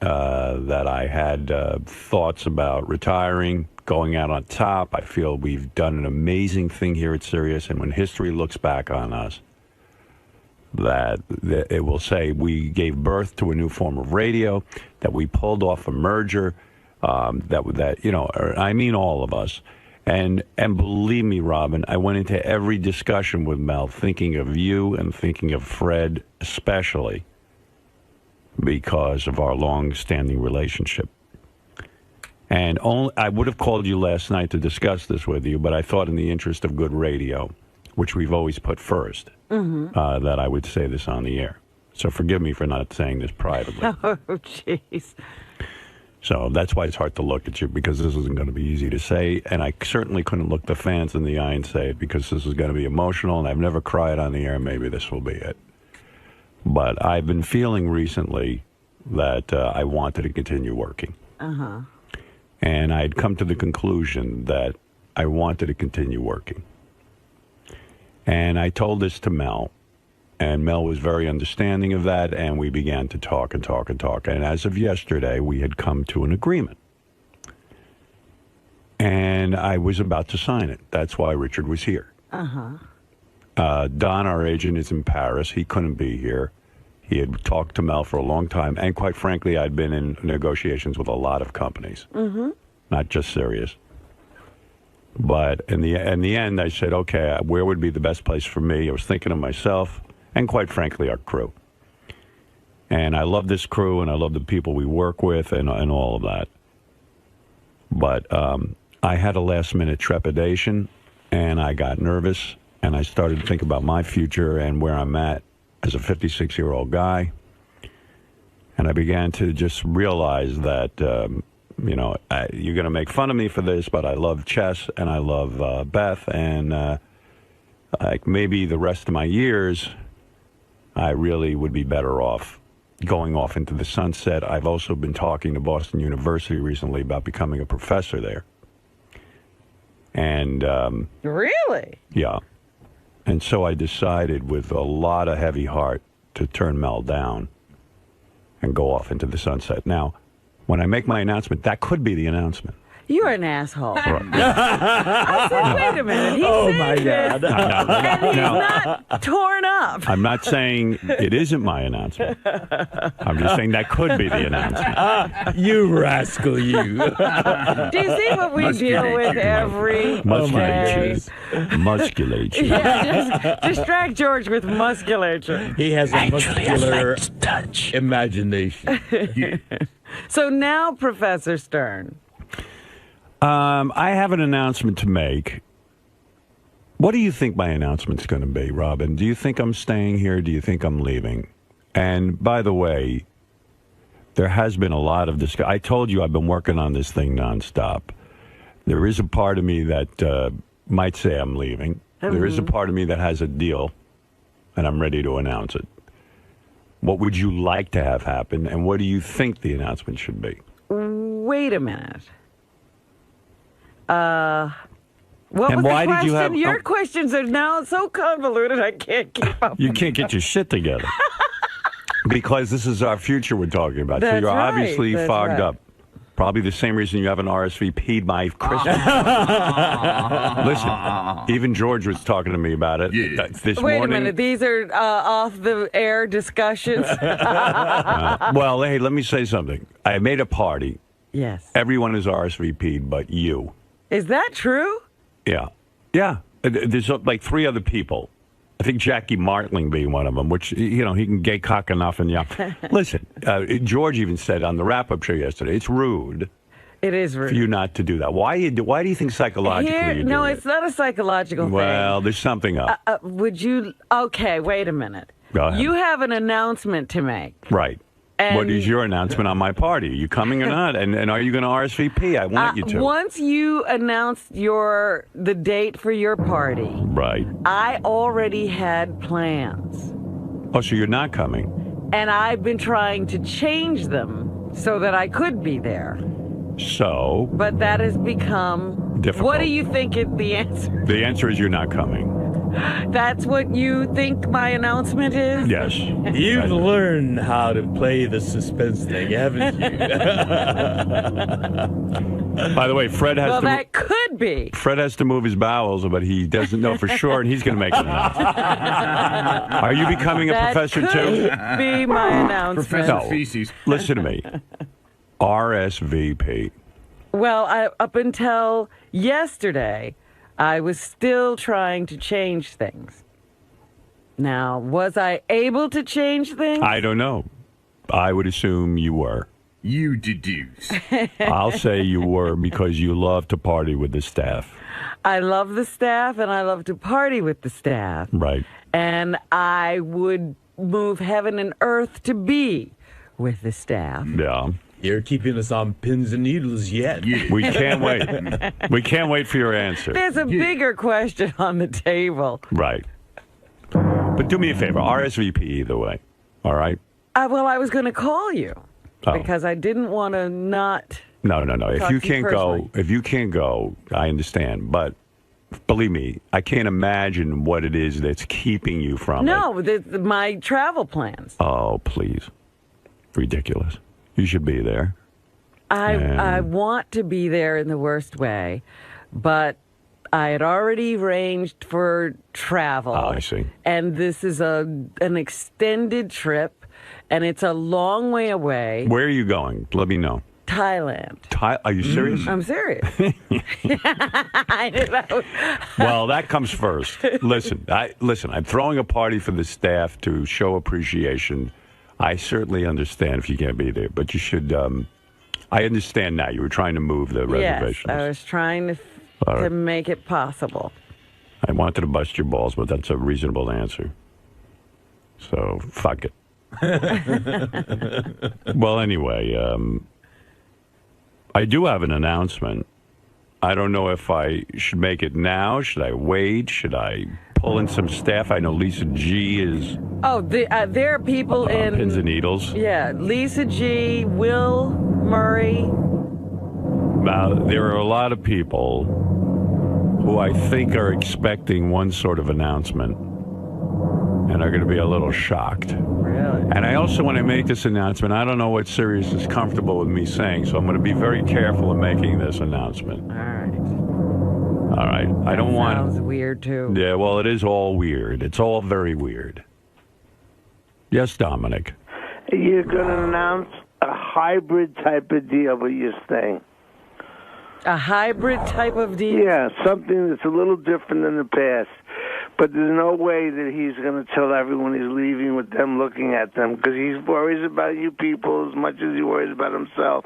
that I had thoughts about retiring, going out on top. I feel we've done an amazing thing here at Sirius, and when history looks back on us, that it will say we gave birth to a new form of radio, that we pulled off a merger, I mean all of us. And believe me, Robin, I went into every discussion with Mel thinking of you and thinking of Fred especially because of our long-standing relationship. And I would have called you last night to discuss this with you, but I thought in the interest of good radio, which we've always put first, that I would say this on the air. So forgive me for not saying this privately. Oh, jeez. So that's why it's hard to look at you, because this isn't going to be easy to say. And I certainly couldn't look the fans in the eye and say it, because this is going to be emotional, and I've never cried on the air. Maybe this will be it. But I've been feeling recently that I wanted to continue working. Uh-huh. And I'd come to the conclusion that I wanted to continue working. And I told this to Mel, and Mel was very understanding of that, and we began to talk and talk and talk. And as of yesterday, we had come to an agreement. And I was about to sign it. That's why Richard was here. Uh-huh. Don, our agent, is in Paris. He couldn't be here. He had talked to Mel for a long time, and quite frankly, I'd been in negotiations with a lot of companies, not just Sirius. But in the end, I said, okay, where would be the best place for me? I was thinking of myself and, quite frankly, our crew. And I love this crew, and I love the people we work with and all of that. But I had a last-minute trepidation, and I got nervous, and I started to think about my future and where I'm at as a 56-year-old guy. And I began to just realize that, you're going to make fun of me for this, but I love chess and I love Beth. And maybe the rest of my years, I really would be better off going off into the sunset. I've also been talking to Boston University recently about becoming a professor there. And really? Yeah. And so I decided with a lot of heavy heart to turn Mel down and go off into the sunset. Now, when I make my announcement, that could be the announcement. You're an asshole. I said, wait a minute. He's my God. And he's not torn up. I'm not saying it isn't my announcement. I'm just saying that could be the announcement. You rascal, you. Do you see what we deal with every day? Musculature. Yeah, just distract George with musculature. He has a muscular imagination. So now, Professor Stern. I have an announcement to make. What do you think my announcement's going to be, Robin? Do you think I'm staying here? Do you think I'm leaving? And by the way, there has been a lot of discussion. I told you I've been working on this thing nonstop. There is a part of me that might say I'm leaving. There is a part of me that has a deal, and I'm ready to announce it. What would you like to have happen, and what do you think the announcement should be? Wait a minute. What and was why the question? did you have? Your questions are now so convoluted I can't keep up. You can't get your shit together because this is our future we're talking about. So That's you're right. obviously That's fogged right. up. Probably the same reason you haven't RSVP'd my Christmas. Listen, even George was talking to me about it this Wait morning. a minute. These are off-the-air discussions? Well, hey, let me say something. I made a party. Yes. Everyone is RSVP'd but you. Is that true? Yeah. Yeah. There's like 3 other people. I think Jackie Martling being one of them, which, he can gay cock enough. And listen, George even said on the wrap-up show yesterday, it's rude. It is rude. For you not to do that. Why do you think psychologically you do No, it? it's not a psychological Well, there's something up. thing. Would you... Okay, wait a minute. Go ahead. You have an announcement to make. Right. And what is your announcement on my party? Are you coming or not? And are you going to RSVP? I want you to. Once you announce the date for your party, Right. I already had plans. Oh, so you're not coming? And I've been trying to change them so that I could be there. So? But that has become... Difficult. What do you think is the answer? The answer is you're not coming. That's what you think my announcement is? Yes. You've learned how to play the suspense thing, haven't you? By the way, Fred has Well, to... that could be. Fred has to move his bowels, but he doesn't know for sure, and he's going to make an announcement. Are you becoming a professor too? That could be my announcement. Professor Feces. Listen to me. RSVP. Well, up until yesterday, I was still trying to change things. Now, was I able to change things? I don't know. I would assume you were. You deduce. I'll say you were because you love to party with the staff. I love the staff, and I love to party with the staff. Right. And I would move heaven and earth to be with the staff. Yeah. You're keeping us on pins and needles yet. We can't wait. We can't wait for your answer. There's a bigger question on the table. Right. But do me a favor. RSVP either way. All right? Well, I was going to call you Oh. because I didn't want to not... No. If Talk you to you can't go, I understand. But believe me, I can't imagine what it is that's keeping you from it. No, my travel plans. Oh, please. Ridiculous. You should be there. I want to be there in the worst way, but I had already arranged for travel. Oh, I see. And this is an extended trip, and it's a long way away. Where are you going? Let me know. Thailand. Are you serious? I'm serious. I knew that was... Well, that comes first. Listen, I'm throwing a party for the staff to show appreciation. I certainly understand if you can't be there, but you should. I understand now. You were trying to move the reservations. Yes, I was trying to right. make it possible. I wanted to bust your balls, but that's a reasonable answer. So, fuck it. Well, anyway, I do have an announcement. I don't know if I should make it now. Should I wait? Should I pull in some staff? I know Lisa G is Oh, there are people in pins and needles. Yeah, Lisa G, Will Murray. Now, there are a lot of people who I think are expecting one sort of announcement and are going to be a little shocked. Really? And I also, when I make this announcement, I don't know what Sirius is comfortable with me saying, so I'm going to be very careful in making this announcement. All right. I don't want... Sounds weird, too. Yeah, well, it is all weird. It's all very weird. Yes, Dominic. You're going to announce a hybrid type of deal with your thing. A hybrid type of deal? Yeah, something that's a little different than the past. But there's no way that he's going to tell everyone he's leaving with them looking at them, because he worries about you people as much as he worries about himself.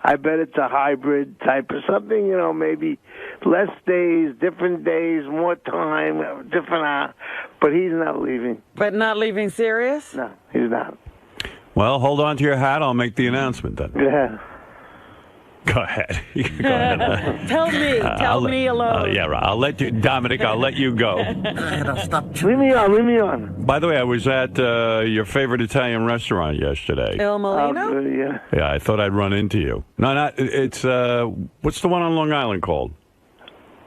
I bet it's a hybrid type of something, you know, maybe less days, different days, more time, different but he's not leaving. But not leaving Sirius? No, he's not. Well, hold on to your hat. I'll make the announcement then. Yeah. Go ahead. Go ahead. Tell me. Tell me alone. Yeah, right. I'll let you, Dominic, I'll let you go. Leave me on. By the way, I was at your favorite Italian restaurant yesterday. Il Molino? Yeah. Yeah, I thought I'd run into you. No, it's, what's the one on Long Island called?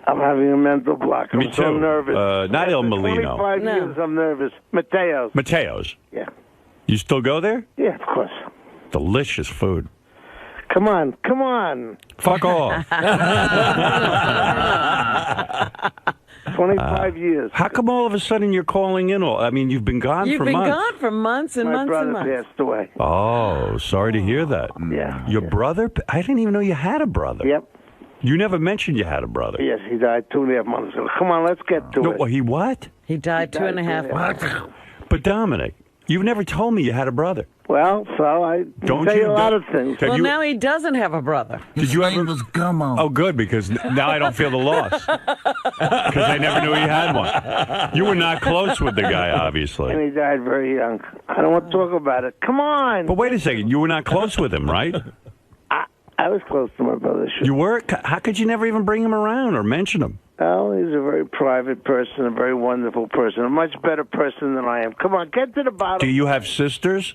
I'm having a mental block. Me I'm so too. nervous. Not Il Molino. 25 years I'm nervous. Mateo's. Yeah. You still go there? Yeah, of course. Delicious food. Come on. Fuck off. 25 years. How come all of a sudden you're calling in? I mean, you've been gone You've for been months. gone for months and My months brother and months. passed away. Oh, sorry to hear that. Yeah. Your brother? I didn't even know you had a brother. Yep. You never mentioned you had a brother. Yes, he died 2.5 months ago. Come on, let's get to it. No, he what? He died 2.5 months ago. But Dominic, you've never told me you had a brother. Well, so I Don't say you a lot of things. Well, now he doesn't have a brother. Did you ever? Oh, good, because now I don't feel the loss. Because I never knew he had one. You were not close with the guy, obviously. And he died very young. I don't want to talk about it. Come on. But wait a second, you were not close with him, right? I was close to my brother. Sure. You were? How could you never even bring him around or mention him? Oh, he's a very private person, a very wonderful person, a much better person than I am. Come on, get to the bottom. Do you have sisters?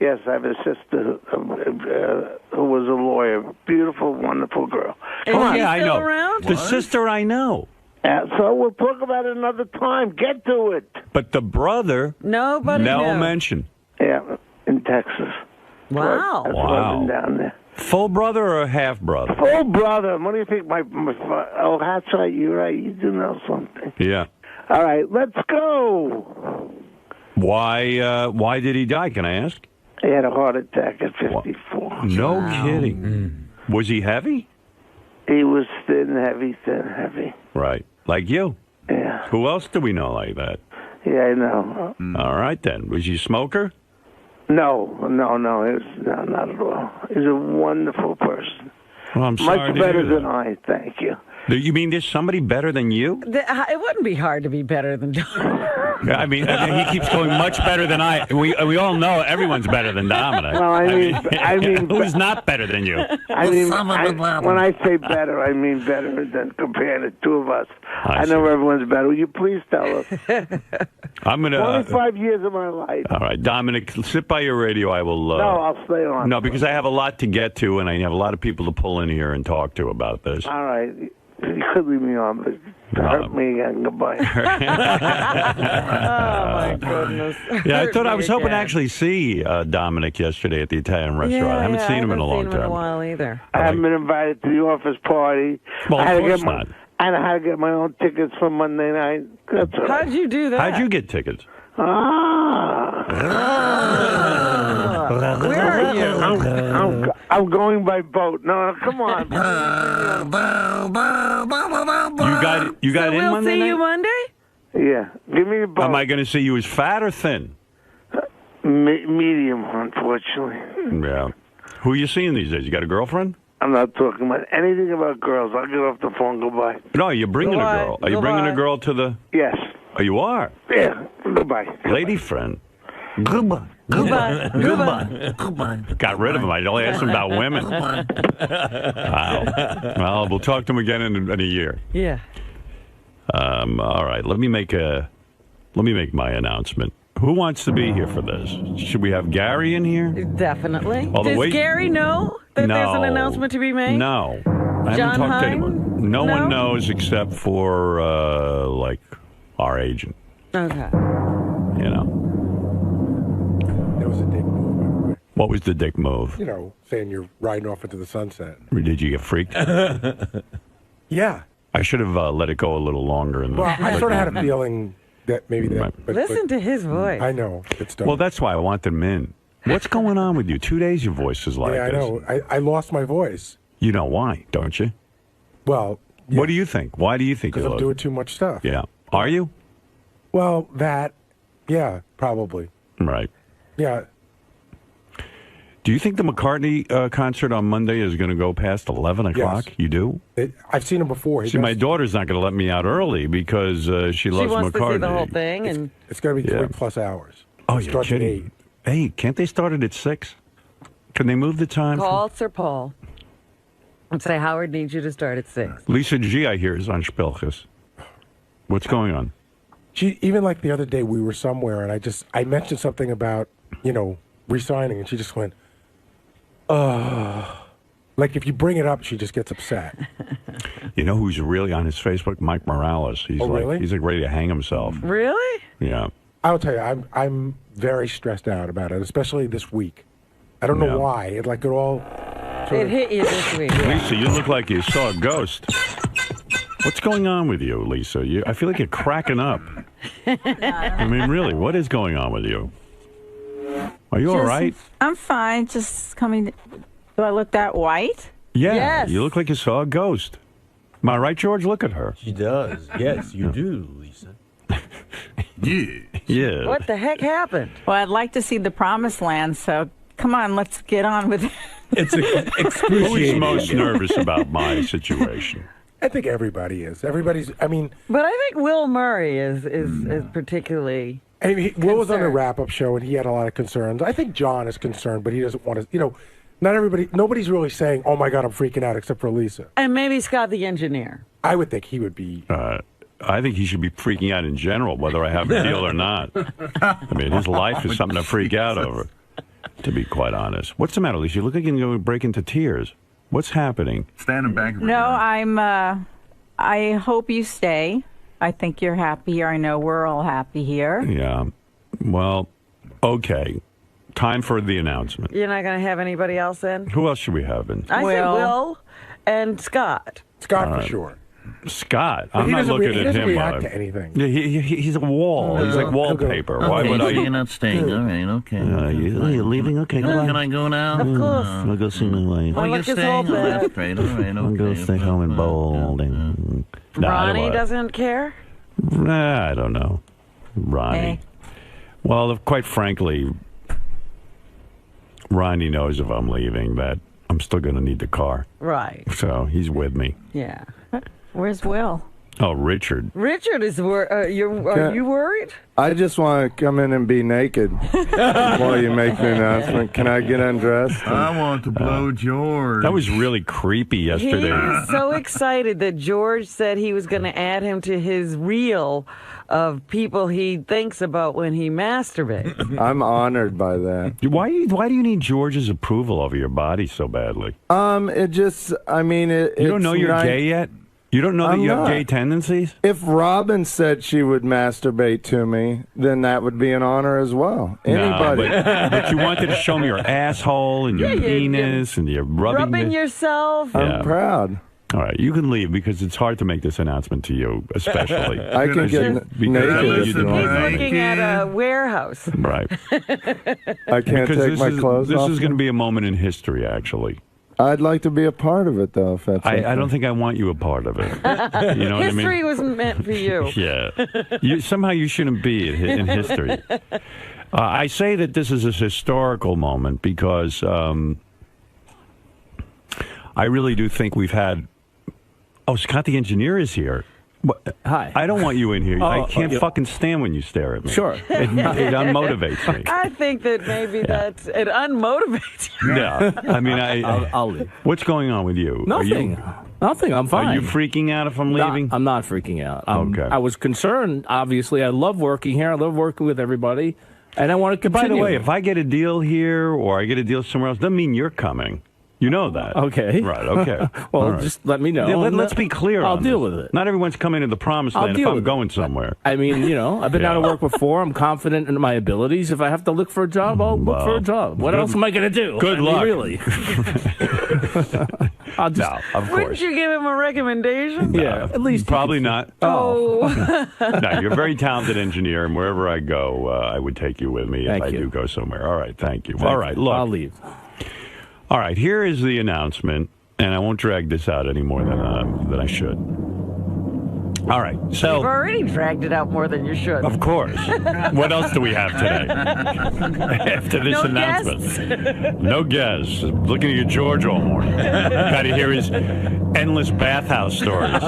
Yes, I have a sister who was a lawyer. Beautiful, wonderful girl. Come on. Yeah, I know. Around? The sister I know. So we'll talk about it another time. Get to it. But the brother, nobody no knew. mention. Yeah, in Texas. Wow. That's why I've been down there. Full brother or half brother? Full brother. What do you think? Oh, that's right. You're right. You do know something. Yeah. All right, let's go. Why did he die, can I ask? He had a heart attack at 54. No kidding. Was he heavy? He was thin, heavy. Right. Like you. Yeah. Who else do we know like that? Yeah, I know. All right, then. Was he a smoker? No. Not at all. He's a wonderful person. Well, I'm sorry Much to better hear than I, thank you. You mean there's somebody better than you? It wouldn't be hard to be better than Dominic. I mean, he keeps going much better than I. We all know everyone's better than Dominic. Well, I mean, who's not better than you? When I say better, I mean better than comparing the two of us. I know everyone's better. Will you please tell us? I'm gonna. 25 years of my life. All right, Dominic, sit by your radio. I will. No, I'll stay on. No, because I have a lot to get to, and I have a lot of people to pull in here and talk to about this. All right. You could leave me on, but hurt me again. Goodbye. Oh, my goodness. Yeah, I was hoping to actually see Dominic yesterday at the Italian restaurant. I haven't seen him in a long time. in a while either. I haven't been invited to the office party. Well, of course not. I had to get my own tickets for Monday night. That's all right. How'd you do that? How'd you get tickets? Where are you? I'm going by boat. No, come on. You got in we'll Monday see night? you Monday? Yeah. Give me a boat. Am I going to see you as fat or thin? Medium, unfortunately. Yeah. Who are you seeing these days? You got a girlfriend? I'm not talking about anything about girls. I'll get off the phone. Goodbye. No, you're bringing a girl. Are you bringing a girl to the... Yes. Oh, you are? Yeah. Goodbye. Lady friend. Goodbye. Kuban. Got rid of him. I only asked him about women. Wow. Well, we'll talk to him again in a year. Yeah. All right. Let me make my announcement. Who wants to be here for this? Should we have Gary in here? Definitely. Does Gary know that there's an announcement to be made? No. I John haven't talked to Hine? anyone. No one knows except for, our agent. Okay. You know. That was a dick move. What was the dick move? You know, saying you're riding off into the sunset. Did you get freaked? Yeah. I should have let it go a little longer. Well, I sort of had a feeling that maybe that. But, Listen to his voice. I know. It's dumb. Well, that's why I want them in. What's going on with you? 2 days your voice is like yeah, I this. know. I lost my voice. You know why, don't you? Well, what do you think? Why do you think you because I'm lost doing too much stuff. Yeah. Are you? Well, yeah, probably. Right. Yeah. Do you think the McCartney concert on Monday is going to go past 11 o'clock? Yes. You do? I've seen him before. See, my daughter's not going to let me out early because she loves wants McCartney. to see the whole thing, and it's going to be 3+ hours. Oh, It you're starts at kidding. 8. Hey, can't they start it at 6? Can they move the time? call Sir Paul and say Howard needs you to start at 6. Lisa G, I hear, is on 𝗛𝗿𝗄𝗃. What's going on? Even like the other day, we were somewhere, and I mentioned something about, resigning, and she just went, like if you bring it up, she just gets upset. You know who's really on his Facebook? Mike Morales. He's really? He's like ready to hang himself. Really? Yeah. I'll tell you, I'm very stressed out about it, especially this week. I don't know why. It all. It hit you this week. Lisa, you look like you saw a ghost. What's going on with you, Lisa? I feel like you're cracking up. I mean, really, what is going on with you? Are you all right? I'm fine. Just coming. Do I look that white? Yeah. Yes. You look like you saw a ghost. Am I right, George? Look at her. She does. Yes, you do, Lisa. Yeah. What the heck happened? Well, I'd like to see the promised land, so come on, let's get on with it. It's Who's most nervous about my situation? I think everybody is. Everybody's. I mean. But I think Will Murray is particularly. I mean, Will was on the wrap-up show, and he had a lot of concerns. I think John is concerned, but he doesn't want to. Not everybody. Nobody's really saying, "Oh my God, I'm freaking out," except for Lisa. And maybe Scott the engineer. I would think he would be. I think he should be freaking out in general, whether I have a deal or not. I mean, his life is something to freak out over, to be quite honest. What's the matter, Lisa? You look like you're going to break into tears. What's happening? Standing back. No, I hope you stay. I think you're happy here. I know we're all happy here. Yeah. Well, okay. Time for the announcement. You're not going to have anybody else in? Who else should we have in? I say Will and Scott. Scott for sure. Scott, But I'm he not doesn't looking he at doesn't him. react to anything. Yeah, he's a wall. He's like wallpaper. Why would I? You're not staying. All right, okay. You're leaving? Okay, go Can I go now? Of course. I'll go see my wife. Oh, you're staying? Oh, that's great. All right, I'll go stay home and bowl. Ronnie doesn't care? I don't know. Ronnie. Well, quite frankly, Ronnie knows if I'm leaving that I'm still going to need the car. Right. So he's with me. Yeah. Where's Will? Oh, Richard. Richard is are you worried? I just want to come in and be naked while you make the announcement. Can I get undressed? I want to blow George. That was really creepy yesterday. He's so excited that George said he was going to add him to his reel of people he thinks about when he masturbates. I'm honored by that. Why do you need George's approval over your body so badly? It just, I mean, you don't know you're gay yet? You don't know that you have gay tendencies? If Robin said she would masturbate to me, then that would be an honor as well. Anybody. No, but you wanted to show me your asshole and your penis and your rubbing yourself. I'm proud. All right, you can leave because it's hard to make this announcement to you, especially. I can get naked. He's looking at a warehouse. Right. I can't take my clothes off. This is going to be a moment in history, actually. I'd like to be a part of it, though, if that's okay. I don't think I want you a part of it. You know what I mean? History wasn't meant for you. Yeah. Somehow you shouldn't be in history. I say that this is a historical moment because I really do think we've had... Oh, Scott the engineer is here. Hi. I don't want you in here. I can't fucking stand when you stare at me. Sure. It unmotivates me. I think that maybe that's it unmotivates you. Yeah. I mean, I'll leave. What's going on with you? Nothing. Nothing. I'm fine. Are you freaking out if I'm leaving? I'm not freaking out. Okay. I was concerned. Obviously, I love working here. I love working with everybody, and I want to continue. By the way, if I get a deal here or I get a deal somewhere else, doesn't mean you're coming. You know that. Okay. Right, okay. Well, just let me know. Yeah, let's be clear I'll on deal this. with it. Not everyone's coming to the promised land if I'm going somewhere. I mean, I've been out of work before. I'm confident in my abilities. If I have to look for a job, I'll look for a job. What else am I going to do? Good luck. Really. No, of course. Wouldn't you give him a recommendation? Yeah, at least probably not. Oh. No, you're a very talented engineer, and wherever I go, I would take you with me if I do go somewhere. All right, thank you. All right, look. I'll leave. All right, here is the announcement, and I won't drag this out any more than I should. All right, so... You've already dragged it out more than you should. Of course. What else do we have today? After this announcement. Guests. No guests. Looking at your George all morning. Got to hear his endless bathhouse stories.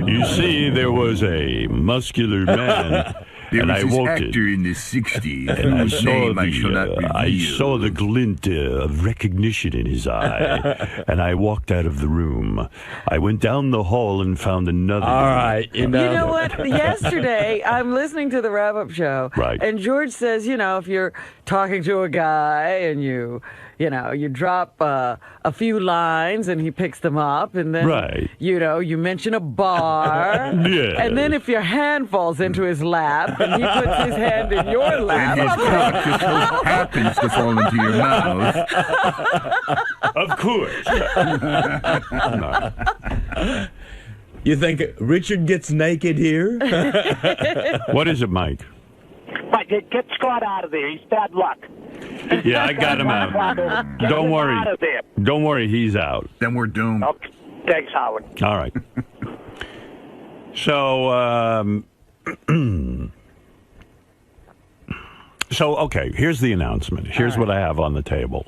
You see, there was a muscular man... There and was I this woke actor it. in the 60s And I whose saw, name I shall not reveal. I saw the glint of recognition in his eye, and I walked out of the room. I went down the hall and found another. All right. You know what? Yesterday, I'm listening to the wrap-up show, right. And George says, if you're talking to a guy and you drop a few lines and he picks them up, and then, right. You mention a bar, Yes. and then if your hand falls into his lap and he puts his hand in your lap, And his cock just so happens to fall into your mouth. Of course. No. You think Richard gets naked here? What is it, Mike? Mike, get Scott out of there. He's bad luck. Yeah, I got him out. Don't worry. Out of there. Don't worry, he's out. Then we're doomed. Okay. Thanks, Howard. All right. So, okay, here's the announcement. Here's what I have on the table.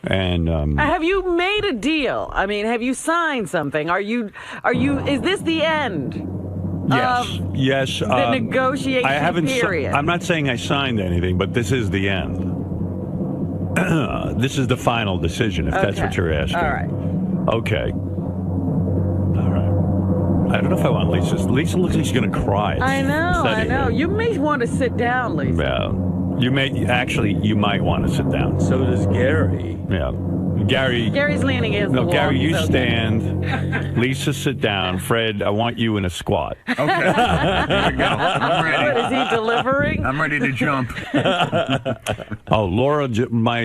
And have you made a deal? I mean, have you signed something? Is this the end? Yes. The negotiation I haven't period. I'm not saying I signed anything, but this is the end. This is the final decision, if that's what you're asking. All right. Okay. All right. I don't know if I want Lisa. Lisa looks like she's going to cry. I know. Here. You may want to sit down, Lisa. Yeah. You might want to sit down. So does Gary. Yeah. Gary's leaning against the wall. Gary, you so stand. Lisa, sit down. Fred, I want you in a squat. Okay. Here we go. I'm ready. What, is he delivering? I'm ready to jump. Oh, Laura Lackner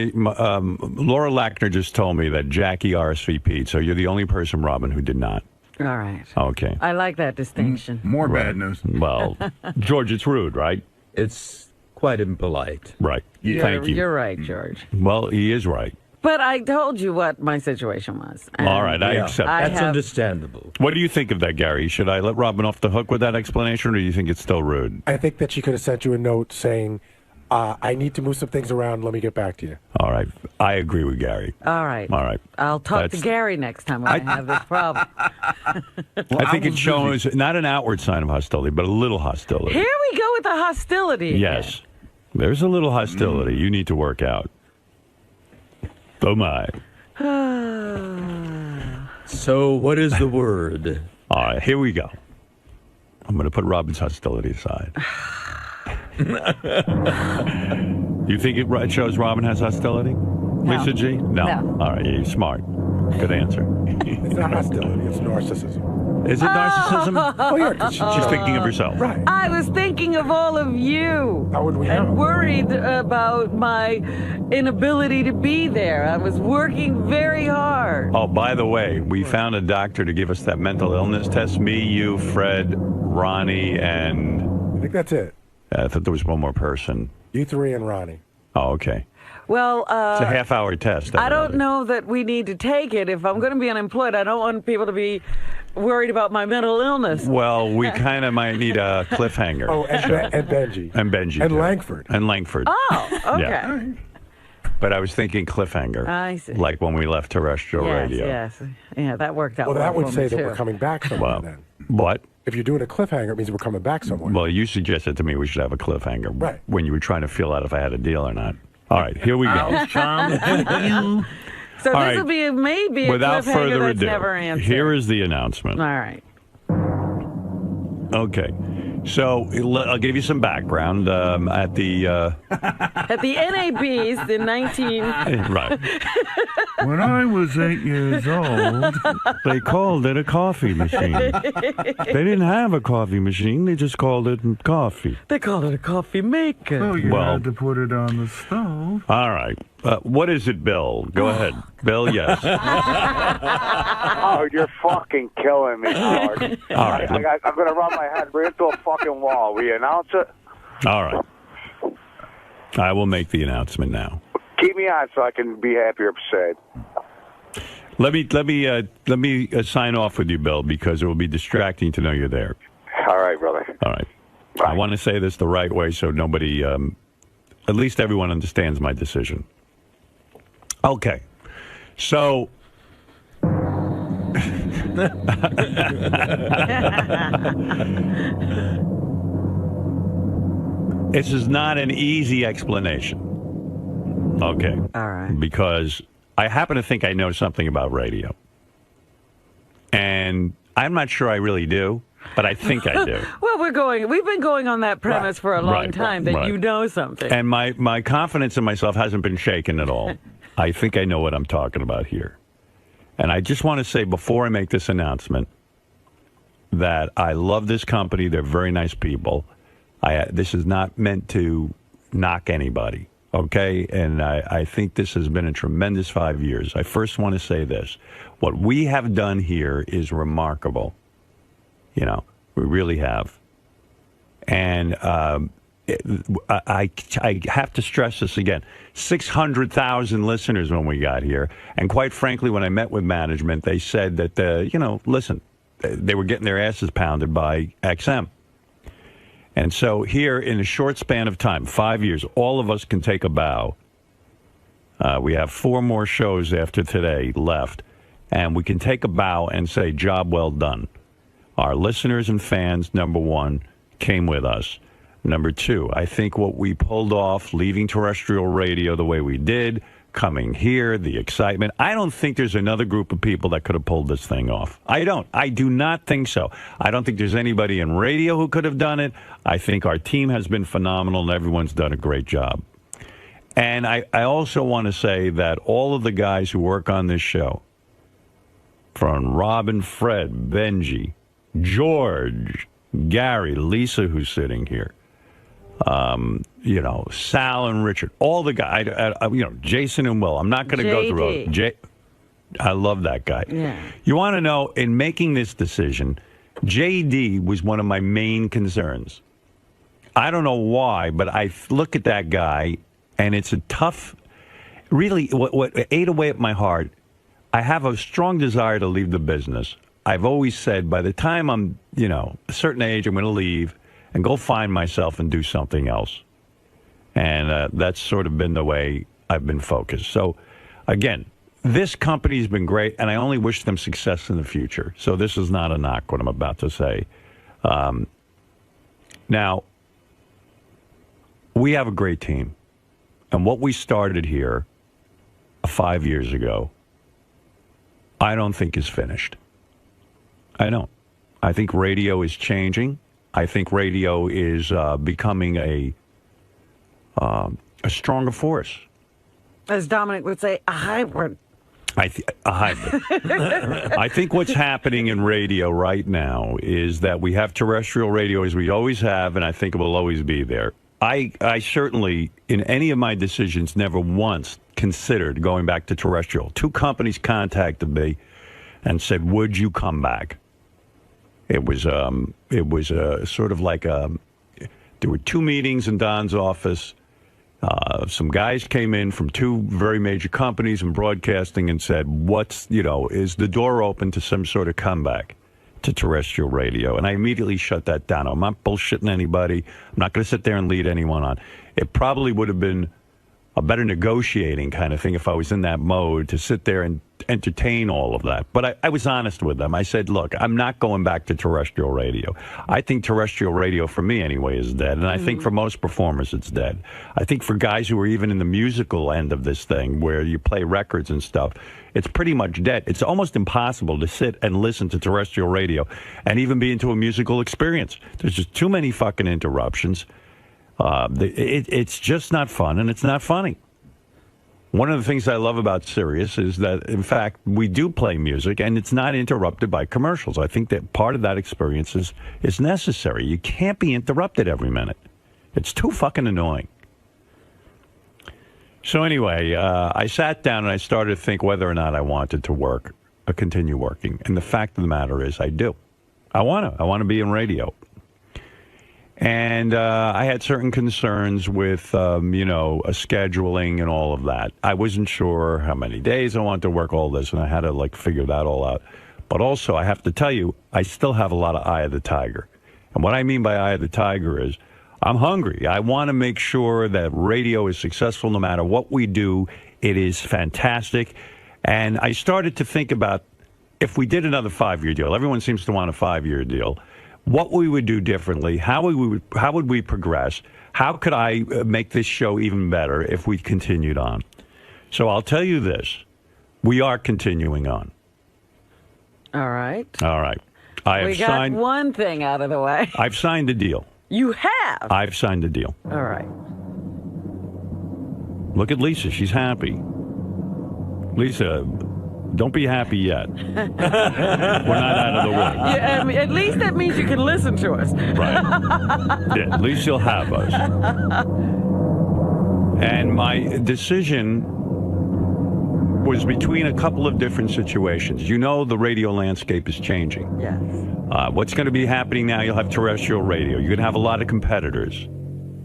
just told me that Jackie RSVP'd, so you're the only person, Robin, who did not. All right. Okay. I like that distinction. More bad news. Well, George, it's rude, right? It's quite impolite. Right. Yeah. Thank you. You're right, George. Well, he is right. But I told you what my situation was. All right, I accept. That's understandable. What do you think of that, Gary? Should I let Robin off the hook with that explanation, or do you think it's still rude? I think that she could have sent you a note saying, I need to move some things around. Let me get back to you. All right. I agree with Gary. All right. All right. I'll talk to Gary next time when I have this problem. I think it shows not an outward sign of hostility, but a little hostility. Here we go with the hostility again. Yes. There's a little hostility you need to work out. Oh, my. So what is the word? All right, here we go. I'm going to put Robin's hostility aside. You think it shows Robin has hostility? No. Lisa G? No. All right, you're smart. Good answer. It's not hostility. It's narcissism. Is it narcissism? Oh, yeah. She's thinking of herself. Right. I was thinking of all of you. How would we know? And worried about my inability to be there. I was working very hard. Oh, by the way, we found a doctor to give us that mental illness test. Me, you, Fred, Ronnie, and... I think that's it. I thought there was one more person. You three and Ronnie. Oh, okay. Well, it's a half-hour test. I don't know that we need to take it. If I'm going to be unemployed, I don't want people to be worried about my mental illness. Well, we kind of might need a cliffhanger. Oh, and Benji. And Benji. And too. Langford. And Langford. Oh, okay. Yeah. But I was thinking cliffhanger. I see. Like when we left terrestrial radio. Yes. Yeah, that worked out. Well, that would for say me, that too. we're coming back somewhere then. What? If you're doing a cliffhanger, it means we're coming back somewhere. Well, you suggested to me we should have a cliffhanger Right. when you were trying to feel out if I had a deal or not. All right, here we go. So All this right. will be maybe a Without cliffhanger further that's ado, never answered. here is the announcement. All right. Okay. So I'll give you some background at the At the NABs in 19... right. When I was 8 years old, They called it a coffee machine. They didn't have a coffee machine. They just called it coffee. They called it a coffee maker. oh, you Well- had to put it on the stove. All right. What is it, Bill? Go ahead. Bill, yes. Oh, you're fucking killing me, Howard. All right. I'm going to run my head right into a fucking wall. Will you announce it? All right. I will make the announcement now. Keep me on so I can be happier said. Let me sign off with you, Bill, because it will be distracting to know you're there. All right, brother. All right. I want to say this the right way so nobody, at least everyone understands my decision. Okay. So. This is not an easy explanation. Okay. All right. Because I happen to think I know something about radio. And I'm not sure I really do, but I think I do. Well, we've been going on that premise for a long time that you know something. And my confidence in myself hasn't been shaken at all. I think I know what I'm talking about here. And I just want to say before I make this announcement that I love this company. They're very nice people. This is not meant to knock anybody, okay? And I think this has been a tremendous 5 years. I first want to say this. What we have done here is remarkable. You know, we really have. And I have to stress this again. 600,000 listeners when we got here. And quite frankly, when I met with management, they said that, listen, they were getting their asses pounded by XM. And so here, in a short span of time, 5 years, all of us can take a bow. We have 4 more shows after today left. And we can take a bow and say, job well done. Our listeners and fans, number one, came with us. Number two, I think what we pulled off, leaving terrestrial radio the way we did, coming here, the excitement. I don't think there's another group of people that could have pulled this thing off. I don't. I do not think so. I don't think there's anybody in radio who could have done it. I think our team has been phenomenal and everyone's done a great job. And I also want to say that all of the guys who work on this show, from Robin, Fred, Benji, George, Gary, Lisa, who's sitting here, Sal and Richard, all the guys, Jason and Will. I'm not going to go through it. I love that guy. Yeah. You want to know, in making this decision, JD was one of my main concerns. I don't know why, but I look at that guy, and it's a tough, really, what ate away at my heart. I have a strong desire to leave the business. I've always said by the time I'm, a certain age, I'm going to leave and go find myself and do something else. And that's sort of been the way I've been focused. So, again, this company's been great, and I only wish them success in the future. So this is not a knock, what I'm about to say. Now, we have a great team. And what we started here 5 years ago, I don't think is finished. I don't. I think radio is changing. I think radio is becoming a stronger force. As Dominic would say, a hybrid. A hybrid. I think what's happening in radio right now is that we have terrestrial radio as we always have, and I think it will always be there. I certainly, in any of my decisions, never once considered going back to terrestrial. 2 companies contacted me and said, would you come back? It was sort of like there were 2 meetings in Don's office. Some guys came in from 2 very major companies in broadcasting and said, is the door open to some sort of comeback to terrestrial radio? And I immediately shut that down. I'm not bullshitting anybody. I'm not going to sit there and lead anyone on. It probably would have been a better negotiating kind of thing if I was in that mode to sit there and entertain all of that. But I was honest with them. I said, look, I'm not going back to terrestrial radio. I think terrestrial radio, for me anyway, is dead. And I think for most performers, it's dead. I think for guys who are even in the musical end of this thing, where you play records and stuff, it's pretty much dead. It's almost impossible to sit and listen to terrestrial radio and even be into a musical experience. There's just too many fucking interruptions. It's just not fun, and it's not funny. One of the things I love about Sirius is that, in fact, we do play music, and it's not interrupted by commercials. I think that part of that experience is necessary. You can't be interrupted every minute. It's too fucking annoying. So anyway, I sat down and I started to think whether or not I wanted to continue working. And the fact of the matter is I do. I want to be in radio. And I had certain concerns with, a scheduling and all of that. I wasn't sure how many days I wanted to work all this, and I had to, figure that all out. But also, I have to tell you, I still have a lot of eye of the tiger. And what I mean by eye of the tiger is I'm hungry. I want to make sure that radio is successful no matter what we do. It is fantastic. And I started to think about if we did another 5-year deal. Everyone seems to want a 5-year deal. What we would do differently, how would we progress? How could I make this show even better if we continued on? So I'll tell you this. We are continuing on. All right. All right. We got one thing out of the way. I've signed a deal. You have? I've signed a deal. All right. Look at Lisa. She's happy. Lisa, don't be happy yet. We're not out of the woods. Yeah, at least that means you can listen to us. Right. Yeah, at least you'll have us. And my decision was between a couple of different situations. You know the radio landscape is changing. Yes. What's going to be happening now, you'll have terrestrial radio. You're going to have a lot of competitors.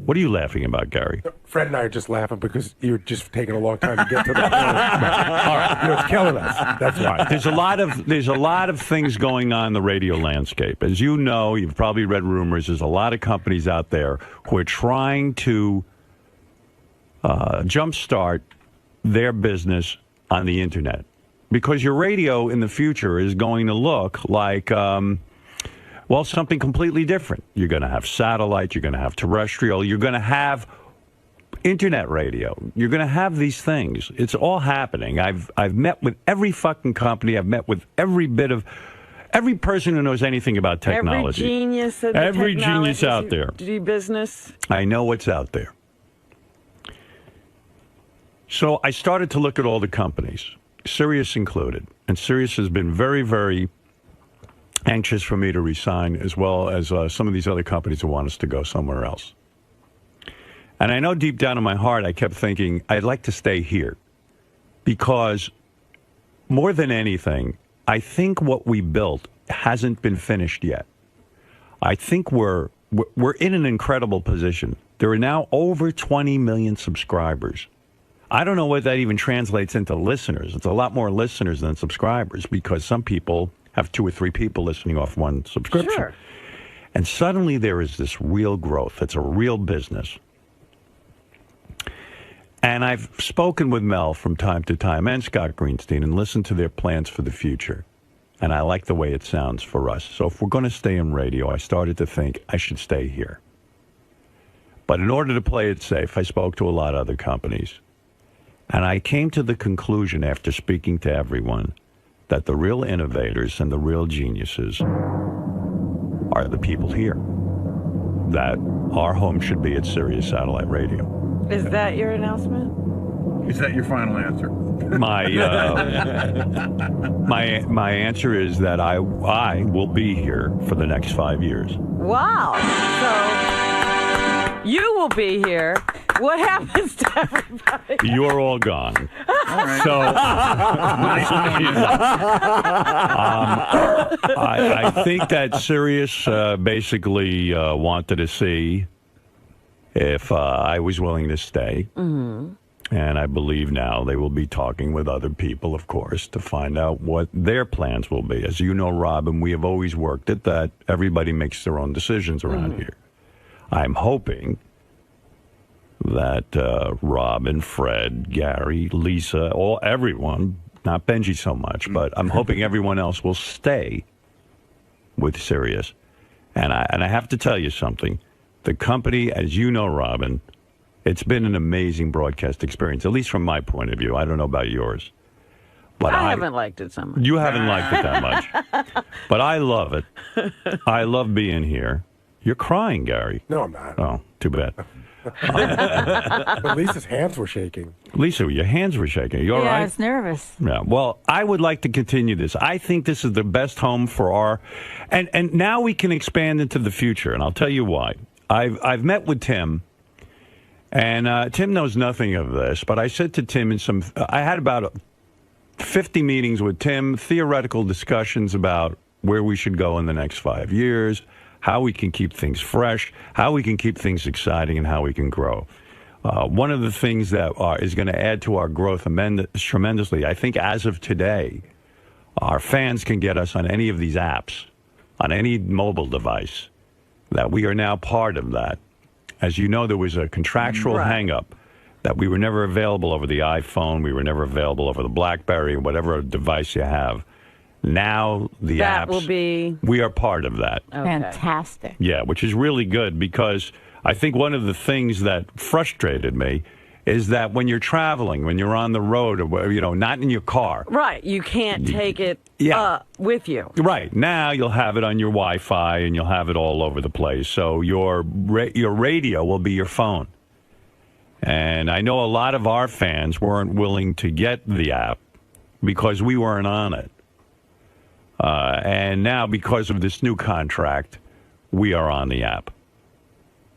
What are you laughing about, Gary? Fred and I are just laughing because you're just taking a long time to get to the point. All right, it's killing us. That's why. There's a lot of things going on in the radio landscape. As you know, you've probably read rumors. There's a lot of companies out there who are trying to jumpstart their business on the internet, because your radio in the future is going to look like. Well, something completely different. You're going to have satellite, you're going to have terrestrial, you're going to have internet radio. You're going to have these things. It's all happening. I've met with every fucking company. I've met with every person who knows anything about technology. Every genius of every genius out there. Do business. I know what's out there. So I started to look at all the companies, Sirius included. And Sirius has been very, very anxious for me to resign, as well as some of these other companies who want us to go somewhere else. And I know deep down in my heart, I kept thinking, I'd like to stay here. Because more than anything, I think what we built hasn't been finished yet. I think we're in an incredible position. There are now over 20 million subscribers. I don't know what that even translates into listeners. It's a lot more listeners than subscribers, because some people have 2 or 3 people listening off one subscription. Sure. And suddenly there is this real growth. It's a real business. And I've spoken with Mel from time to time and Scott Greenstein and listened to their plans for the future. And I like the way it sounds for us. So if we're going to stay in radio, I started to think I should stay here. But in order to play it safe, I spoke to a lot of other companies. And I came to the conclusion, after speaking to everyone, that the real innovators and the real geniuses are the people here. That our home should be at Sirius Satellite Radio. Is that your announcement? Is that your final answer? My answer is that I will be here for the next 5 years. Wow. So you will be here. What happens to everybody? You're all gone. All right. So I think that Sirius basically wanted to see if I was willing to stay. Mm-hmm. And I believe now they will be talking with other people, of course, to find out what their plans will be. As you know, Robin, we have always worked at that. Everybody makes their own decisions around here. I'm hoping that Robin, Fred, Gary, Lisa, everyone, not Benji so much, but I'm hoping everyone else will stay with Sirius. And I have to tell you something. The company, as you know, Robin, it's been an amazing broadcast experience, at least from my point of view. I don't know about yours. But I haven't liked it so much. You haven't liked it that much. But I love it. I love being here. You're crying, Gary. No, I'm not. Oh, too bad. But Lisa's hands were shaking. Lisa, your hands were shaking. Are you all right? I was nervous. Yeah. Well, I would like to continue this. I think this is the best home for our... And now we can expand into the future, and I'll tell you why. I've met with Tim, and Tim knows nothing of this, but I said to Tim I had about 50 meetings with Tim, theoretical discussions about where we should go in the next 5 years, how we can keep things fresh, how we can keep things exciting, and how we can grow. One of the things that is going to add to our growth tremendously, I think as of today, our fans can get us on any of these apps, on any mobile device, that we are now part of that. As you know, there was a contractual hang-up that we were never available over the iPhone, we were never available over the BlackBerry, whatever device you have. Now the that apps, will be... we are part of that. Okay. Fantastic. Yeah, which is really good because I think one of the things that frustrated me is that when you're traveling, when you're on the road, or not in your car. Right, you can't take it with you. Right, now you'll have it on your Wi-Fi and you'll have it all over the place. So your radio will be your phone. And I know a lot of our fans weren't willing to get the app because we weren't on it. And now, because of this new contract, we are on the app.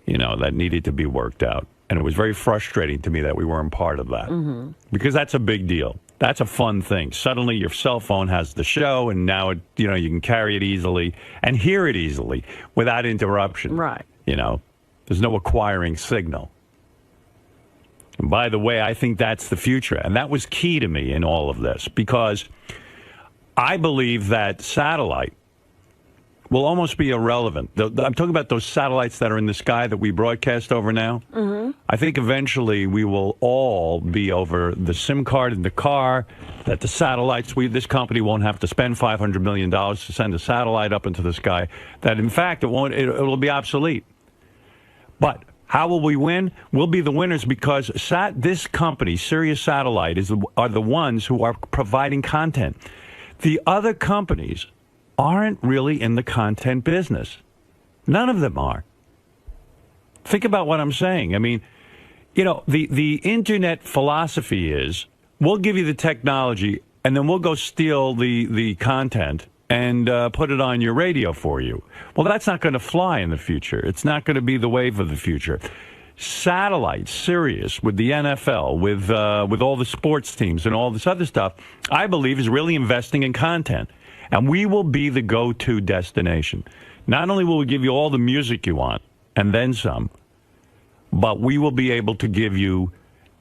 That needed to be worked out. And it was very frustrating to me that we weren't part of that. Mm-hmm. Because that's a big deal. That's a fun thing. Suddenly your cell phone has the show, and now you can carry it easily and hear it easily without interruption. Right. There's no acquiring signal. And by the way, I think that's the future. And that was key to me in all of this, because I believe that satellite will almost be irrelevant. I'm talking about those satellites that are in the sky that we broadcast over now. Mm-hmm. I think eventually we will all be over the SIM card in the car, that the satellites, this company won't have to spend $500 million to send a satellite up into the sky, that in fact it'll be obsolete. But how will we win? We'll be the winners because this company, Sirius Satellite, are the ones who are providing content. The other companies aren't really in the content business. None of them are. Think about what I'm saying. I mean, the internet philosophy is we'll give you the technology and then we'll go steal the content and put it on your radio for you. Well, that's not going to fly in the future. It's not going to be the wave of the future. Satellite, Sirius, with the NFL, with all the sports teams and all this other stuff, I believe is really investing in content. And we will be the go-to destination. Not only will we give you all the music you want, and then some, but we will be able to give you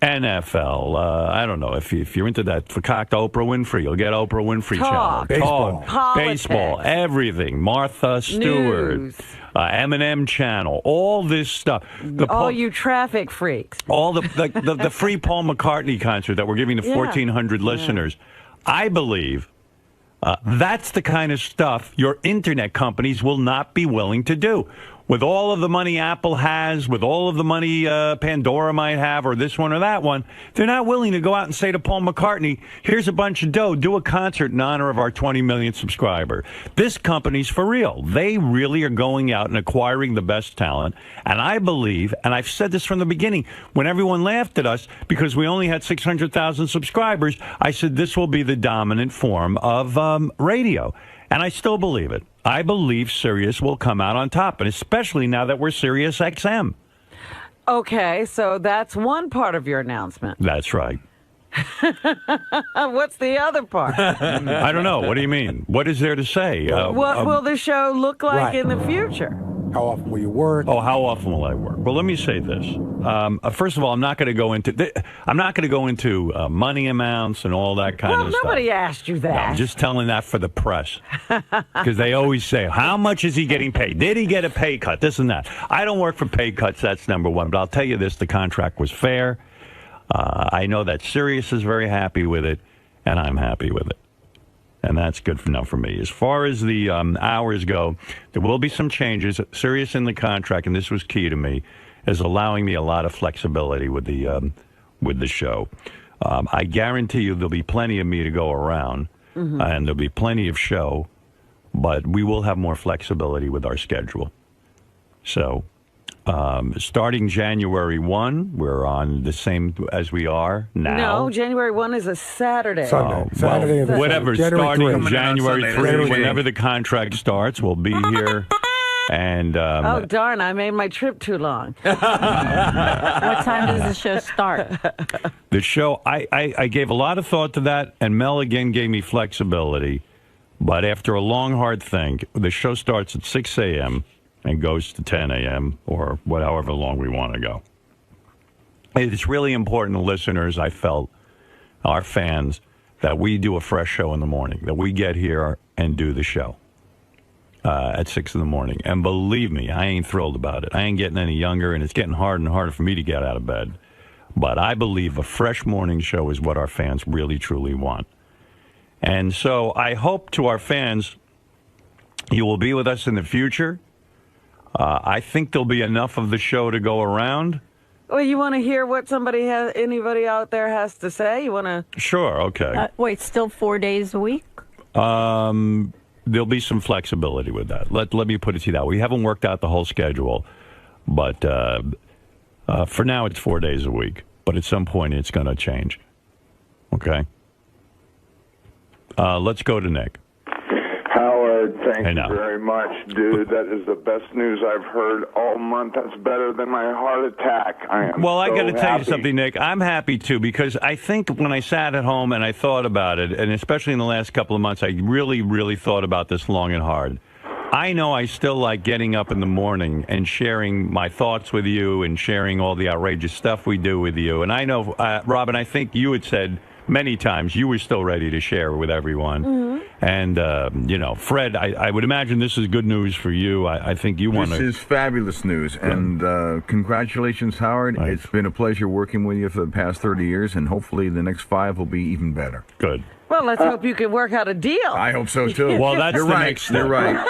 NFL. I don't know, if you're into that cocked Oprah Winfrey, you'll get Oprah Winfrey Talk. Baseball. Channel. Baseball, everything. Martha Stewart, M&M channel, all this stuff. All you traffic freaks. All the free Paul McCartney concert that we're giving to 1,400 listeners. I believe that's the kind of stuff your internet companies will not be willing to do. With all of the money Apple has, with all of the money Pandora might have, or this one or that one, they're not willing to go out and say to Paul McCartney, here's a bunch of dough, do a concert in honor of our 20 million subscriber. This company's for real. They really are going out and acquiring the best talent. And I believe, and I've said this from the beginning, when everyone laughed at us because we only had 600,000 subscribers, I said this will be the dominant form of radio. And I still believe it. I believe Sirius will come out on top, and especially now that we're Sirius XM. Okay, so that's one part of your announcement. That's right. What's the other part? I don't know. What do you mean? What is there to say? What will the show look like in the future? How often will you work? Oh, how often will I work? Well, let me say this. First of all, I'm not going to go into money amounts and all that kind of stuff. Nobody asked you that. No, I'm just telling that for the press, because they always say, "How much is he getting paid? Did he get a pay cut? This and that." I don't work for pay cuts. That's number one. But I'll tell you this: the contract was fair. I know that Sirius is very happy with it, and I'm happy with it. And that's good enough for me. As far as the hours go, there will be some changes. Sirius in the contract, and this was key to me, is allowing me a lot of flexibility with the show. I guarantee you there'll be plenty of me to go around, and there'll be plenty of show, but we will have more flexibility with our schedule. So starting January 1, we're on the same as we are now. No, January 1 is a Saturday. Saturday. Well, whatever, starting January 3, Sunday. whenever the contract starts, we'll be here. And oh, darn, I made my trip too long. What time does the show start? The show, I gave a lot of thought to that, and Mel again gave me flexibility. But after a long, hard think, the show starts at 6 a.m., and goes to 10 a.m. or however long we want to go. It's really important to listeners, I felt, our fans, that we do a fresh show in the morning, that we get here and do the show at 6 in the morning. And believe me, I ain't thrilled about it. I ain't getting any younger, and it's getting harder and harder for me to get out of bed. But I believe a fresh morning show is what our fans really, truly want. And so I hope to our fans, you will be with us in the future. I think there'll be enough of the show to go around. Well, you want to hear what anybody out there has to say? You want to? Sure, okay. Wait, still 4 days a week? There'll be some flexibility with that. Let me put it to you that. We haven't worked out the whole schedule, but for now it's 4 days a week. But at some point it's going to change. Okay? Let's go to Nick. Howard, thank you very much, dude. That is the best news I've heard all month. That's better than my heart attack. I am Well, I so got to tell you happy. something, Nick. I'm happy, too, because I think when I sat at home and I thought about it, and especially in the last couple of months, I really, really thought about this long and hard. I know I still like getting up in the morning and sharing my thoughts with you and sharing all the outrageous stuff we do with you. And I know, Robin, I think you had said many times you were still ready to share with everyone. And, Fred, I would imagine this is good news for you. I think you want to... This is fabulous news. And congratulations, Howard. Right. It's been a pleasure working with you for the past 30 years, and hopefully the next 5 will be even better. Good. Well, let's hope you can work out a deal. I hope so, too. Well, that's You're the right. next step. You're right.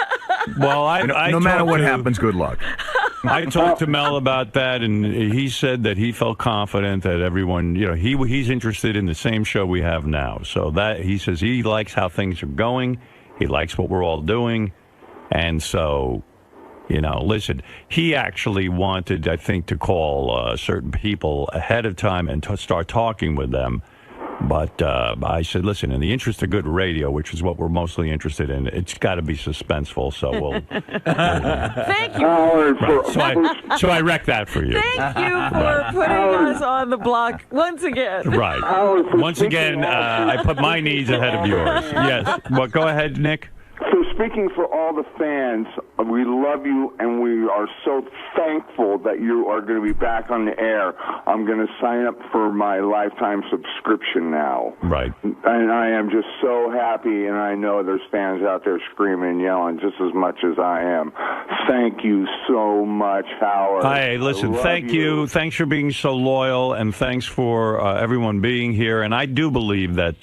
Well, no matter what happens, good luck. I talked to Mel about that, and he said that he felt confident that everyone, he's interested in the same show we have now. So that he says he likes how things are going. He likes what we're all doing. And so, listen, he actually wanted, I think, to call certain people ahead of time and to start talking with them. But I said, listen, in the interest of good radio, which is what we're mostly interested in, it's got to be suspenseful. So we'll. Thank you. Right. So I wrecked that for you. Thank you for putting us on the block once again. Right. Once again, I put my needs ahead of yours. Yes. Well, go ahead, Nick. So speaking for all the fans, we love you, and we are so thankful that you are going to be back on the air. I'm going to sign up for my lifetime subscription now. Right. And I am just so happy, and I know there's fans out there screaming and yelling just as much as I am. Thank you so much, Howard. Hey, listen, thank you. Thanks for being so loyal, and thanks for everyone being here. And I do believe that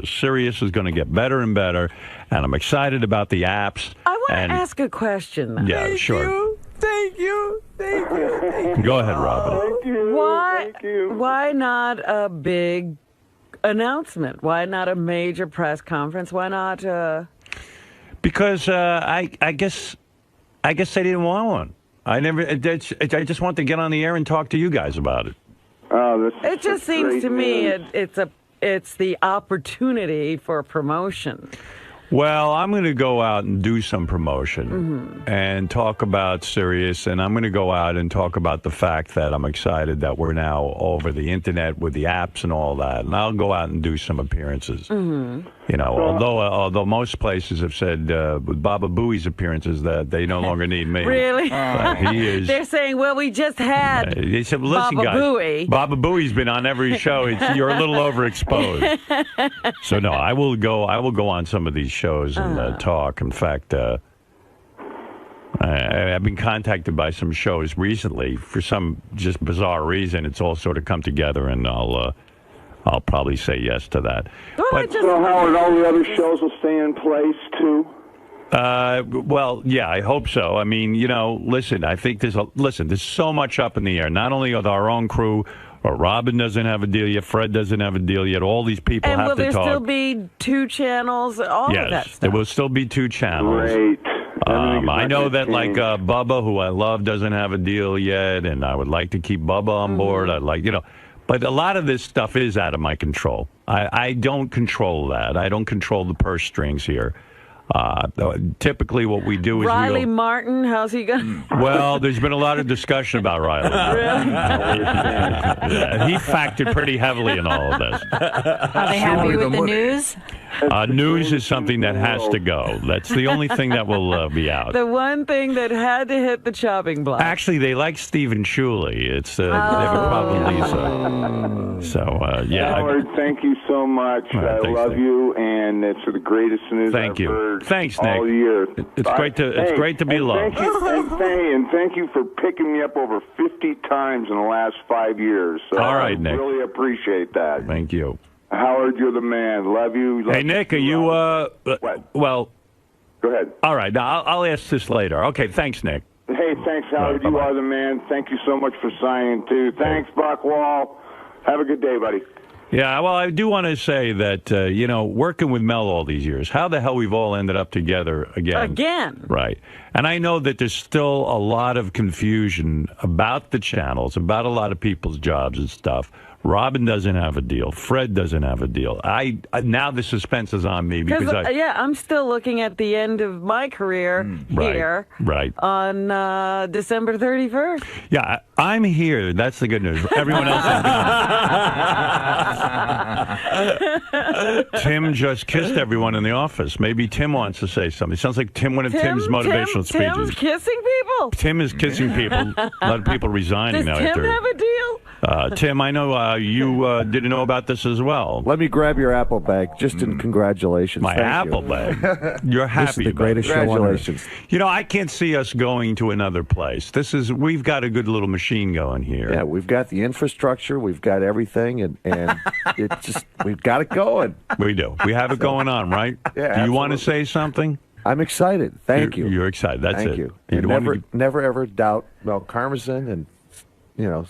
Sirius is going to get better and better, and I'm excited about the apps. I want to ask a question. Yeah, sure. Thank you. Go ahead, Robin. Why not a big announcement? Why not a major press conference? Why not? Because I guess they didn't want one. I just want to get on the air and talk to you guys about it. It just seems to me it's the opportunity for promotion. Well, I'm going to go out and do some promotion and talk about Sirius, and I'm going to go out and talk about the fact that I'm excited that we're now over the internet with the apps and all that, and I'll go out and do some appearances. You know, although most places have said with Baba Booey's appearances that they no longer need me. Really? He is. They're saying, well, we just had They said, listen, Baba guys, Booey. Baba Booey's been on every show. You're a little overexposed. So no, I will go on some of these shows and talk. In fact, I've been contacted by some shows recently for some just bizarre reason. It's all sort of come together, and I'll probably say yes to that. But, so, Howard, all the other shows will stay in place, too? Well, yeah, I hope so. I mean, you know, listen, I think there's so much up in the air, not only with our own crew, or Robin doesn't have a deal yet, Fred doesn't have a deal yet, all these people and have to talk. will there still be 2 channels, all of that Yes, stuff? there will still be 2 channels. Great. I know that, like, Bubba, who I love, doesn't have a deal yet, and I would like to keep Bubba on board. I'd like, you know... But a lot of this stuff is out of my control. I don't control that. I don't control the purse strings here. Typically what we do is Riley Martin, how's he going? Well, there's been a lot of discussion about Riley. Really? Yeah, he factored pretty heavily in all of this. Are they happy with the news? News is something that has to go. That's the only thing that will be out. The one thing that had to hit the chopping block. Actually, they like Stephen 𝗛𝗄𝗏. It's they have a problem with Lisa. So yeah. Howard, thank you so much. Right, I love you, and it's the greatest news Thank I've you. heard Thanks, Nick. all year. It's great to be loved. Thank you for picking me up over 50 times in the last 5 years. So All right, I Nick. really appreciate that. Thank you. Howard, you're the man. Love you. Hey, Nick, are you, well... Go ahead. All right, now I'll ask this later. Okay, thanks, Nick. Hey, thanks, Howard. You are the man. Thank you so much for signing, too. Thanks, Buckwall. Have a good day, buddy. Yeah, well, I do want to say that, you know, working with Mel all these years, how the hell we've all ended up together again. Again. Right. And I know that there's still a lot of confusion about the channels, about a lot of people's jobs and stuff. Robin doesn't have a deal. Fred doesn't have a deal. Now the suspense is on me because I'm still looking at the end of my career here on December 31st. Yeah, I'm here. That's the good news. Everyone else is Tim just kissed everyone in the office. Maybe Tim wants to say something. It sounds like one of Tim's motivational speeches. Tim's kissing people? Tim is kissing people. A lot of people resigning now. Does Tim have a deal? Tim, I know you didn't know about this as well. Let me grab your apple bag. Just in congratulations. My apple bag. You're happy. This is the greatest show on earth. You know, I can't see us going to another place. We've got a good little machine going here. Yeah, we've got the infrastructure, we've got everything, and we've got it going. We do. We have it going on, right? Yeah. Do you want to say something? I'm excited. Thank you. You're excited. That's Thank it. you. You never ever doubt 𝗏𝗏 and you know.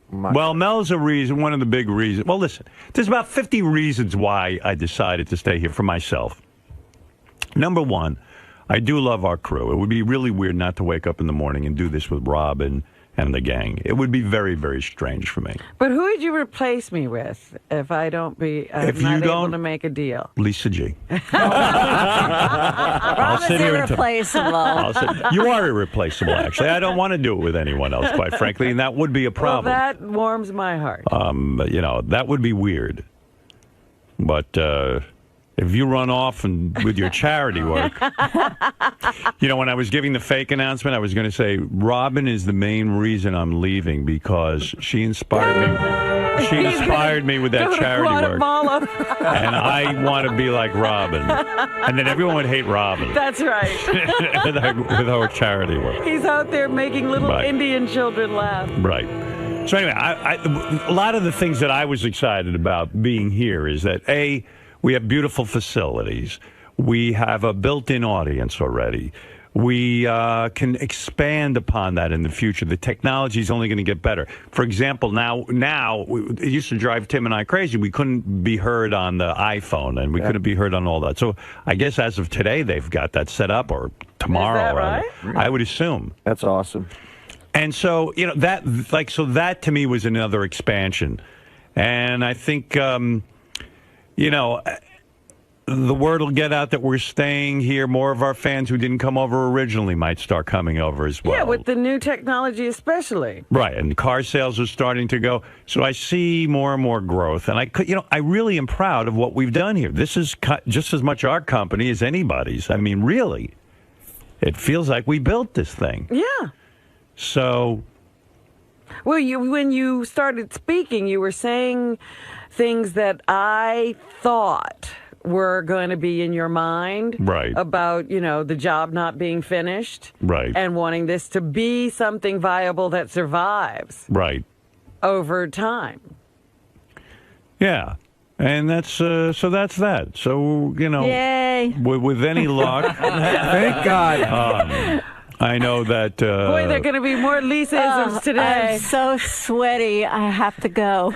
Well, Mel's one of the big reasons. Well, listen, there's about 50 reasons why I decided to stay here for myself. Number one, I do love our crew. It would be really weird not to wake up in the morning and do this with Robin and the gang. It would be very, very strange for me. But who would you replace me with if I don't be able to make a deal? 𝗏𝗏. Robin's irreplaceable. You are irreplaceable, actually. I don't want to do it with anyone else, quite frankly, and that would be a problem. Well, that warms my heart. You know, that would be weird. But if you run off with your charity work, you know, when I was giving the fake announcement, I was going to say, Robin is the main reason I'm leaving because she inspired me. She inspired me with that charity work. And I want to be like Robin. And then everyone would hate Robin. That's right. with our charity work. He's out there making little Indian children laugh. Right. So anyway, a lot of the things that I was excited about being here is that, A, we have beautiful facilities. We have a built-in audience already. We can expand upon that in the future. The technology is only going to get better. For example, now it used to drive Tim and I crazy. We couldn't be heard on the iPhone, and we couldn't be heard on all that. So I guess as of today, they've got that set up, or tomorrow. Is that right? I would assume. That's awesome. And so, you know, that to me was another expansion. And I think, you know, the word will get out that we're staying here. More of our fans who didn't come over originally might start coming over as well. Yeah, with the new technology especially. Right, and car sales are starting to go. So I see more and more growth, and I really am proud of what we've done here. This is just as much our company as anybody's. I mean, really, it feels like we built this thing. Yeah. So, well, when you started speaking, you were saying things that I thought were going to be in your mind, right? About the job not being finished, right? And wanting this to be something viable that survives, right, over time. Yeah, and that's so that's that. So Yay! With any luck, thank God. I know that. Boy, there are going to be more Lisa-isms today. I'm so sweaty. I have to go.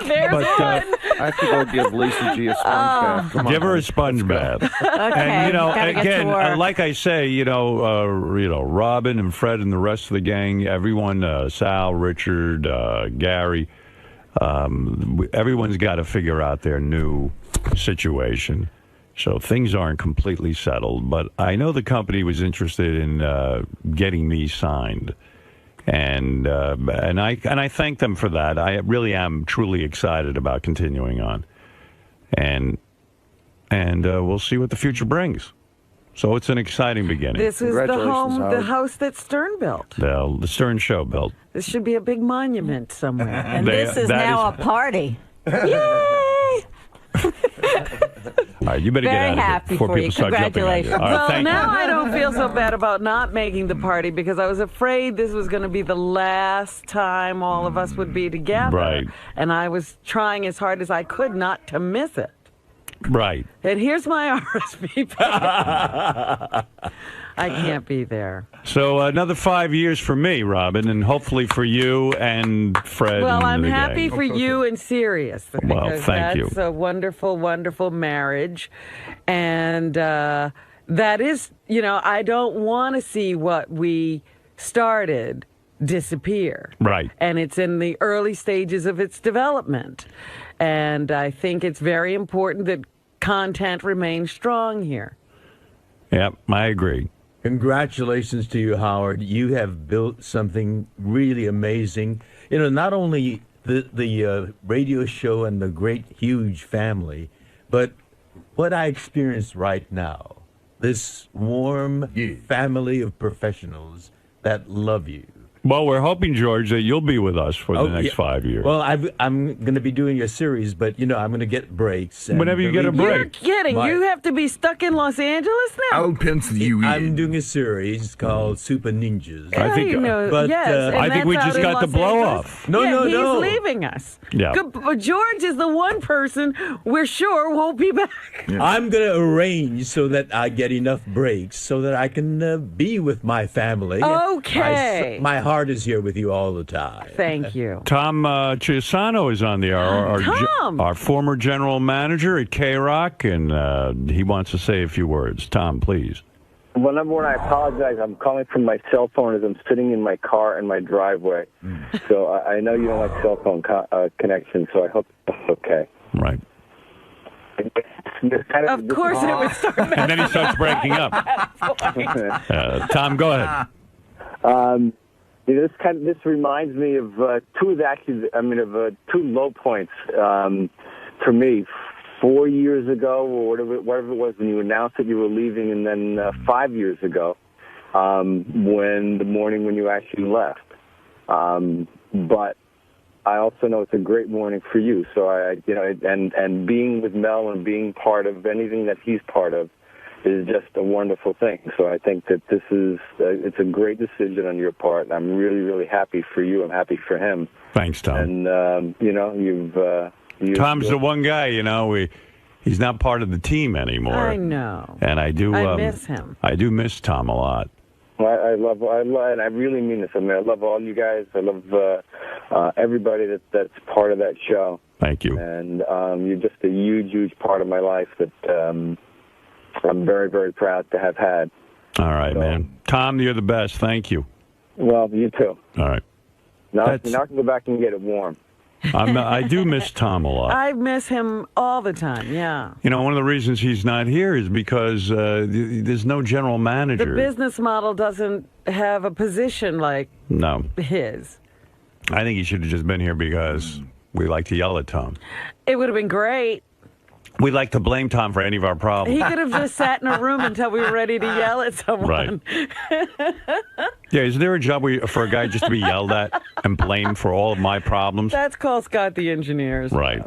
There's one. I have to go give Lisa G a sponge bath. Come Give on, her a sponge bath. Okay, And gotta get to again, work. like I say, Robin and Fred and the rest of the gang, everyone, Sal, Richard, Gary, everyone's got to figure out their new situation. So things aren't completely settled, but I know the company was interested in getting me signed, and I thank them for that. I really am truly excited about continuing on, and we'll see what the future brings. So it's an exciting beginning. This is the house that Stern built. The Stern Show built. This should be a big monument somewhere. And this is now a party. Yay! All right, you better Very get out of happy here before for people you. start jumping on you. Congratulations. All right, Well, thank now you. I don't feel so bad about not making the party because I was afraid this was going to be the last time all of us would be together. Right. And I was trying as hard as I could not to miss it. Right. And here's my RSVP. I can't be there. So another 5 years for me, Robin, and hopefully for you and Fred. Well, and I'm the happy gang. for you and Sirius. Well, Because thank you. that's a wonderful, wonderful marriage. And that is, I don't want to see what we started disappear. Right. And it's in the early stages of its development. And I think it's very important that content remains strong here. Yep, I agree. Congratulations to you, Howard. You have built something really amazing. Not only the radio show and the great, huge family, but what I experience right now, this warm family of professionals that love you. Well, we're hoping, George, that you'll be with us for the next 5 years. Well, I'm going to be doing a series, but, I'm going to get breaks. And Whenever you get a break. You're kidding. You have to be stuck in Los Angeles now? I'll pencil you in. I'm doing a series called Super Ninjas. I think, yes, I think we just got the blow off. No. He's leaving us. Yeah. George is the one person we're sure won't be back. I'm going to arrange so that I get enough breaks so that I can be with my family. Okay. My heart is here with you all the time. Thank you. Tom Chiusano is on the air, our former general manager at K-Rock, and he wants to say a few words. Tom, please. Well, number one, I apologize. I'm calling from my cell phone as I'm sitting in my car in my driveway. So I know you don't like cell phone connection, so I hope that's okay. Right. Of course it would start. And then he starts breaking up. Tom, go ahead. This reminds me of two low points for me. 4 years ago, or whatever it was, when you announced that you were leaving, and then 5 years ago, when the morning when you actually left. But I also know it's a great morning for you. So and being with Mel and being part of anything that he's part of is just a wonderful thing. So I think that this is it's a great decision on your part, and I'm really, really happy for you. I'm happy for him. Thanks, Tom. And Tom's the one guy, he's not part of the team anymore. I know. And I do. I miss him. I do miss Tom a lot. I love, and I really mean this. I love all you guys. I love everybody that's part of that show. Thank you. And you're just a huge, huge part of my life that I'm very, very proud to have had. All right, man. Tom, you're the best. Thank you. Well, you too. All right. Now I can go back and get it warm. I do miss Tom a lot. I miss him all the time, yeah. You know, one of the reasons he's not here is because there's no general manager. The business model doesn't have a position like his. I think he should have just been here because we like to yell at Tom. It would have been great. We like to blame Tom for any of our problems. He could have just sat in a room until we were ready to yell at someone. Right. Yeah, is there a job for a guy just to be yelled at and blamed for all of my problems? That's called Scott the Engineer's Right.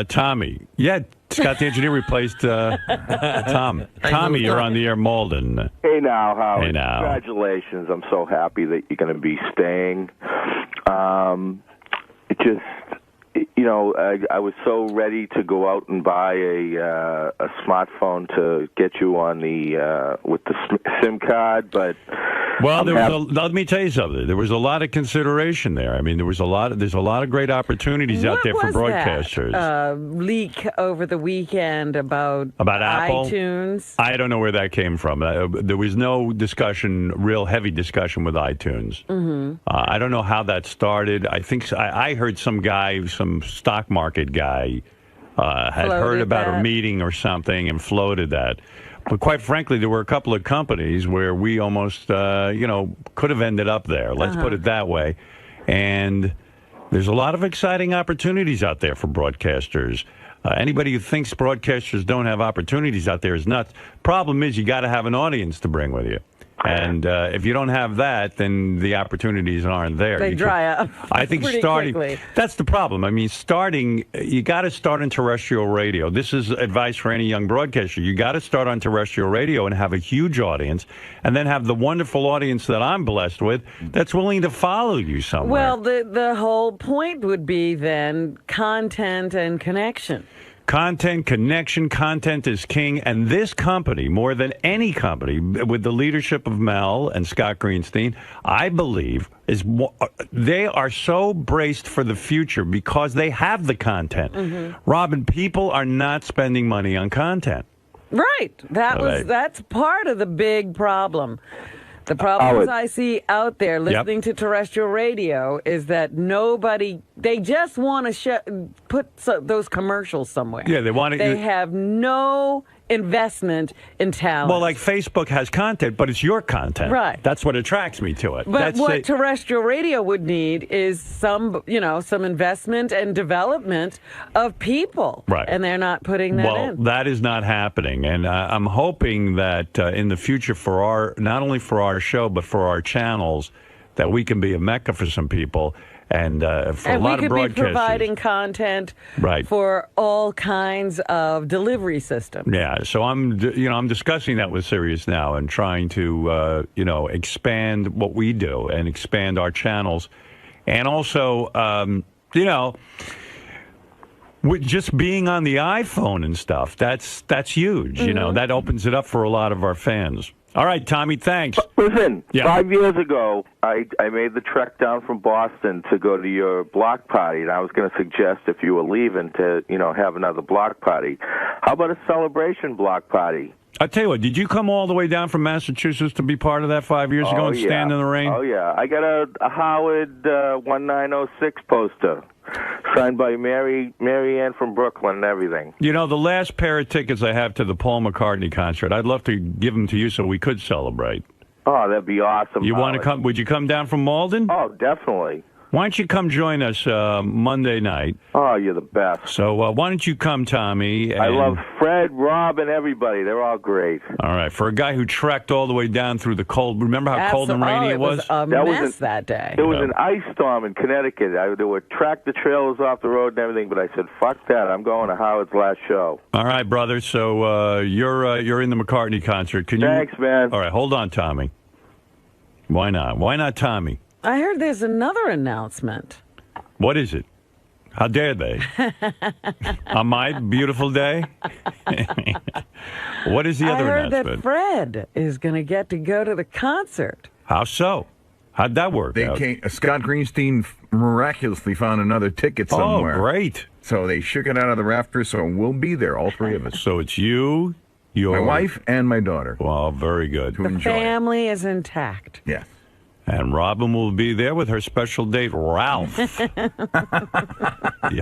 Tommy. Yeah, Scott the Engineer replaced Tom. Tommy, you're on the air, Malden. Hey now, Howard. Hey now. Congratulations. I'm so happy that you're going to be staying. It just, you know, I was so ready to go out and buy a smartphone to get you on the with the SIM card, but well, let me tell you something. There was a lot of consideration there. I mean, there's a lot of great opportunities out there for broadcasters. Leak over the weekend about Apple? iTunes. I don't know where that came from. There was no discussion, real heavy discussion with iTunes. Mm-hmm. I don't know how that started. I think I heard some guy, some stock market guy, had heard about a meeting or something and floated that. But quite frankly, there were a couple of companies where we almost, could have ended up there. Let's put it that way. And there's a lot of exciting opportunities out there for broadcasters. Anybody who thinks broadcasters don't have opportunities out there is nuts. Problem is, you got to have an audience to bring with you. And if you don't have that, then the opportunities aren't there. They dry up. I think starting, quickly. That's the problem. I mean, you got to start on terrestrial radio. This is advice for any young broadcaster. You got to start on terrestrial radio and have a huge audience, and then have the wonderful audience that I'm blessed with that's willing to follow you somewhere. Well, the whole point would be then content and connection. Content, connection, content is king. And this company, more than any company, with the leadership of Mel and Scott Greenstein, I believe they are so braced for the future because they have the content. Mm-hmm. Robin, people are not spending money on content. Right. That's part of the big problem. The problems I see out there listening to terrestrial radio is that they just want to put those commercials somewhere. Yeah, They have no investment in talent. Well, like Facebook has content, but it's your content. Right. That's what attracts me to it. But what terrestrial radio would need is some investment and development of people. Right. And they're not putting that in. Well, that is not happening. And I'm hoping that in the future not only for our show, but for our channels, that we can be a mecca for some people. And for a lot of broadcasters. We could be providing content for all kinds of delivery systems. Yeah, so I'm discussing that with Sirius now and trying to expand what we do and expand our channels, and also with just being on the iPhone and stuff. That's huge. Mm-hmm. That opens it up for a lot of our fans. All right, Tommy, thanks. Listen, 5 years ago, I made the trek down from Boston to go to your block party, and I was going to suggest if you were leaving to, have another block party. How about a celebration block party? I'll tell you what, did you come all the way down from Massachusetts to be part of that 5 years ago and stand in the rain? Oh, yeah. I got a Howard 1906 poster. Signed by Mary Ann from Brooklyn and everything. The last pair of tickets I have to the Paul McCartney concert, I'd love to give them to you so we could celebrate. Oh, that'd be awesome. You want to come? Would you come down from Malden? Oh, definitely. Why don't you come join us Monday night? Oh, you're the best. So why don't you come, Tommy? I love Fred, Rob, and everybody. They're all great. All right. For a guy who trekked all the way down through the cold, remember how cold and rainy it was? A mess that day. It was an ice storm in Connecticut. There were tractor trailers off the road and everything, but I said, fuck that. I'm going to Howard's last show. All right, brother. So you're in the McCartney concert. Thanks, man. All right. Hold on, Tommy. Why not? Why not Tommy? I heard there's another announcement. What is it? How dare they? On my beautiful day? What is the other announcement? I heard that Fred is going to get to go to the concert. How so? How'd that work out? Scott Greenstein miraculously found another ticket somewhere. Oh, great. So they shook it out of the rafters, so we'll be there, all three of us. So it's you, my wife, and my daughter. Well, very good. The family is intact. Yeah. And Robin will be there with her special date, Ralph. The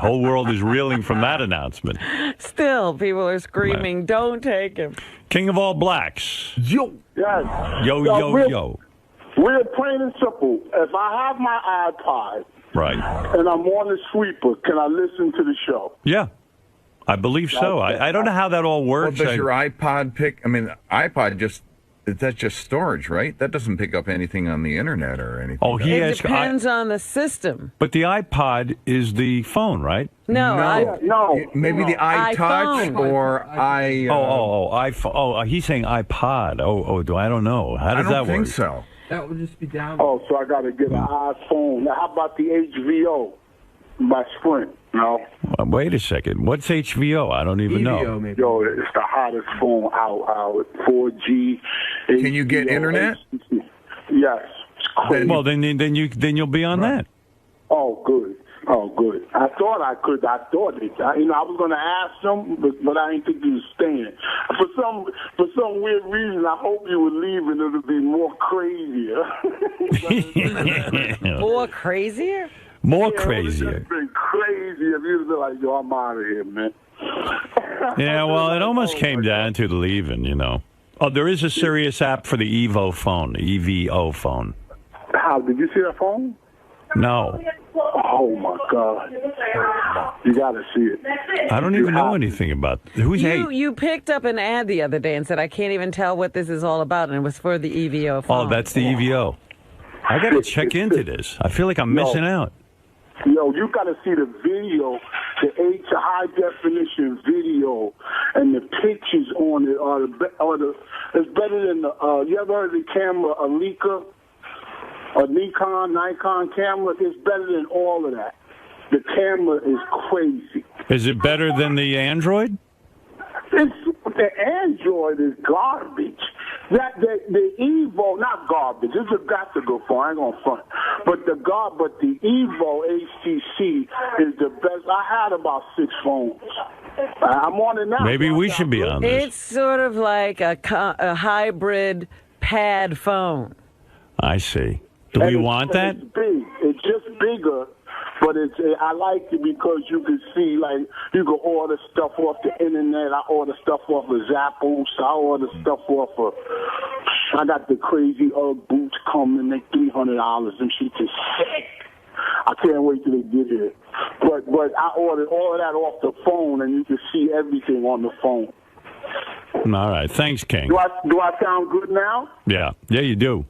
whole world is reeling from that announcement. Still, people are screaming, don't take him. King of all blacks. Yo. Yes. Yo, yo, yo. We're plain and simple. If I have my iPod Right. and I'm on the sweeper, can I listen to the show? Yeah. I believe so. I don't know how that all works. Well, does your iPod pick? I mean, iPod that's just storage, right? That doesn't pick up anything on the internet or anything. Oh, It depends on the system. But the iPod is the phone, right? No. Maybe the iTouch iPhone. or iPhone. Oh, he's saying iPod. I don't know. How does that work? I don't think so. That would just be down. Oh, so I got to get an iPhone. Now, how about the HVO by Sprint? No. Wait a second. What's HVO? I don't even know. Maybe. Yo, it's the hottest phone out. 4G. Can you get internet? Yes. Well, then you'll be on that. Oh, good. I thought I could. I was going to ask them, but I didn't think you were staying. For some weird reason, I hope you were leaving. It'll be more crazier. More crazier? More Yeah, crazier. It would have been crazy if you'd have been like, yo, I'm out of here, man. Yeah, well, it almost came down to the leaving, you know. Oh, there is a serious app for the EVO phone, the EVO phone. How? Did you see that phone? No. Oh, my God. You got to see it. I don't even know anything about it. You picked up an ad the other day and said, I can't even tell what this is all about, and it was for the EVO phone. Oh, that's the EVO. I got to check into this. I feel like I'm missing out. Yo, you got to see the video, the high definition video, and the pictures on it it's better than you ever heard of the camera, a Nikon camera? It's better than all of that. The camera is crazy. Is it better than the Android? The Android is garbage. The Evo, not garbage. That's a good phone. I ain't gonna front. But the Evo HTC is the best. I had about 6 phones. I'm on it now. Maybe we should be on this. It's sort of like a hybrid pad phone. I see. Do we want that? It's big. It's just bigger. But I like it because you can see, like, you can order stuff off the internet. I order stuff off of Zappos. I order stuff off of, I got the crazy Ugg boots coming, they $300 and shit is sick. I can't wait till they get here. But I ordered all of that off the phone, and you can see everything on the phone. All right. Thanks, King. Do I sound good now? Yeah, you do.